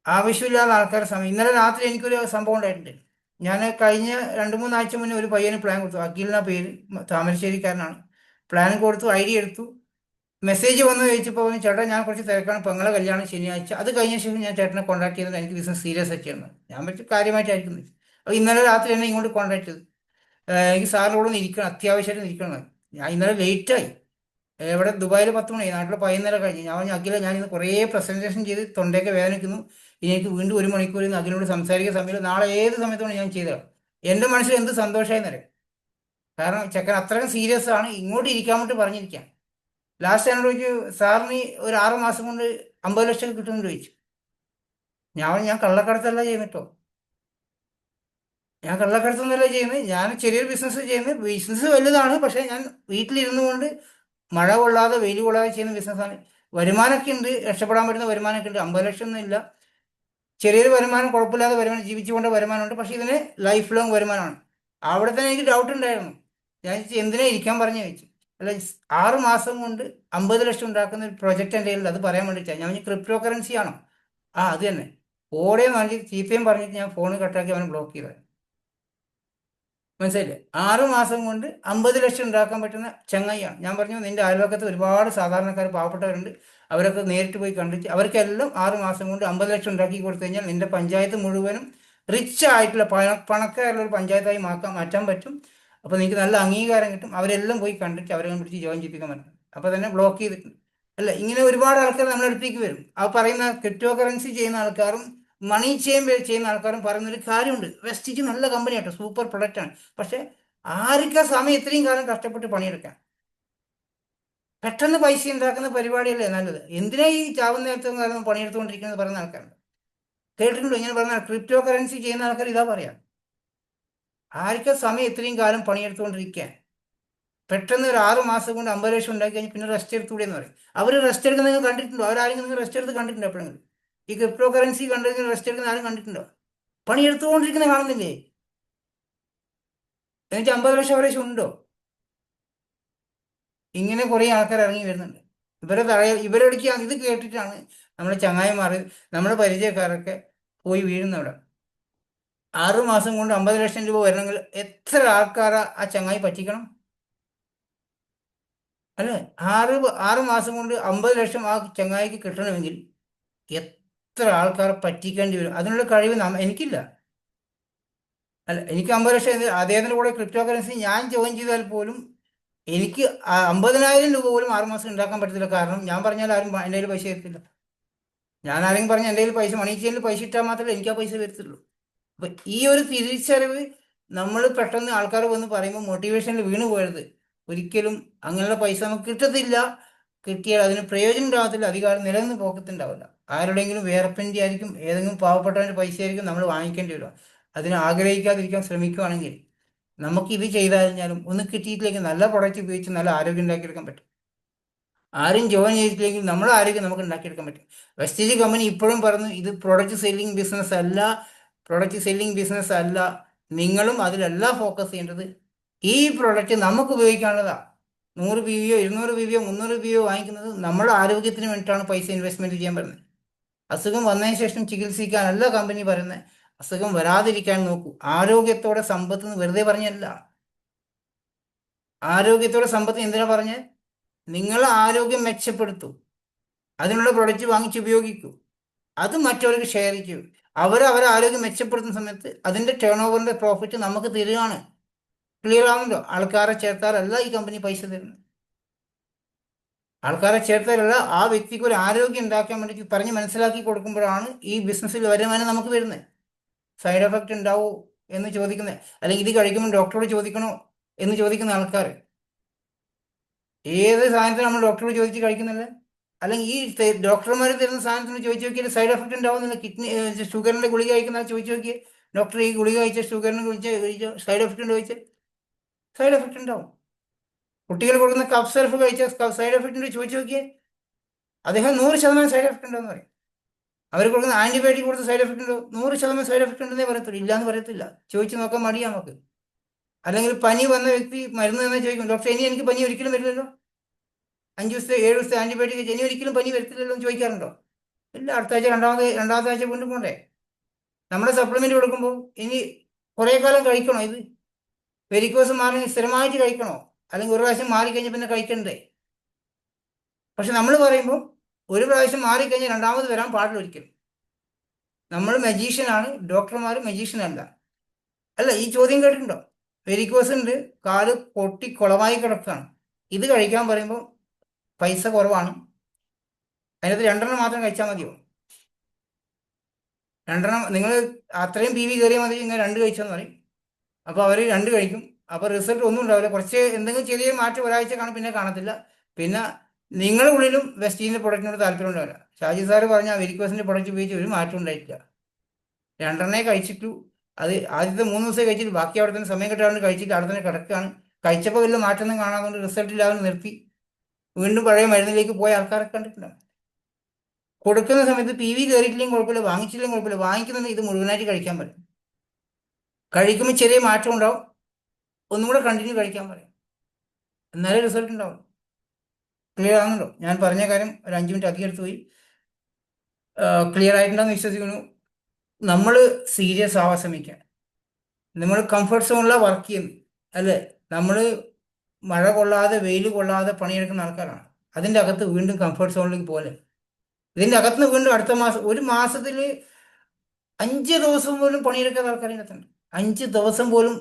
ആവശ്യമില്ലാത്ത ആൾക്കാരുടെ സമയം. ഇന്നലെ രാത്രി എനിക്കൊരു സംഭവം ഉണ്ടായിട്ടുണ്ട്. ഞാൻ കഴിഞ്ഞ 2-3 ആഴ്ച മുന്നേ ഒരു പയ്യന് പ്ലാൻ കൊടുത്തു. അഖിൽ എന്ന പേര്, താമരശ്ശേരിക്കാരനാണ്. പ്ലാൻ കൊടുത്തു, ഐഡിയ എടുത്തു. മെസ്സേജ് വന്ന് ചോദിച്ചപ്പോൾ പറഞ്ഞു, ചേട്ടാ ഞാൻ കുറച്ച് തിരക്കാണ്, പെങ്ങളെ കല്യാണം ശനിയാഴ്ച. അത് കഴിഞ്ഞ ശേഷം ഞാൻ ചേട്ടനെ കോൺടാക്ട് ചെയ്തത് എനിക്ക് ബിസിനസ് സീരിയസ് ആക്കിയാണ്. ഞാൻ പറ്റി കാര്യമായിട്ടായിരിക്കുന്നു. അപ്പോൾ ഇന്നലെ രാത്രി എന്നെ ഇങ്ങോട്ട് കോൺടാക്ട് ചെയ്തു. എനിക്ക് സാറിനോട് ഒന്ന് ഇരിക്കണം, അത്യാവശ്യമായിട്ട് ഇരിക്കണം. ഞാൻ ഇന്നലെ ലേറ്റായി. ഇവിടെ ദുബായിൽ 10 മണി, നാട്ടിൽ 11:30 കഴിഞ്ഞ്. ഞാൻ പറഞ്ഞു, അഖില ഞാൻ ഇന്ന് കുറേ പ്രസന്റേഷൻ ചെയ്ത് തൊണ്ടയൊക്കെ വേദനിക്കുന്നു, ഇനി എനിക്ക് വീണ്ടും 1 മണിക്കൂർ ഇന്ന് അഖിലിനോട് സംസാരിക്കുന്ന സമയത്ത് നാളെ ഏത് സമയത്താണ് ഞാൻ ചെയ്തത്. എൻ്റെ മനസ്സിൽ എന്ത് സന്തോഷമായെന്നറിയാം. കാരണം ചെക്കൻ അത്രയും സീരിയസ് ആണ്, ഇങ്ങോട്ട് ഇരിക്കാൻ വേണ്ടി പറഞ്ഞിരിക്കാം. ലാസ്റ്റ് എന്നോട് ചോദിച്ചു, സാറിന് ഒരു 6 മാസം കൊണ്ട് 50 ലക്ഷം കിട്ടുമെന്ന് ചോദിച്ചു. ഞാൻ കള്ളക്കടത്തല്ല ചെയ്യുന്നിട്ടോ, ഞാൻ കള്ളക്കടത്തൊന്നുമല്ല ചെയ്യുന്നത്. ഞാൻ ചെറിയൊരു ബിസിനസ് ചെയ്യുന്നത്. ബിസിനസ് വലുതാണ്, പക്ഷേ ഞാൻ വീട്ടിലിരുന്നു കൊണ്ട് മഴ കൊള്ളാതെ വെയിൽ കൊള്ളാതെ ചെയ്യുന്ന ബിസിനസ്സാണ്. വരുമാനമൊക്കെ ഉണ്ട്, രക്ഷപ്പെടാൻ പറ്റുന്ന വരുമാനമൊക്കെ ഉണ്ട്. 50 ലക്ഷം ഒന്നും ഇല്ല, ചെറിയൊരു വരുമാനം, കുഴപ്പമില്ലാതെ വരുമാനം, ജീവിച്ചുകൊണ്ട് വരുമാനമുണ്ട്. പക്ഷേ ഇതിന് ലൈഫ് ലോങ് വരുമാനമാണ്. അവിടെ തന്നെ എനിക്ക് ഡൗട്ട് ഉണ്ടായിരുന്നു. ഞാൻ എന്തിനാ ഇരിക്കാൻ പറഞ്ഞു ചോദിച്ചു. അല്ല, 6 മാസം കൊണ്ട് 50 ലക്ഷം ഉണ്ടാക്കുന്ന ഒരു പ്രൊജക്റ്റ് എൻ്റെ കയ്യിൽ, അത് പറയാൻ വേണ്ടിയിട്ടാണ്. ഞാൻ ക്രിപ്റ്റോ കറൻസി ആണോ? ആ അത് തന്നെ. ഓടെ വാങ്ങി ചീത്തയും പറഞ്ഞിട്ട് ഞാൻ ഫോൺ കട്ടാക്കി അവനെ ബ്ലോക്ക് ചെയ്തത്. മനസ്സിലായില്ലേ? 6 മാസം കൊണ്ട് 50 ലക്ഷം ഉണ്ടാക്കാൻ പറ്റുന്ന ചങ്ങായിയാണ്. ഞാൻ പറഞ്ഞു, നിന്റെ അയൽവക്കത്ത് ഒരുപാട് സാധാരണക്കാർ, പാവപ്പെട്ടവരുണ്ട്, അവരൊക്കെ നേരിട്ട് പോയി കണ്ടിട്ട് അവർക്കെല്ലാം 6 മാസം കൊണ്ട് 50 ലക്ഷം ഉണ്ടാക്കി കൊടുത്തു കഴിഞ്ഞാൽ നിന്റെ പഞ്ചായത്ത് മുഴുവനും റിച്ച് ആയിട്ടുള്ള പണക്കാരുള്ള ഒരു പഞ്ചായത്തായി മാറ്റാൻ പറ്റും. അപ്പോൾ നിങ്ങൾക്ക് നല്ല അംഗീകാരം കിട്ടും. അവരെല്ലാം പോയി കണ്ടിട്ട് അവരെ പിടിച്ച് ജോയിൻ ചെയ്യിപ്പിക്കാൻ പറ്റും. അപ്പോൾ തന്നെ ബ്ലോക്ക് ചെയ്തിട്ടുണ്ട്. അല്ല, ഇങ്ങനെ ഒരുപാട് ആൾക്കാർ നമ്മുടെ അടുത്തേക്ക് വരും. ആ പറയുന്ന ക്രിപ്റ്റോ കറൻസി ചെയ്യുന്ന ആൾക്കാരും മണി ചെയ്യുന്ന ആൾക്കാരും പറയുന്നൊരു കാര്യമുണ്ട്. വെസ്റ്റിജ് നല്ല കമ്പനി ആട്ടോ, സൂപ്പർ പ്രൊഡക്റ്റാണ്. പക്ഷെ ആർക്കാ സമയം ഇത്രയും കാലം കഷ്ടപ്പെട്ട് പണിയെടുക്കാൻ? പെട്ടെന്ന് പൈസ ഉണ്ടാക്കുന്ന പരിപാടിയല്ലേ നല്ലത്. എന്തിനാ ഈ ചാവുന്ന നേരത്തെ കാലം പണിയെടുത്തുകൊണ്ടിരിക്കുന്നത് പറയുന്ന ആൾക്കാരുണ്ട്. കേട്ടിട്ടുണ്ടോ ഇങ്ങനെ പറഞ്ഞ? ക്രിപ്റ്റോ കറൻസി ചെയ്യുന്ന ആൾക്കാർ ഇതാ പറയാം, ആർക്കാ സമയം ഇത്രയും കാലം പണിയെടുത്തുകൊണ്ടിരിക്കാൻ? പെട്ടെന്ന് ഒരു 6 മാസം കൊണ്ട് 50 ലക്ഷം ഉണ്ടാക്കി കഴിഞ്ഞാൽ പിന്നെ റെസ്റ്റ് എടുത്തുകൂടെ എന്ന് പറയും. അവർ റെസ്റ്റ് എടുക്കുന്ന നിങ്ങൾ കണ്ടിട്ടുണ്ടോ? അവരാരെങ്കിലും നിങ്ങൾ റെസ്റ്റ് എടുത്ത് കണ്ടിട്ടുണ്ടോ എപ്പോഴെങ്കിലും? ഈ ക്രിപ്റ്റോ കറൻസി കണ്ടെങ്കിൽ റെസ്റ്റ് എടുക്കുന്ന ആരും കണ്ടിട്ടുണ്ടോ? പണിയെടുത്തുകൊണ്ടിരിക്കുന്ന കാണുന്നില്ലേ? എന്നിട്ട് 50 ലക്ഷം വരെ ഉണ്ടോ? ഇങ്ങനെ കുറേ ആൾക്കാർ ഇറങ്ങി വരുന്നുണ്ട്. ഇവരടിക്കുക. ഇത് കേട്ടിട്ടാണ് നമ്മുടെ ചങ്ങായിമാർ, നമ്മുടെ പരിചയക്കാരൊക്കെ പോയി വീഴുന്നവിടെ. 6 മാസം കൊണ്ട് 50 ലക്ഷം രൂപ വരണമെങ്കിൽ എത്ര ആൾക്കാരാ ആ ചങ്ങായി പറ്റിക്കണം? അല്ലേ? 6 മാസം കൊണ്ട് 50 ലക്ഷം ആ ചങ്ങായിക്ക് കിട്ടണമെങ്കിൽ എത്ര ആൾക്കാരെ പറ്റിക്കേണ്ടി വരും? അതിനുള്ള കഴിവ് എനിക്കില്ല. അല്ല, എനിക്ക് 50 ലക്ഷം അദ്ദേഹത്തിൻ്റെ കൂടെ ക്രിപ്റ്റോ കറൻസി ഞാൻ ജോയിൻ ചെയ്താൽ പോലും എനിക്ക് 50,000 രൂപ പോലും 6 മാസം ഉണ്ടാക്കാൻ പറ്റത്തില്ല. കാരണം ഞാൻ പറഞ്ഞാൽ ആരും എൻ്റെ കയ്യിൽ പൈസ തരത്തില്ല. ഞാൻ ആരെങ്കിലും പറഞ്ഞാൽ എൻ്റെ കയ്യിൽ പൈസ, മണി ചെയിനിൽ പൈസ ഇട്ടാൽ മാത്രമേ എനിക്ക് ആ പൈസ വരത്തുള്ളൂ. അപ്പം ഈ ഒരു തിരിച്ചറിവ് നമ്മൾ പെട്ടെന്ന് ആൾക്കാർ വന്ന് പറയുമ്പോൾ മോട്ടിവേഷനിൽ വീണ് പോയത്. ഒരിക്കലും അങ്ങനെയുള്ള പൈസ നമുക്ക് കിട്ടത്തില്ല. കിട്ടിയാൽ അതിന് പ്രയോജനം ഉണ്ടാകത്തില്ല, അധികാരം നിലനിന്ന് പോക്കത്തുണ്ടാവില്ല. ആരുടെയെങ്കിലും വേർപ്പിൻ്റെ ആയിരിക്കും, ഏതെങ്കിലും പാവപ്പെട്ടവൻ്റെ പൈസ ആയിരിക്കും നമ്മൾ വാങ്ങിക്കേണ്ടി വരിക. അതിനെ ആഗ്രഹിക്കാതിരിക്കാൻ ശ്രമിക്കുകയാണെങ്കിൽ നമുക്കിത് ചെയ്തു കഴിഞ്ഞാലും ഒന്നും കിട്ടിയിട്ടില്ലെങ്കിൽ നല്ല പ്രൊഡക്റ്റ് ഉപയോഗിച്ച് നല്ല ആരോഗ്യം ഉണ്ടാക്കിയെടുക്കാൻ പറ്റും. ആരും ജോയിൻ ചെയ്തിട്ടില്ലെങ്കിൽ നമ്മുടെ ആരോഗ്യം നമുക്ക് ഉണ്ടാക്കിയെടുക്കാൻ പറ്റും. വെസ്റ്റേജ് കമ്പനി ഇപ്പോഴും പറഞ്ഞു, ഇത് പ്രൊഡക്റ്റ് സെല്ലിംഗ് ബിസിനസ് അല്ല, പ്രൊഡക്റ്റ് സെല്ലിംഗ് ബിസിനസ് അല്ല. നിങ്ങളും അതിലല്ല ഫോക്കസ് ചെയ്യേണ്ടത്. ഈ പ്രൊഡക്റ്റ് നമുക്ക് ഉപയോഗിക്കാനുള്ളതാണ്. 100 PVയോ 200 PVയോ 300 PVയോ വാങ്ങിക്കുന്നത് നമ്മുടെ ആരോഗ്യത്തിന് വേണ്ടിയിട്ടാണ് പൈസ ഇൻവെസ്റ്റ്മെൻറ്റ് ചെയ്യാൻ പറയുന്നത്. അസുഖം വന്നതിന് ശേഷം ചികിത്സിക്കാനല്ല കമ്പനി പറയുന്നത്. അസുഖം വരാതിരിക്കാൻ നോക്കൂ. ആരോഗ്യത്തോടെ സമ്പത്ത് എന്ന് വെറുതെ പറഞ്ഞല്ല. ആരോഗ്യത്തോടെ സമ്പത്ത് എന്തിനാ പറഞ്ഞ്? നിങ്ങൾ ആരോഗ്യം മെച്ചപ്പെടുത്തൂ, അതിനുള്ള പ്രൊഡക്റ്റ് വാങ്ങിച്ച് ഉപയോഗിക്കൂ, അത് മറ്റവർക്ക് ഷെയർ ചെയ്യൂ. അവരെ ആരോഗ്യം മെച്ചപ്പെടുത്തുന്ന സമയത്ത് അതിന്റെ ടേൺ ഓവറിന്റെ പ്രോഫിറ്റ് നമുക്ക് തരികയാണ്. ക്ലിയർ ആവുന്നുണ്ടോ? ആൾക്കാരെ ചേർത്താലല്ല ഈ കമ്പനി പൈസ തരുന്നത്. ആൾക്കാരെ ചേർത്താലല്ല, ആ വ്യക്തിക്ക് ഒരു ആരോഗ്യം ഉണ്ടാക്കാൻ വേണ്ടി പറഞ്ഞ് മനസ്സിലാക്കി കൊടുക്കുമ്പോഴാണ് ഈ ബിസിനസ്സിൽ വരുമാനം നമുക്ക് വരുന്നത്. സൈഡ് എഫക്റ്റ് ഉണ്ടാവോ എന്ന് ചോദിക്കുന്നത്, അല്ലെങ്കിൽ ഇത് കഴിക്കുമ്പോൾ ഡോക്ടറോട് ചോദിക്കണോ എന്ന് ചോദിക്കുന്ന ആൾക്കാർ, ഏത് സാധനത്തിന് നമ്മൾ ഡോക്ടറോട് ചോദിച്ച് കഴിക്കുന്നില്ല? അല്ലെങ്കിൽ ഈ ഡോക്ടർമാർ തരുന്ന സാധനത്തിന് ചോദിച്ചു നോക്കിയാൽ സൈഡ് എഫക്റ്റ് ഉണ്ടാവുന്നില്ല. കിഡ്നി ഷുഗറിന്റെ ഗുളിക കഴിക്കുന്ന ചോദിച്ചു നോക്കിയേ, ഡോക്ടർ ഈ ഗുളിക കഴിച്ച ഷുഗറിന് കഴിച്ച സൈഡ് എഫക്റ്റ് ഉണ്ടോ ചോദിച്ചാൽ സൈഡ് എഫക്റ്റ് ഉണ്ടാവും. കുട്ടികൾ കൊടുക്കുന്ന കഫ് സിറപ്പ് കഴിച്ച സൈഡ് എഫക്റ്റ് ഉണ്ടോ ചോദിച്ചു നോക്കിയേ, അദ്ദേഹം 100% സൈഡ് എഫക്റ്റ് ഉണ്ടോന്ന് പറയും. അവർ കൊടുക്കുന്ന ആന്റിബയോട്ടിക് കൊടുത്ത സൈഡ് എഫക്റ്റ് ഉണ്ടോ? 100% സൈഡ് എഫക്റ്റ് ഉണ്ടെന്നേ പറയത്തില്ല, ഇല്ലാന്ന് പറയത്തില്ല. ചോദിച്ചു നോക്കാൻ മടിയാ നമുക്ക്. അല്ലെങ്കിൽ പനി വന്ന വ്യക്തി മരുന്ന് തന്നെ ചോദിക്കും, ഡോക്ടർ ഇനി എനിക്ക് പനി ഒരിക്കലും വരില്ലല്ലോ, 5 ദിവസത്തെ 7 ദിവസത്തെ ആന്റിബയോട്ടിക് ഇനി ഒരിക്കലും പനി വരത്തില്ലല്ലോ എന്ന് ചോദിക്കാറുണ്ടോ? ഇല്ല. അടുത്ത ആഴ്ച രണ്ടാമത്തെ ആഴ്ച വീണ്ടും പോണ്ടേ? നമ്മുടെ സപ്ലിമെന്റ് കൊടുക്കുമ്പോൾ ഇനി കുറെ കാലം കഴിക്കണോ ഇത്? വെരിക്കോസ് മാറി സ്ഥിരമായിട്ട് കഴിക്കണോ? അല്ലെങ്കിൽ ഒരു പ്രാവശ്യം മാറിക്കഴിഞ്ഞാൽ പിന്നെ കഴിക്കണ്ടേ? പക്ഷെ നമ്മൾ പറയുമ്പോൾ ഒരു പ്രാവശ്യം മാറിക്കഴിഞ്ഞാൽ രണ്ടാമത് വരാൻ പാടില്ല ഒരിക്കലും. നമ്മൾ മജീഷ്യനാണ്, ഡോക്ടർമാർ മജീഷ്യൻ അല്ല. അല്ല, ഈ ചോദ്യം കേട്ടിട്ടുണ്ടോ? വെരിക്കോസ് ഉണ്ട്, കാല് പൊട്ടി കുളമായി കിടക്കുകയാണ്, ഇത് കഴിക്കാൻ പറയുമ്പോൾ പൈസ കുറവാണ്, അതിനകത്ത് 2 എണ്ണം മാത്രം കഴിച്ചാൽ മതിയോ? 2 എണ്ണം നിങ്ങൾ അത്രയും പി വി കയറിയാൽ മതി, ഇങ്ങനെ 2 കഴിച്ചെന്ന് പറയും. അപ്പോൾ അവർ 2 കഴിക്കും. അപ്പോൾ റിസൾട്ട് ഒന്നും ഉണ്ടാവില്ല. കുറച്ച് എന്തെങ്കിലും ചെറിയ മാറ്റം ഒരാഴ്ച കാണും, പിന്നെ കാണത്തില്ല. പിന്നെ നിങ്ങളുടെ ഉള്ളിലും വെസ്റ്റീൻ്റെ പ്രൊഡക്റ്റിനോട് താല്പര്യം ഉണ്ടാവില്ല. ഷാജി സാറ് പറഞ്ഞ വെരിക്കോസിൻ്റെ പ്രൊഡക്റ്റ് ഉപയോഗിച്ച് ഒരു മാറ്റം ഉണ്ടായിട്ടില്ല. 2 എണ്ണേ കഴിച്ചിട്ടു. അത് ആദ്യത്തെ 3 ദിവസം കഴിച്ചിട്ട് ബാക്കി അവിടെ തന്നെ സമയം കിട്ടാണ്ട് കഴിച്ചിട്ട് അവിടെ തന്നെ കിടക്കുകയാണ്. കഴിച്ചപ്പോൾ വലിയ മാറ്റമൊന്നും കാണാതെ റിസൾട്ട് ഇല്ലാതെ നിർത്തി വീണ്ടും പഴയ മരുന്നിലേക്ക് പോയ ആൾക്കാരൊക്കെ കണ്ടിട്ടുണ്ടാവും. കൊടുക്കുന്ന സമയത്ത് പി വി കയറിയിട്ടില്ലെങ്കിൽ കുഴപ്പമില്ല, വാങ്ങിച്ചില്ലെങ്കിൽ കുഴപ്പമില്ല, വാങ്ങിക്കുന്നത് ഇത് മുഴുവനായിട്ട് കഴിക്കാൻ പറയും. കഴിക്കുമ്പോൾ ചെറിയ മാറ്റം ഉണ്ടാവും, ഒന്നും കൂടെ കണ്ടിന്യൂ കഴിക്കാൻ പറയും, എന്നാലേ റിസൾട്ട് ഉണ്ടാവും. ക്ലിയർ ആകുന്നുണ്ടോ? ഞാൻ പറഞ്ഞ കാര്യം ഒരു 5 മിനിറ്റ് അധികം എടുത്തു പോയി. ക്ലിയർ ആയിട്ടുണ്ടെന്ന് വിശ്വസിക്കുന്നു. നമ്മൾ സീരിയസ് ആവാൻ ശ്രമിക്കുക. നമ്മൾ കംഫർട്ട് സോണിലാണ് വർക്ക് ചെയ്യുന്നത്, അല്ലേ? നമ്മൾ മഴ കൊള്ളാതെ വെയിൽ കൊള്ളാതെ പണിയെടുക്കുന്ന ആൾക്കാരാണ്. അതിൻ്റെ അകത്ത് വീണ്ടും കംഫർട്ട് സോണിലേക്ക് പോലെ, ഇതിൻ്റെ അകത്ത് വീണ്ടും അടുത്ത മാസം, ഒരു മാസത്തിൽ 5 ദിവസം പോലും പണിയെടുക്കാത്ത ആൾക്കാരിനകത്തുണ്ട്. 5 ദിവസം പോലും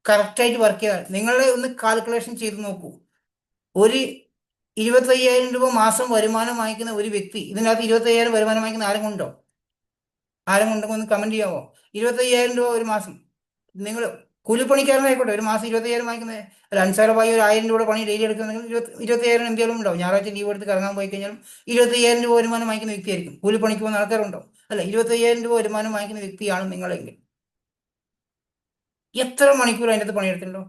കറക്റ്റായിട്ട് വർക്ക് ചെയ്താൽ നിങ്ങളെ ഒന്ന് കാൽക്കുലേഷൻ ചെയ്ത് നോക്കൂ. ഒരു 25,000 രൂപ മാസം വരുമാനം വാങ്ങിക്കുന്ന ഒരു വ്യക്തി, ഇതിനകത്ത് 25,000 വരുമാനം വാങ്ങിക്കുന്ന ആരും ഉണ്ടോ? ആരും ഉണ്ടെങ്കിൽ ഒന്ന് കമന്റ് ചെയ്യാമോ? 25,000 രൂപ ഒരു മാസം, നിങ്ങൾ കൂലിപ്പണിക്കാരനായിക്കോട്ടെ, ഒരു മാസം 25,000 വാങ്ങിക്കുന്നത്, ഒരു അൻസാരമായി ഒരു 1000 രൂപ പണി ഡെയിലി എടുക്കുന്നെങ്കിൽ 25,000 എന്തെങ്കിലും ഉണ്ടാവും. ഞായറാഴ്ച ലീവ് എടുത്ത് കറങ്ങാൻ പോയി കഴിഞ്ഞാലും 25,000 രൂപ വരുമാനം വാങ്ങിക്കുന്ന വ്യക്തിയായിരിക്കും. കൂലിപ്പണിക്ക് പോകുന്ന ആൾക്കാരുണ്ടോ? അല്ല, 25,000 രൂപ വരുമാനം വാങ്ങിക്കുന്ന വ്യക്തിയാണ് നിങ്ങളെങ്കിൽ എത്ര മണിക്കൂർ അതിൻ്റെ അകത്ത് പണിയെടുത്തിട്ടുണ്ടോ?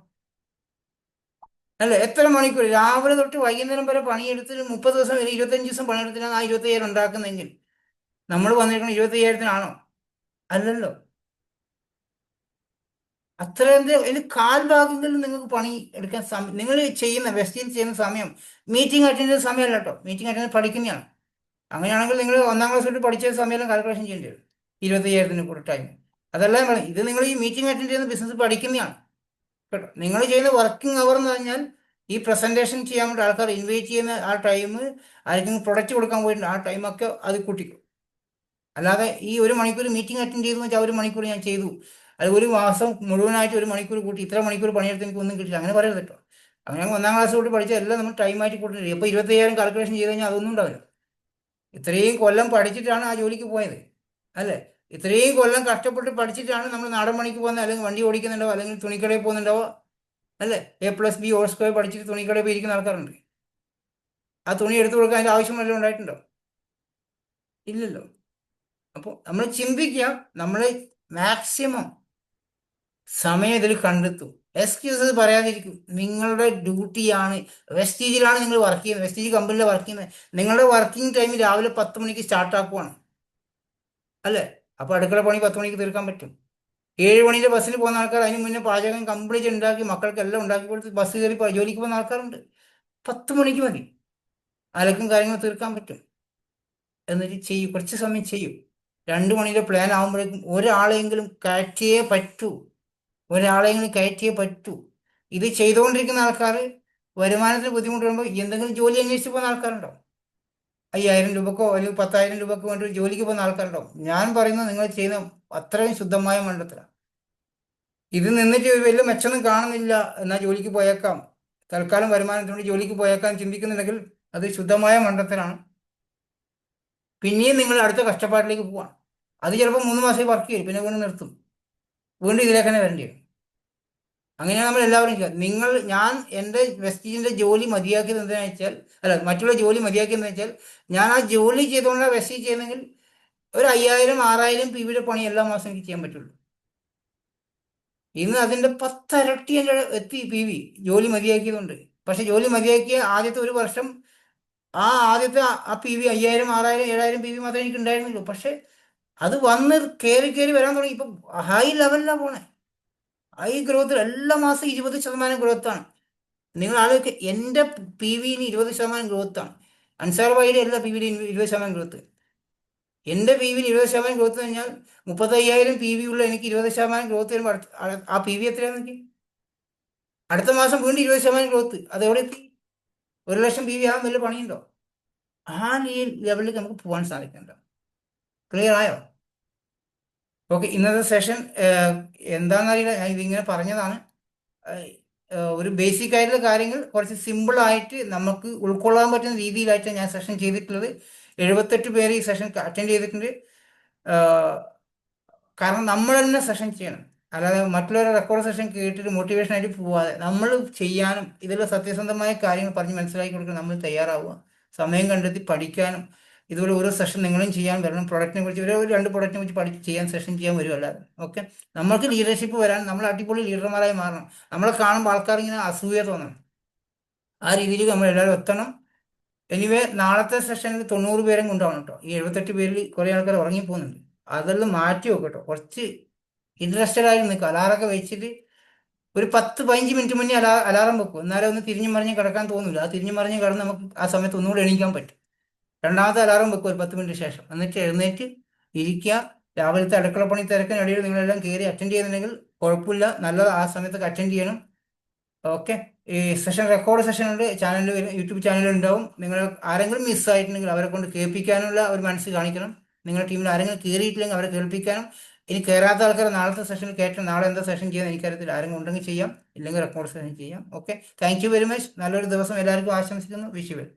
അല്ല, എത്ര മണിക്കൂർ രാവിലെ തൊട്ട് വൈകുന്നേരം വരെ പണിയെടുത്തിട്ട് 30 ദിവസം 25 ദിവസം പണിയെടുത്തിട്ടാണ് ആ 25,000 ഉണ്ടാക്കുന്നതെങ്കിൽ നമ്മൾ വന്നിരിക്കുന്നത് 25,000-ത്തിനാണോ? അല്ലല്ലോ. അത്ര അതിന് കാൽഭാഗങ്ങളിൽ നിങ്ങൾക്ക് പണി എടുക്കാൻ സമയം, നിങ്ങൾ ചെയ്യുന്ന വെസ്റ്റിൽ ചെയ്യുന്ന സമയം മീറ്റിംഗ് അറ്റൻഡ് ചെയ്യുന്ന സമയമല്ല കേട്ടോ. മീറ്റിംഗ് അറ്റൻഡ് പഠിക്കുന്നതാണ്. അങ്ങനെയാണെങ്കിൽ നിങ്ങൾ 1-ാം ക്ലാസ് തൊട്ട് പഠിച്ച സമയം കാൽക്കുലേഷൻ ചെയ്യേണ്ടി വരും, 25,000-ത്തിന് കൂടെ ടൈം. അതല്ല പറഞ്ഞത്, ഇത് നിങ്ങൾ ഈ മീറ്റിംഗ് അറ്റൻഡ് ചെയ്യുന്ന ബിസിനസ് പഠിക്കുന്നതാണ് കേട്ടോ. നിങ്ങൾ ചെയ്യുന്ന വർക്കിംഗ് അവർ എന്ന് പറഞ്ഞാൽ ഈ പ്രസന്റേഷൻ ചെയ്യാൻ വേണ്ടി ആൾക്കാർ ഇൻവൈറ്റ് ചെയ്യുന്ന ആ ടൈം, ആർക്കെങ്കിലും പ്രൊഡക്റ്റ് കൊടുക്കാൻ പോയിട്ടുണ്ട് ആ ടൈമൊക്കെ അത് കൂട്ടിക്കും. അല്ലാതെ ഈ 1 മണിക്കൂർ മീറ്റിംഗ് അറ്റൻഡ് ചെയ്തെന്ന് വെച്ചാൽ 1 മണിക്കൂർ ഞാൻ ചെയ്തു, അത് ഒരു മാസം മുഴുവനായിട്ട് 1 മണിക്കൂർ കൂട്ടി ഇത്ര മണിക്കൂർ പണിയെടുത്ത് എനിക്ക് ഒന്നും കിട്ടില്ല, അങ്ങനെ പറയരുത് കേട്ടോ. അങ്ങനെ 1-ാം ക്ലാസ് തൊട്ട് പഠിച്ച എല്ലാം നമ്മൾ ടൈമായിട്ട് കൂട്ടില്ല. ഇപ്പോൾ 25,000 കാൽക്കുലേഷൻ ചെയ്ത് കഴിഞ്ഞാൽ അതൊന്നും ഉണ്ടാവില്ല. ഇത്രയും കൊല്ലം പഠിച്ചിട്ടാണ് ആ ജോലിക്ക് പോയത്, അല്ലേ? ഇത്രയും കൊല്ലം കഷ്ടപ്പെട്ട് പഠിച്ചിട്ടാണ് നമ്മൾ നാടൻ പണിക്ക് പോകുന്നത്, അല്ലെങ്കിൽ വണ്ടി ഓടിക്കുന്നുണ്ടോ, അല്ലെങ്കിൽ തുണിക്കടയിൽ പോകുന്നുണ്ടോ, അല്ലേ? A+B² പഠിച്ചിട്ട് തുണിക്കടയിൽ പോയി ഇരിക്കുന്ന ആൾക്കാരുണ്ട്. ആ തുണി എടുത്തു കൊടുക്കാൻ അതിൻ്റെ ആവശ്യം വല്ലതും ഉണ്ടായിട്ടുണ്ടോ? ഇല്ലല്ലോ. അപ്പോൾ നമ്മൾ ചിന്തിക്കുക, നമ്മൾ മാക്സിമം സമയം ഇതിൽ കണ്ടെത്തും. എക്സ്ക്യൂസസ് പറയാതിരിക്കും. നിങ്ങളുടെ ഡ്യൂട്ടിയാണ്. വെസ്റ്റീജിലാണ് നിങ്ങൾ വർക്ക് ചെയ്യുന്നത്, വെസ്റ്റീജ് കമ്പനിയിലാണ് വർക്ക് ചെയ്യുന്നത്. നിങ്ങളുടെ വർക്കിംഗ് ടൈം രാവിലെ 10 മണിക്ക് സ്റ്റാർട്ട് ആക്കുവാണ്, അല്ലേ? അപ്പോൾ അടുക്കള പണി 10 മണിക്ക് തീർക്കാൻ പറ്റും. 7 മണിയുടെ ബസ്സിൽ പോകുന്ന ആൾക്കാർ അതിന് മുന്നേ പാചകം കംപ്ലീറ്റ് ഉണ്ടാക്കി മക്കൾക്കെല്ലാം ഉണ്ടാക്കി കൊടുത്ത് ബസ് കയറി ജോലിക്ക് പോകുന്ന ആൾക്കാരുണ്ട്. 10 മണിക്ക് മതി, അലക്കും കാര്യങ്ങൾ തീർക്കാൻ പറ്റും. എന്നിട്ട് ചെയ്യും, കുറച്ച് സമയം ചെയ്യും. 2 മണിയുടെ പ്ലാൻ ആകുമ്പോഴേക്കും ഒരാളെങ്കിലും കയറ്റിയേ പറ്റൂ. ഒരാളെങ്കിലും കയറ്റിയേ പറ്റൂ. ഇത് ചെയ്തുകൊണ്ടിരിക്കുന്ന ആൾക്കാർ വരുമാനത്തിന് ബുദ്ധിമുട്ട് വരുമ്പോൾ എന്തെങ്കിലും ജോലി അന്വേഷിച്ച് പോകുന്ന ആൾക്കാരുണ്ടാവും. 5,000 രൂപക്കോ അല്ലെങ്കിൽ 10,000 രൂപക്കോ വേണ്ടി ഒരു ജോലിക്ക് പോകുന്ന ആൾക്കാരുണ്ടാവും. ഞാൻ പറയുന്നത് നിങ്ങൾ ചെയ്യുന്ന അത്രയും ശുദ്ധമായ മണ്ടത്തരം. ഇത് നിന്നിട്ട് ഒരു വലിയ മെച്ചമൊന്നും കാണുന്നില്ല, എന്നാൽ ജോലിക്ക് പോയേക്കാം, തൽക്കാലം വരുമാനത്തിന് വേണ്ടി ജോലിക്ക് പോയേക്കാം ചിന്തിക്കുന്നുണ്ടെങ്കിൽ അത് ശുദ്ധമായ മണ്ടത്തരാണ്. പിന്നെയും നിങ്ങൾ അടുത്ത കഷ്ടപ്പാടിലേക്ക് പോവാണ്. അത് ചിലപ്പോൾ 3 മാസം വർക്ക് ചെയ്യും, പിന്നെ വീണ്ടും നിർത്തും, വീണ്ടും ഇതിലേക്ക് തന്നെ വരേണ്ടി വരും. അങ്ങനെയാണ് നമ്മൾ എല്ലാവരും ചെയ്യുക. ഞാൻ എൻ്റെ വെസ്റ്റീജിൻ്റെ ജോലി മതിയാക്കിയത് എന്താണെന്ന് വെച്ചാൽ, അല്ല, മറ്റുള്ള ജോലി മതിയാക്കിയെന്ന് വെച്ചാൽ, ഞാൻ ആ ജോലി ചെയ്തുകൊണ്ടാണ് വെസ്റ്റീജ് ചെയ്യുന്നതെങ്കിൽ ഒരു 5,000 6,000 PV പണി എല്ലാ മാസം എനിക്ക് ചെയ്യാൻ പറ്റുള്ളൂ. ഇന്ന് അതിൻ്റെ 10 ഇരട്ടി എൻ്റെ എത്തി PV ജോലി മതിയാക്കിയതുകൊണ്ട്. പക്ഷെ ജോലി മതിയാക്കിയ ആദ്യത്തെ ഒരു വർഷം ആദ്യത്തെ ആ PV 5,000 6,000 7,000 PV മാത്രമേ എനിക്ക് ഉണ്ടായിരുന്നുള്ളൂ. പക്ഷെ അത് വന്ന് കയറി കയറി വരാൻ തുടങ്ങി. ഇപ്പം ഹൈ ലെവലിലാണ് പോണേ. ഹൈ ഗ്രോത്തിൽ എല്ലാ മാസം 20% ഗ്രോത്താണ്. നിങ്ങൾ ആലോചിക്കുക, എൻ്റെ PVന് 20% ഗ്രോത്താണ്. അൻസാർ ഭായിയുടെ എല്ലാ PVയിലും 20% ഗ്രോത്ത്. എൻ്റെ PVന് 20% ഗ്രോത്ത് കഴിഞ്ഞാൽ 35,000 PV ഉള്ള എനിക്ക് 20% ഗ്രോത്ത് വരുമ്പോൾ ആ PV എത്രയാണെന്ന് നോക്കി. അടുത്ത മാസം വീണ്ടും 20% ഗ്രോത്ത്. അതെവിടെ എത്തി? 1,00,000 PV ആകാൻ വലിയ പണിയുണ്ടോ? ആ ലെവലിലേക്ക് നമുക്ക് പോകാൻ സാധിക്കുന്നുണ്ടോ? ക്ലിയർ ആയോ? ഓക്കെ, ഇന്നത്തെ സെഷൻ എന്താണെന്നറിയില്ല, ഞാൻ ഇതിങ്ങനെ പറഞ്ഞതാണ്. ഒരു ബേസിക് ആയിട്ടുള്ള കാര്യങ്ങൾ കുറച്ച് സിമ്പിളായിട്ട് നമുക്ക് ഉൾക്കൊള്ളാൻ പറ്റുന്ന രീതിയിലായിട്ടാണ് ഞാൻ സെഷൻ ചെയ്തിട്ടുള്ളത്. 78 പേര് ഈ സെഷൻ അറ്റൻഡ് ചെയ്തിട്ടുണ്ട്. കാരണം നമ്മൾ തന്നെ സെഷൻ ചെയ്യണം, അല്ലാതെ മറ്റുള്ളവരുടെ റെക്കോർഡ് സെഷൻ കേട്ടിട്ട് മോട്ടിവേഷൻ ആയിട്ട് പോവാതെ നമ്മൾ ചെയ്യാനും ഇതിലുള്ള സത്യസന്ധമായ കാര്യങ്ങൾ പറഞ്ഞ് മനസ്സിലാക്കി കൊടുക്കാൻ നമ്മൾ തയ്യാറാവുക. സമയം കണ്ടെത്തി പഠിക്കാനും ഇതുപോലെ ഓരോ സെഷൻ നിങ്ങളും ചെയ്യാൻ വരണം. പ്രൊഡക്റ്റിനെ കുറിച്ച് ഒരു 2 പ്രൊഡക്റ്റിനെ കുറിച്ച് ചെയ്യാൻ സെഷൻ ചെയ്യാൻ വരുമല്ലാതെ. ഓക്കെ, നമ്മൾക്ക് ലീഡർഷിപ്പ് വരാൻ നമ്മൾ അടിപൊളി ലീഡർമാരായി മാറണം. നമ്മളെ കാണുമ്പോൾ ആൾക്കാർ ഇങ്ങനെ അസൂയ തോന്നണം. ആ രീതിയിൽ നമ്മൾ എല്ലാവരും എത്തണം. എനിവേ, നാളത്തെ സെഷനിൽ 90 പേരും കൊണ്ടാവണം കേട്ടോ. ഈ 78 പേരിൽ കുറേ ആൾക്കാർ ഉറങ്ങിപ്പോകുന്നുണ്ട്. അതെല്ലാം മാറ്റി വെക്കട്ടോ. കുറച്ച് ഇൻട്രസ്റ്റഡ് ആയി നിൽക്കുക. അലാറൊക്കെ വെച്ചിട്ട് ഒരു 10-15 മിനിറ്റ് മുന്നേ അലാറം വെക്കും. എന്നാലും ഒന്ന് തിരിഞ്ഞു മറിഞ്ഞ് കിടക്കാൻ തോന്നില്ല. ആ തിരിഞ്ഞു മറിഞ്ഞ് കിടന്ന് നമുക്ക് ആ സമയത്ത് ഒന്നുകൂടെ എണീക്കാൻ പറ്റും. രണ്ടാമത്തെ അലാറം വെക്കും ഒരു 10 മിനിറ്റ് ശേഷം. എന്നിട്ട് എഴുന്നേറ്റ് ഇരിക്കുക. രാവിലത്തെ അടുക്കളപ്പണി തിരക്കിനിടയിൽ നിങ്ങളെല്ലാം കയറി അറ്റൻഡ് ചെയ്യുന്നുണ്ടെങ്കിൽ കുഴപ്പമില്ല, നല്ലത്. ആ സമയത്തൊക്കെ അറ്റൻഡ് ചെയ്യണം. ഓക്കെ, ഈ സെഷൻ റെക്കോർഡ് സെഷൻ ഉണ്ട്, ചാനലിൽ യൂട്യൂബ് ചാനലിൽ ഉണ്ടാവും. നിങ്ങൾ ആരെങ്കിലും മിസ്സായിട്ടുണ്ടെങ്കിൽ അവരെ കൊണ്ട് കേൾപ്പിക്കാനുള്ള ഒരു മനസ്സ് കാണിക്കണം. നിങ്ങളുടെ ടീമിൽ ആരെങ്കിലും കയറിയിട്ടില്ലെങ്കിൽ അവരെ കേൾപ്പിക്കാനും. ഇനി കയറാത്ത ആൾക്കാർ നാളത്തെ സെഷനിൽ കയറ്റണം. നാളെ എന്താ സെഷൻ ചെയ്യാൻ എനിക്കറിയത്തില്ല. ആരെങ്കിലും ഉണ്ടെങ്കിൽ ചെയ്യാം, ഇല്ലെങ്കിൽ റെക്കോർഡ് സെഷൻ ചെയ്യാം. Okay, thank you very much. നല്ലൊരു ദിവസം എല്ലാവർക്കും ആശംസിക്കുന്നു. Wish you well.